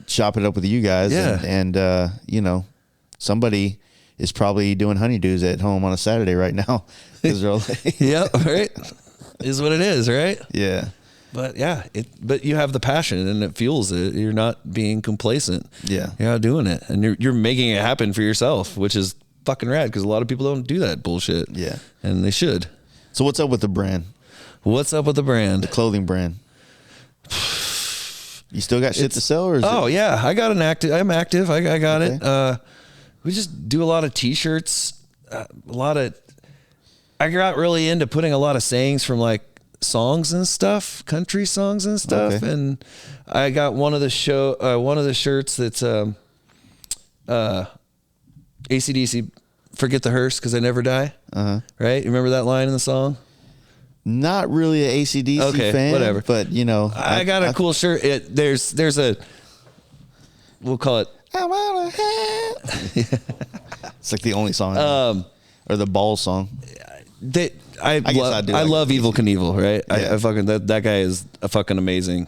chopping it up with you guys, and somebody is probably doing honeydews at home on a Saturday right now because they're like, yeah, right. Is what it is, right? Yeah. But but you have the passion and it fuels it. You're not being complacent. Yeah. You're not doing it. And you're making it happen for yourself, which is fucking rad because a lot of people don't do that bullshit. Yeah. And they should. So what's up with the brand? What's up with the brand? The clothing brand. You still got shit to sell or is yeah. I got I'm active. I got it. We just do a lot of t-shirts, I got really into putting a lot of sayings from like songs and stuff, country songs and stuff. Okay. And I got one of the shirts that's AC/DC, Forget the Hearse Because I Never Die. Right? You remember that line in the song? Not really an AC/DC fan. Whatever. But I got a cool shirt. There's a, we'll call it, I wanna have. It's like the only song or the ball song. I love Evel Knievel, right? Yeah. I fucking that guy is a fucking amazing.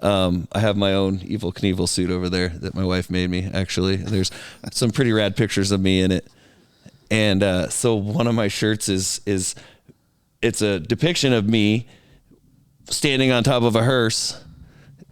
I have my own Evel Knievel suit over there that my wife made me. Actually, there's some pretty rad pictures of me in it, and so one of my shirts is it's a depiction of me standing on top of a hearse,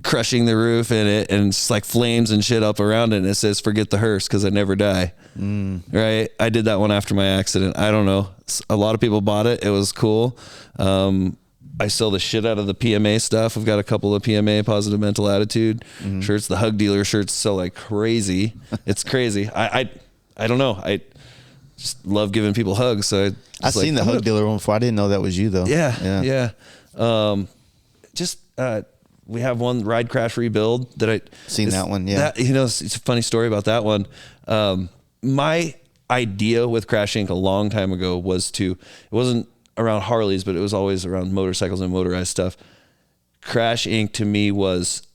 crushing the roof in it, and it's like flames and shit up around it, and it says "Forget the hearse because I never die." Right? I did that one after my accident. I don't know. A lot of people bought it. It was cool. I sell the shit out of the PMA stuff. I've got a couple of PMA, Positive Mental Attitude shirts. The Hug Dealer shirts sell like crazy. It's crazy. I don't know. I just love giving people hugs. So I've seen the Hug Dealer one before. I didn't know that was you though. Yeah. We have one, Ride Crash Rebuild, that I seen that one. Yeah. It's a funny story about that one. My idea with Crash Inc. a long time ago was it wasn't around Harleys, but it was always around motorcycles and motorized stuff. Crash Inc. to me was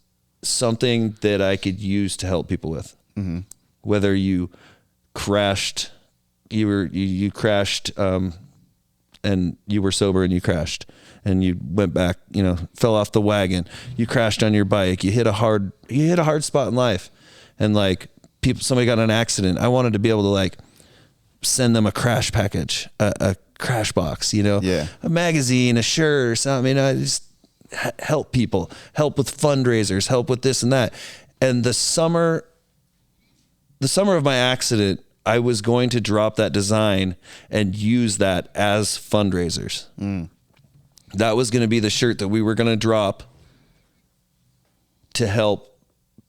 something that I could use to help people with. Whether you crashed, you crashed, and you were sober and you crashed and you went back, fell off the wagon, you crashed on your bike, you hit a hard spot in life, and like somebody got in an accident. I wanted to be able to like send them a crash package, a crash box, a magazine, a shirt or something. I just help people, help with fundraisers, help with this and that. And the summer of my accident, I was going to drop that design and use that as fundraisers. That was going to be the shirt that we were going to drop to help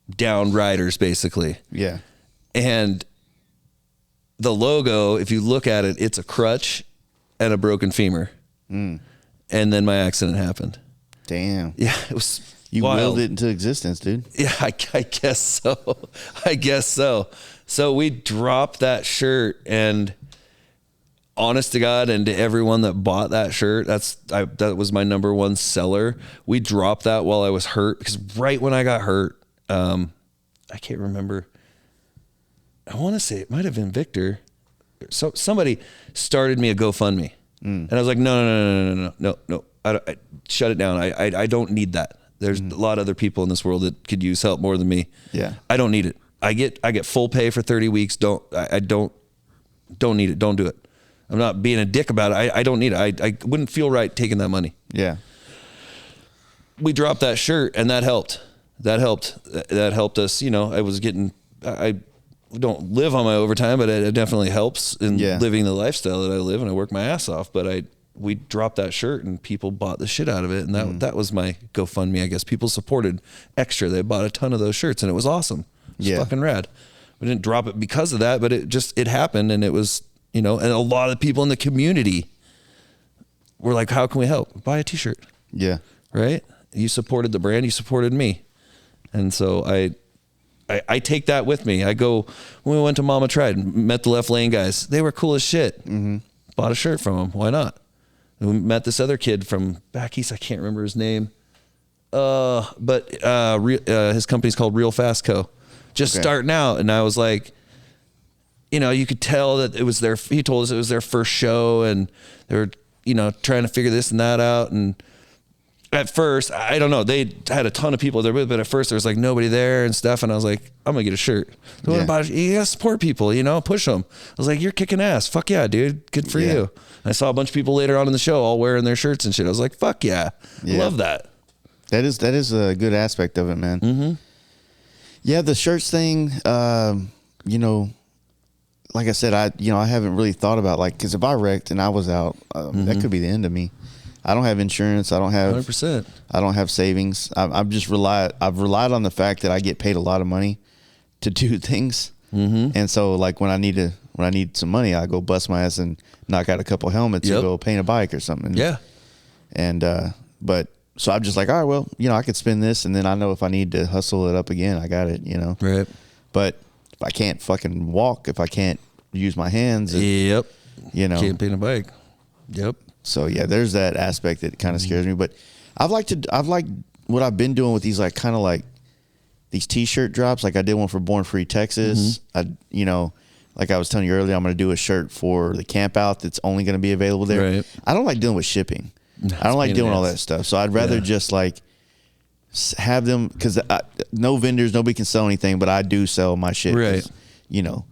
down riders, basically. Yeah. And the logo, if you look at it, it's a crutch and a broken femur. And then my accident happened. Damn. Yeah, it was You wild. willed it into existence, dude. Yeah, I guess so. I guess so. So we dropped that shirt, and honest to God, and to everyone that bought that shirt, that was my number one seller. We dropped that while I was hurt, because right when I got hurt, I can't remember. I want to say it might've been Victor. So somebody started me a GoFundMe and I was like, no. I shut it down. I don't need that. There's a lot of other people in this world that could use help more than me. Yeah. I don't need it. I get full pay for 30 weeks. I don't need it. Don't do it. I'm not being a dick about it. I don't need it. I wouldn't feel right taking that money. Yeah. We dropped that shirt and that helped. That helped us. You know, I don't live on my overtime, but it definitely helps in living the lifestyle that I live, and I work my ass off. But we dropped that shirt and people bought the shit out of it. And that was my GoFundMe, I guess. People supported extra. They bought a ton of those shirts and it was awesome. It was fucking rad. We didn't drop it because of that, but it happened, and it was, you know, and a lot of people in the community were like, how can we help? Buy a t-shirt. Yeah. Right. You supported the brand, you supported me. And so I take that with me. I go, when we went to Mama Tried, met the Left Lane guys. They were cool as shit. Bought a shirt from them. Why not? And we met this other kid from back east. I can't remember his name. But his company's called Real Fast Co. Just starting out. And I was like, you know, you could tell that it was he told us it was their first show and they were, you know, trying to figure this and that out. And at first, I don't know, they had a ton of people there with, but at first there was like nobody there and stuff. And I was like, I'm gonna get a shirt. So you gotta support people, you know, push them. I was like, you're kicking ass. Fuck yeah, dude. Good for you. And I saw a bunch of people later on in the show all wearing their shirts and shit. I was like, fuck yeah. Love that. That is a good aspect of it, man. Yeah, the shirts thing, you know, like I said, I haven't really thought about, like, because if I wrecked and I was out, that could be the end of me. I don't have insurance. I don't have 100%. I don't have savings. I've relied on the fact that I get paid a lot of money to do things. And so, like, when I need some money, I go bust my ass and knock out a couple helmets and go paint a bike or something. Yeah. And but so I'm just like, all right, well, you know, I could spend this, and then I know if I need to hustle it up again, I got it, you know. Right. But if I can't fucking walk, if I can't use my hands, you know, can't paint a bike. So yeah, there's that aspect that kind of scares me. But I've liked what I've been doing with these, like, kind of like these t-shirt drops. Like I did one for Born Free Texas. You know, like I was telling you earlier, I'm going to do a shirt for the campout that's only going to be available there. Right. I don't like dealing with shipping. I don't like doing all that stuff. So I'd rather just like have them, because no vendors, nobody can sell anything, but I do sell my shit. Right. You know,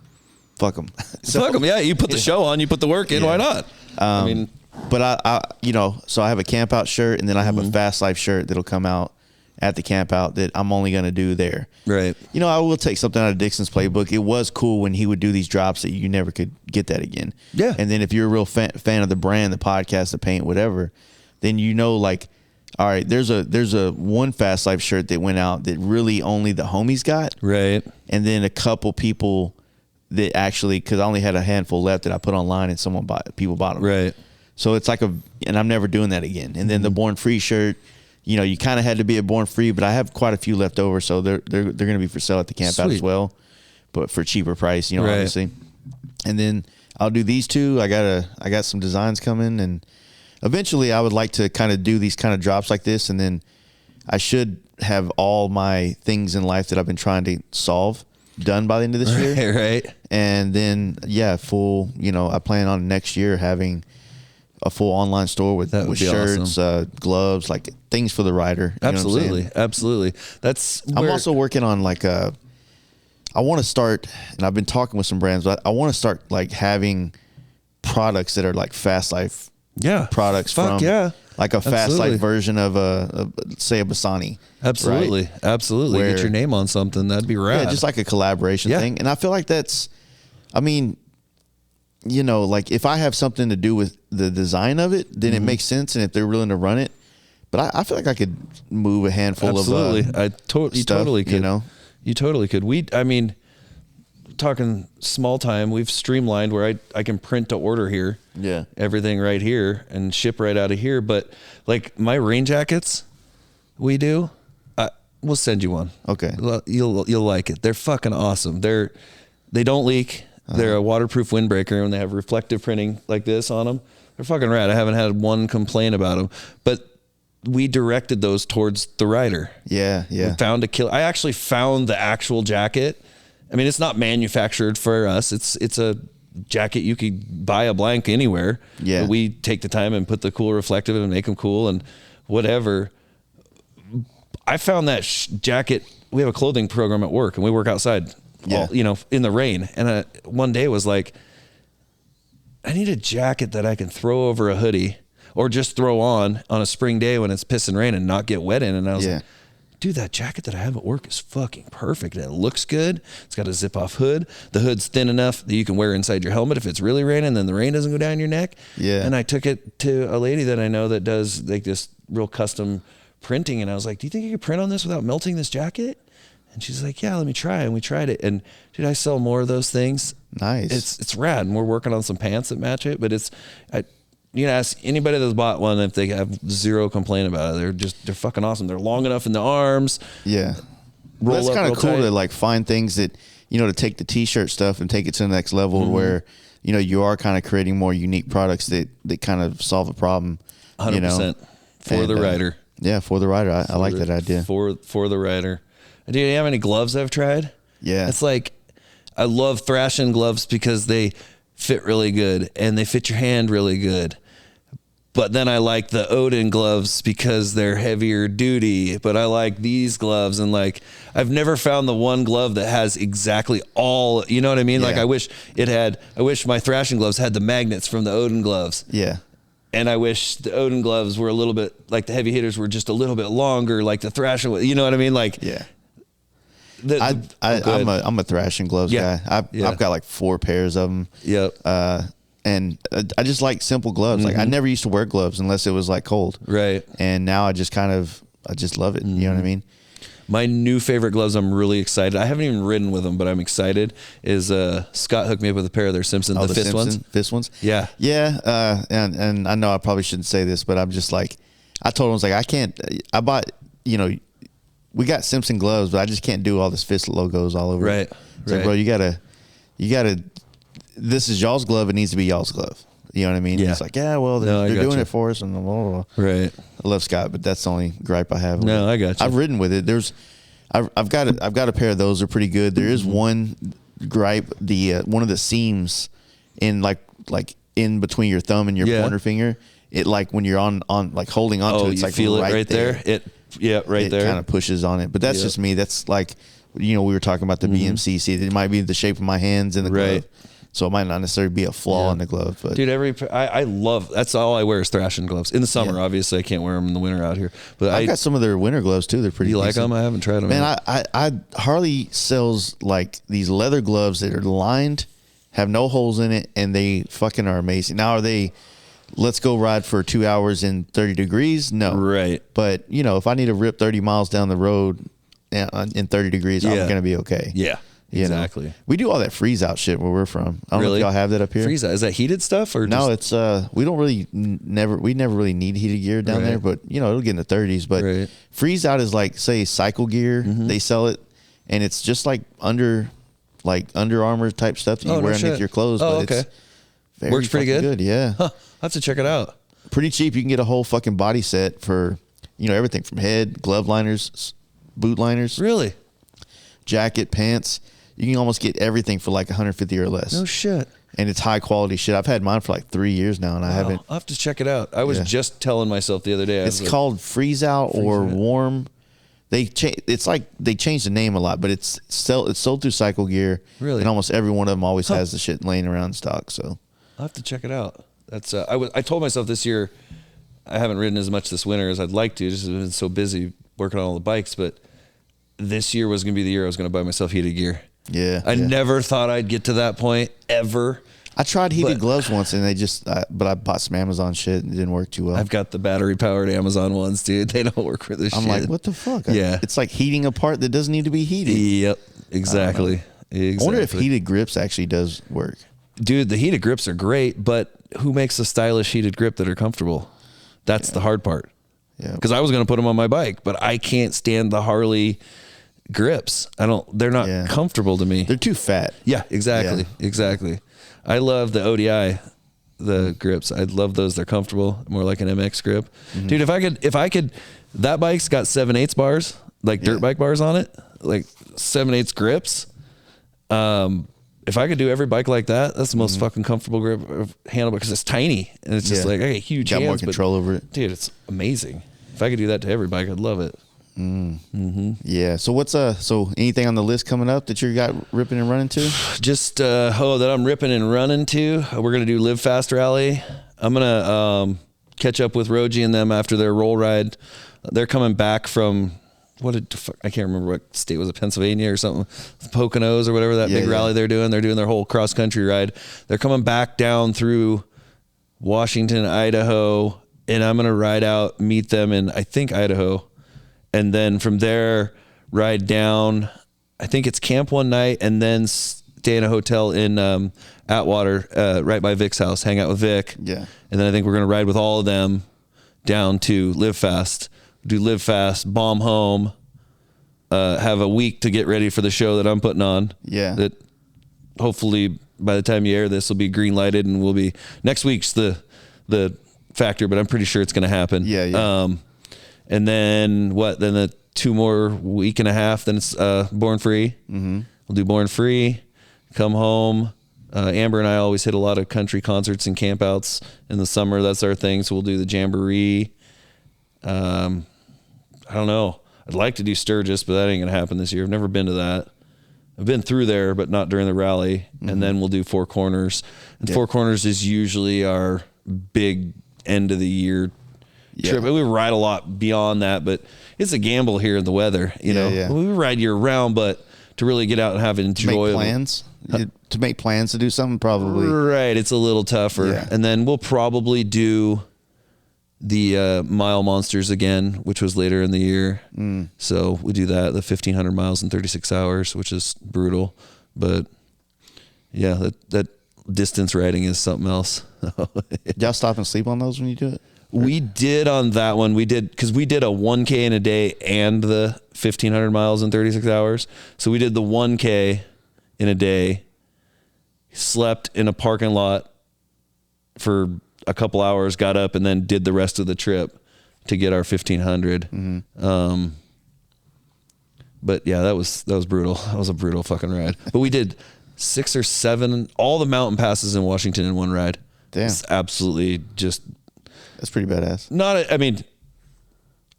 fuck them. Fuck them. Yeah. You put the show on, you put the work in. Why not? I mean, but I, you know, so I have a camp out shirt, and then I have a Fast Life shirt that'll come out at the camp out that I'm only going to do there. Right. You know, I will take something out of Dixon's playbook. It was cool when he would do these drops that you never could get that again. Yeah. And then if you're a real fan of the brand, the podcast, the paint, whatever, then you know, like, all right, there's a one Fast Life shirt that went out that really only the homies got. Right. And then a couple people that actually, because I only had a handful left that I put online and people bought them. Right. So it's like and I'm never doing that again. And then the Born Free shirt, you know, you kind of had to be a Born Free, but I have quite a few left over, so they're going to be for sale at the camp out as well, but for cheaper price, you know, obviously. And then I'll do these two. I got some designs coming, and eventually I would like to kind of do these kind of drops like this, and then I should have all my things in life that I've been trying to solve done by the end of this year. Right. And then full, you know, I plan on next year having a full online store with shirts, awesome. Gloves, like things for the rider. Absolutely. Absolutely. I'm also working on like I want to start, and I've been talking with some brands, but I want to start like having products that are like Fast Life products like a Fast Life version of say a Bassani. Absolutely. Right? Absolutely. Get your name on something. That'd be rad. Yeah, just like a collaboration thing. And I feel like I mean, you know, like if I have something to do with the design of it, then it makes sense. And if they're willing to run it, but I feel like I could move a handful of you totally could. You know, you totally could. I mean, talking small time, we've streamlined where I can print to order here. Yeah, everything right here and ship right out of here. But like my rain jackets, we'll send you one. Okay, you'll like it. They're fucking awesome. They don't leak. They're a waterproof windbreaker, and they have reflective printing like this on them. They're fucking rad. I haven't had one complaint about them, but we directed those towards the rider. Yeah. We found I actually found the actual jacket I mean, it's not manufactured for us. It's a jacket you could buy a blank anywhere. Yeah. But we take the time and put the cool reflective and make them cool and whatever. I found that jacket. We have a clothing program at work, and we work outside, in the rain. And one day was like, I need a jacket that I can throw over a hoodie or just throw on a spring day when it's pissing rain and not get wet in. And I was like, dude, that jacket that I have at work is fucking perfect. And it looks good. It's got a zip off hood. The hood's thin enough that you can wear inside your helmet if it's really raining, then the rain doesn't go down your neck. Yeah. And I took it to a lady that I know that does like this real custom printing. And I was like, do you think you could print on this without melting this jacket? And she's like, yeah, let me try. And we tried it. And dude, I sell more of those things. Nice. It's rad. And we're working on some pants that match it, but you know, ask anybody that's bought one if they have zero complaint about it. They're fucking awesome. They're long enough in the arms. Yeah. Roll That's up kind real of cool tight. to like find things that, to take the t-shirt stuff and take it to the next level where, you are kind of creating more unique products that kind of solve a problem. 100% for the rider. Yeah, for the rider. I like that idea. For the rider. Do you have any gloves I've tried? Yeah. It's like, I love thrashing gloves because they fit really good and they fit your hand really good. But then I like the Odin gloves because they're heavier duty. But I like these gloves, and like I've never found the one glove that has exactly all. You know what I mean? Yeah. Like I wish my thrashing gloves had the magnets from the Odin gloves. Yeah. And I wish the Odin gloves were a little bit like the heavy hitters were just a little bit longer, like the thrashing. You know what I mean? Like Yeah. I'm I'm a thrashing gloves guy. I've got like 4 pairs of them. Yep. And I just like simple gloves. Like I never used to wear gloves unless it was like cold. Right. And now I just love it. You know what I mean? My new favorite gloves, I'm really excited. I haven't even ridden with them, but I'm excited. Is Scott hooked me up with a pair of their Simpson, the fist ones. Fist ones? Yeah. Yeah. And I know I probably shouldn't say this, but I'm just like, I told him, I was like, I bought, we got Simpson gloves, but I just can't do all this fist logos all over. Right. It's like, bro, you gotta, this is y'all's glove. It needs to be y'all's glove. You know what I mean? Yeah. It's like, yeah, well, they're doing it for us, and blah, blah, blah. Right. I love Scott, but that's the only gripe I have. No, I got you. I've ridden with it. I've got a pair of those. They're pretty good. There is one gripe. One of the seams in like in between your thumb and your pointer finger. It like when you're on like holding onto it, it's you like feel right it right there. Right there. It kind of pushes on it, but that's just me. That's like, we were talking about the BMC. See, it might be the shape of my hands in the glove. So it might not necessarily be a flaw in the glove, but dude, I love, that's all I wear is thrashing gloves in the summer. Obviously I can't wear them in the winter out here, but I got some of their winter gloves too. They're pretty You like decent. them? I haven't tried them. Man, I Harley sells like these leather gloves that are lined, have no holes in it, and they fucking are amazing. Now, are they, let's go ride for 2 hours in 30 degrees? No. Right. But, if I need to rip 30 miles down the road in 30 degrees, I'm going to be okay. Yeah. Exactly. We do all that freeze out shit where we're from. I don't know if y'all have that up here. Freeze out. Is that heated stuff or no? just... It's we don't really never really need heated gear down there, but it'll get in the 30s. But freeze out is like, say, cycle gear. They sell it, and it's just like Under Armour type stuff that you wear underneath your clothes. Oh, but okay. It's Works pretty good. Yeah. Huh. I'll have to check it out. Pretty cheap. You can get a whole fucking body set for everything from head, glove liners, boot liners, Really? jacket, pants. You can almost get everything for like $150 or less. No shit. And it's high quality shit. I've had mine for like 3 years now, and I haven't. I'll have to check it out. I was just telling myself the other day. It's called freeze out or warm. It's like they changed the name a lot, but it's sold through Cycle Gear. Really? And almost every one of them always has the shit laying around in stock. So I'll have to check it out. That's I told myself this year I haven't ridden as much this winter as I'd like to. Just been so busy working on all the bikes, but this year was going to be the year I was going to buy myself heated gear. Yeah. I never thought I'd get to that point ever. I tried heated gloves once, and they just, but I bought some Amazon shit, and it didn't work too well. I've got the battery powered Amazon ones, dude. They don't work for this shit. I'm like, what the fuck? Yeah. It's like heating a part that doesn't need to be heated. Yep. Exactly. I wonder if heated grips actually does work. Dude, the heated grips are great, but who makes a stylish heated grip that are comfortable? That's the hard part. Yeah. Because I was going to put them on my bike, but I can't stand the Harley grips. They're not comfortable to me. They're too fat. Yeah, exactly. Yeah. Exactly. I love the ODI, the grips. I love those. They're comfortable, more like an MX grip. Mm-hmm. Dude, if I could, that bike's got 7/8 bars, like dirt bike bars on it, like 7/8 grips. If I could do every bike like that, that's the most fucking comfortable grip of handlebar because it's tiny and it's just like I got huge got hands, more control over it, dude. It's amazing. If I could do that to every bike, I'd love it. Yeah. So what's so anything on the list coming up that you got ripping and running to? Just that I'm ripping and running to. We're gonna do Live Fast Rally. I'm gonna catch up with Roji and them after their roll ride. They're coming back from I can't remember what state was it, Pennsylvania or something, Poconos or whatever that big rally they're doing. They're doing their whole cross country ride. They're coming back down through Washington, Idaho, and I'm gonna ride out, meet them in I think Idaho, and then from there ride down. I think it's camp one night and then stay in a hotel in Atwater, right by Vic's house. Hang out with Vic. Yeah, and then I think we're gonna ride with all of them down to Live Fast. Do Live Fast, bomb home, have a week to get ready for the show that I'm putting on. Yeah. That hopefully by the time you air this will be green lighted and we'll be next week's the factor, but I'm pretty sure it's going to happen. Yeah, yeah. And then then the 2 more week and a half, then it's Born Free. Mm-hmm. We'll do Born Free, come home. Amber and I always hit a lot of country concerts and campouts in the summer. That's our thing. So we'll do the Jamboree. I don't know. I'd like to do Sturgis, but that ain't going to happen this year. I've never been to that. I've been through there, but not during the rally. Mm-hmm. And then we'll do Four Corners. And Four Corners is usually our big end of the year trip. We ride a lot beyond that, but it's a gamble here in the weather. You know, we ride year round, but to really get out and have enjoyable plans. To make plans to do something, probably. Right. It's a little tougher. Yeah. And then we'll probably do the Mile Monsters again, which was later in the year. So we do that, the 1,500 miles in 36 hours, which is brutal. But yeah, that distance riding is something else. Y'all stop and sleep on those when you do it? We did on that one. We did, because we did a 1K in a day and the 1,500 miles in 36 hours. So we did the 1K in a day, slept in a parking lot for a couple hours, got up, and then did the rest of the trip to get our 1,500. Mm-hmm. But yeah, that was brutal. That was a brutal fucking ride. But we did 6 or 7, all the mountain passes in Washington in one ride. Damn. It's absolutely just... That's pretty badass. I mean,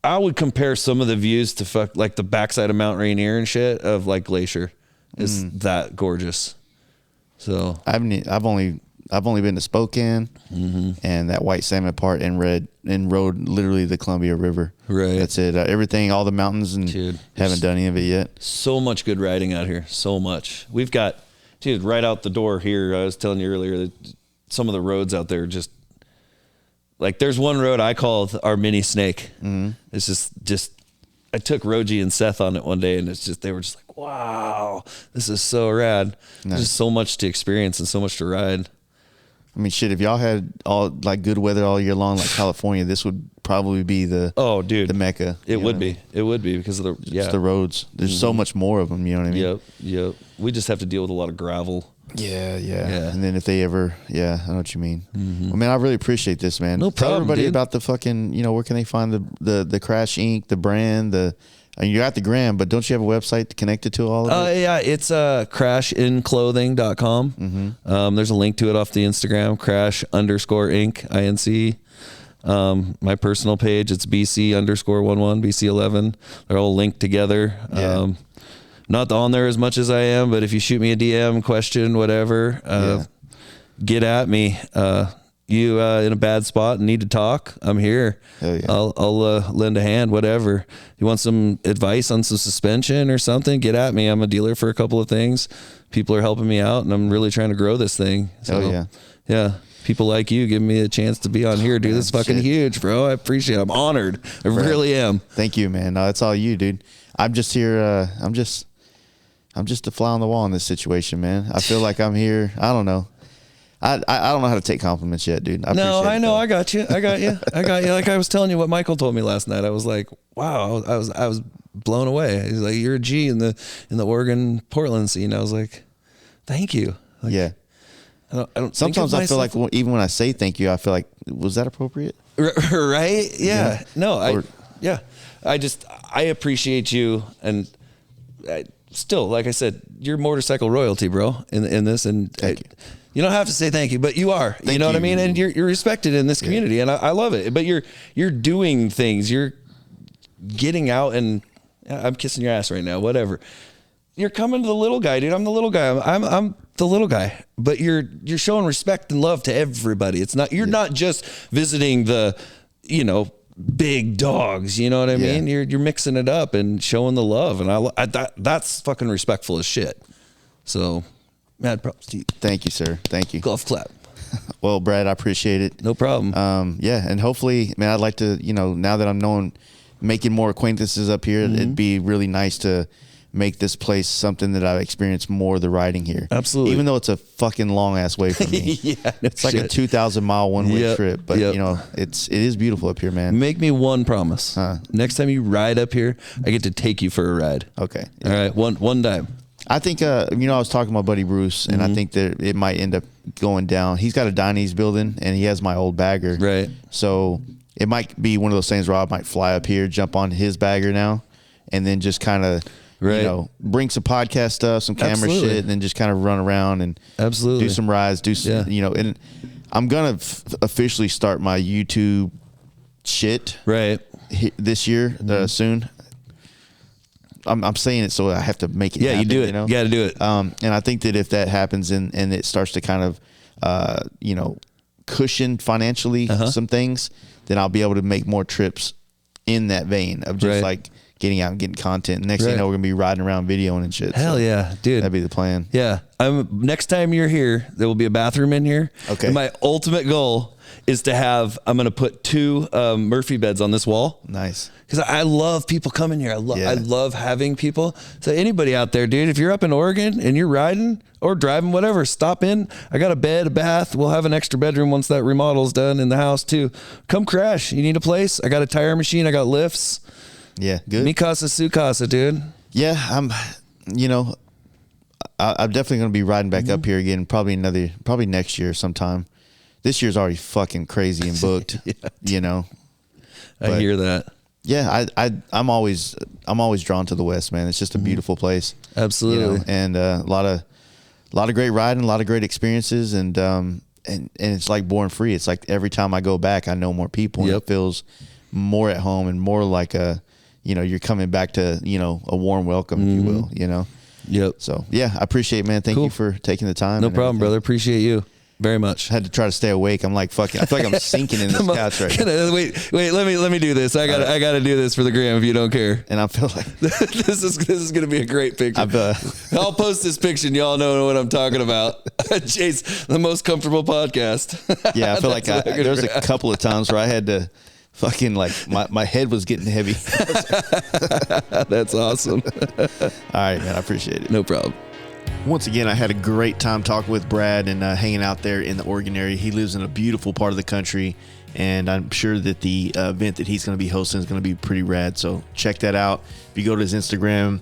I would compare some of the views to like the backside of Mount Rainier and shit of like Glacier. Is that gorgeous. So I've only been to Spokane and that White Salmon part and rode literally the Columbia River. Right. That's it. Everything, all the mountains, and haven't done any of it yet. So much good riding out here. So much. We've got, right out the door here. I was telling you earlier that some of the roads out there just like there's one road I call our mini snake. Mm-hmm. It's just I took Roji and Seth on it one day and they were just like, wow, this is so rad. Nice. There's just so much to experience and so much to ride. I mean, shit, if y'all had all like good weather all year long, like California, this would probably be the Mecca. It would be because of the roads. There's so much more of them. You know what I mean? Yep. We just have to deal with a lot of gravel. Yeah. And then if they ever, I know what you mean. Mm-hmm. Well, man, I really appreciate this, man. No problem. Tell everybody dude. about the fucking, where can they find the Crash Inc., the brand, you got the gram, but don't you have a website connected to all of it? Yeah, it's crashinclothing.com. Mm-hmm. There's a link to it off the Instagram, crash_inc, INC. My personal page, it's BC_11, BC11. They're all linked together. Yeah. Not on there as much as I am, but if you shoot me a DM, question, whatever, get at me. You in a bad spot and need to talk, I'm here. Hell yeah. I'll lend a hand, whatever. You want some advice on some suspension or something, get at me. I'm a dealer for a couple of things. People are helping me out and I'm really trying to grow this thing. So, yeah. People like you giving me a chance to be on here, dude. This is fucking huge, bro. I appreciate it. I'm honored. I really am. Thank you, man. No, it's all you, dude. I'm just here. I'm just a fly on the wall in this situation, man. I feel like I'm here. I don't know. I don't know how to take compliments yet, dude. I know. I got you. Like I was telling you what Michael told me last night. I was like, wow. I was blown away. He's like, you're a G in the Oregon Portland scene. I was like, thank you. Like, yeah. I don't. Sometimes I feel like even when I say thank you, I feel like, was that appropriate? Right? Yeah. No. I appreciate you and. still, like I said, you're motorcycle royalty, bro, in this. And you don't have to say thank you, but you are. You know what I mean? And you're respected in this community, and I love it. But you're doing things. You're getting out, and I'm kissing your ass right now. Whatever. You're coming to the little guy, dude. I'm the little guy. I'm the little guy. But you're showing respect and love to everybody. It's not you're not just visiting the, big dogs. You know what I mean? You're mixing it up and showing the love, and that's fucking respectful as shit. So, mad props to you. Thank you, sir. Thank you. Golf clap. Well, Brad, I appreciate it. No problem. And hopefully, man, I'd like to, now that I'm making more acquaintances up here, it'd be really nice to make this place something that I've experienced more of the riding here. Absolutely. Even though it's a fucking long ass way from me. It's like a 2,000 mile one way trip, but it is beautiful up here, man. Make me one promise. Next time you ride up here, I get to take you for a ride. Okay. All right. One time. I think, I was talking to my buddy Bruce, and I think that it might end up going down. He's got a Diney's building, and he has my old bagger. Right. So it might be one of those things where I might fly up here, jump on his bagger now, and then just kind of, bring some podcast stuff, some camera shit, and then just kind of run around and do some rides, and I'm going to officially start my YouTube shit this year soon. I'm saying it so I have to make it happen. You do it. You got to do it. And I think that if that happens and it starts to kind of, cushion financially some things, then I'll be able to make more trips in that vein of just like getting out and getting content. And next thing you know, we're going to be riding around videoing and shit. Hell yeah, dude. That'd be the plan. Yeah. Next time you're here, there will be a bathroom in here. Okay. And my ultimate goal is to I'm going to put 2 Murphy beds on this wall. Nice. Because I love people coming here. I love having people. So anybody out there, dude, if you're up in Oregon and you're riding or driving, whatever, stop in. I got a bed, a bath. We'll have an extra bedroom once that remodel's done in the house too. Come crash. You need a place? I got a tire machine. I got lifts. Yeah, good. Mi casa, su casa, dude. Yeah, I'm definitely going to be riding back up here again, probably next year sometime. This year's already fucking crazy and booked, I hear that. Yeah, I'm always drawn to the West, man. It's just a beautiful place. Absolutely. And a lot of great riding, a lot of great experiences, and it's like Born Free. It's like every time I go back, I know more people, and it feels more at home and more like you're coming back to, a warm welcome, if you will, Yep. So yeah, I appreciate it, man. Thank you for taking the time. No problem, brother. Appreciate you very much. I had to try to stay awake. I'm like, fuck it. I feel like I'm sinking in this couch right now. Wait, let me do this. I gotta do this for the gram if you don't care. And I feel like this is gonna be a great picture. I'll post this picture and y'all know what I'm talking about. Chase, the most comfortable podcast. Yeah, I feel like there was a couple of times where I had to fucking my head was getting heavy. That's awesome. All right, man. I appreciate it. No problem. Once again, I had a great time talking with Brad and hanging out there in the Oregon area. He lives in a beautiful part of the country, and I'm sure that the event that he's going to be hosting is going to be pretty rad. So check that out. If you go to his Instagram,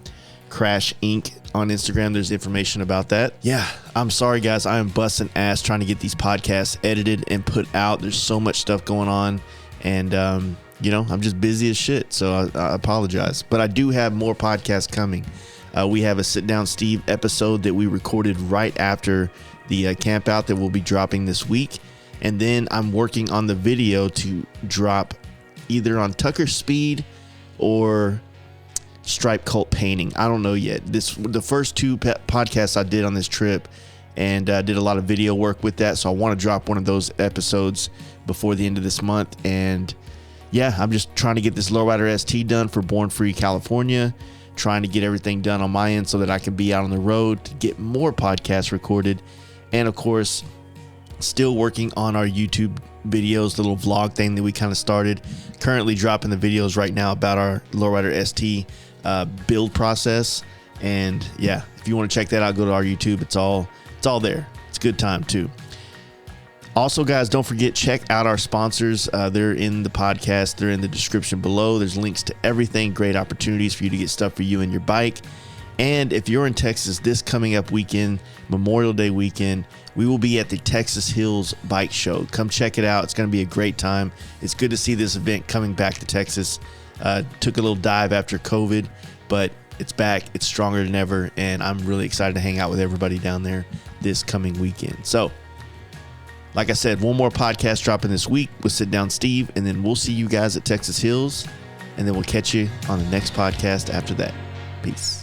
Crash Inc. on Instagram, there's information about that. Yeah, I'm sorry, guys. I am busting ass trying to get these podcasts edited and put out. There's so much stuff going on, and I'm just busy as shit. So I apologize, but I do have more podcasts coming. We have a Sit Down Steve episode that we recorded right after the camp out that will be dropping this week. And then I'm working on the video to drop either on Tucker Speed or Stripe Cult Painting. I don't know yet. The first 2 podcasts I did on this trip, and did a lot of video work with that. So I want to drop one of those episodes before the end of this month. And yeah, I'm just trying to get this Lowrider ST done for Born Free California. Trying to get everything done on my end so that I can be out on the road to get more podcasts recorded. And of course, still working on our YouTube videos, the little vlog thing that we kind of started. Currently dropping the videos right now about our Lowrider ST build process. And yeah, if you want to check that out, go to our YouTube. It's all there. It's a good time too. Also, guys, don't forget, check out our sponsors. They're in the podcast. They're in the description below. There's links to everything. Great opportunities for you to get stuff for you and your bike. And if you're in Texas this coming up weekend, Memorial Day weekend, we will be at the Texas Hills Bike Show. Come check it out. It's going to be a great time. It's good to see this event coming back to Texas. Took a little dive after COVID, but It's back. It's stronger than ever. And I'm really excited to hang out with everybody down there this coming weekend. So, like I said, one more podcast dropping this week with Sit Down Steve. And then we'll see you guys at Texas Hills. And then we'll catch you on the next podcast after that. Peace.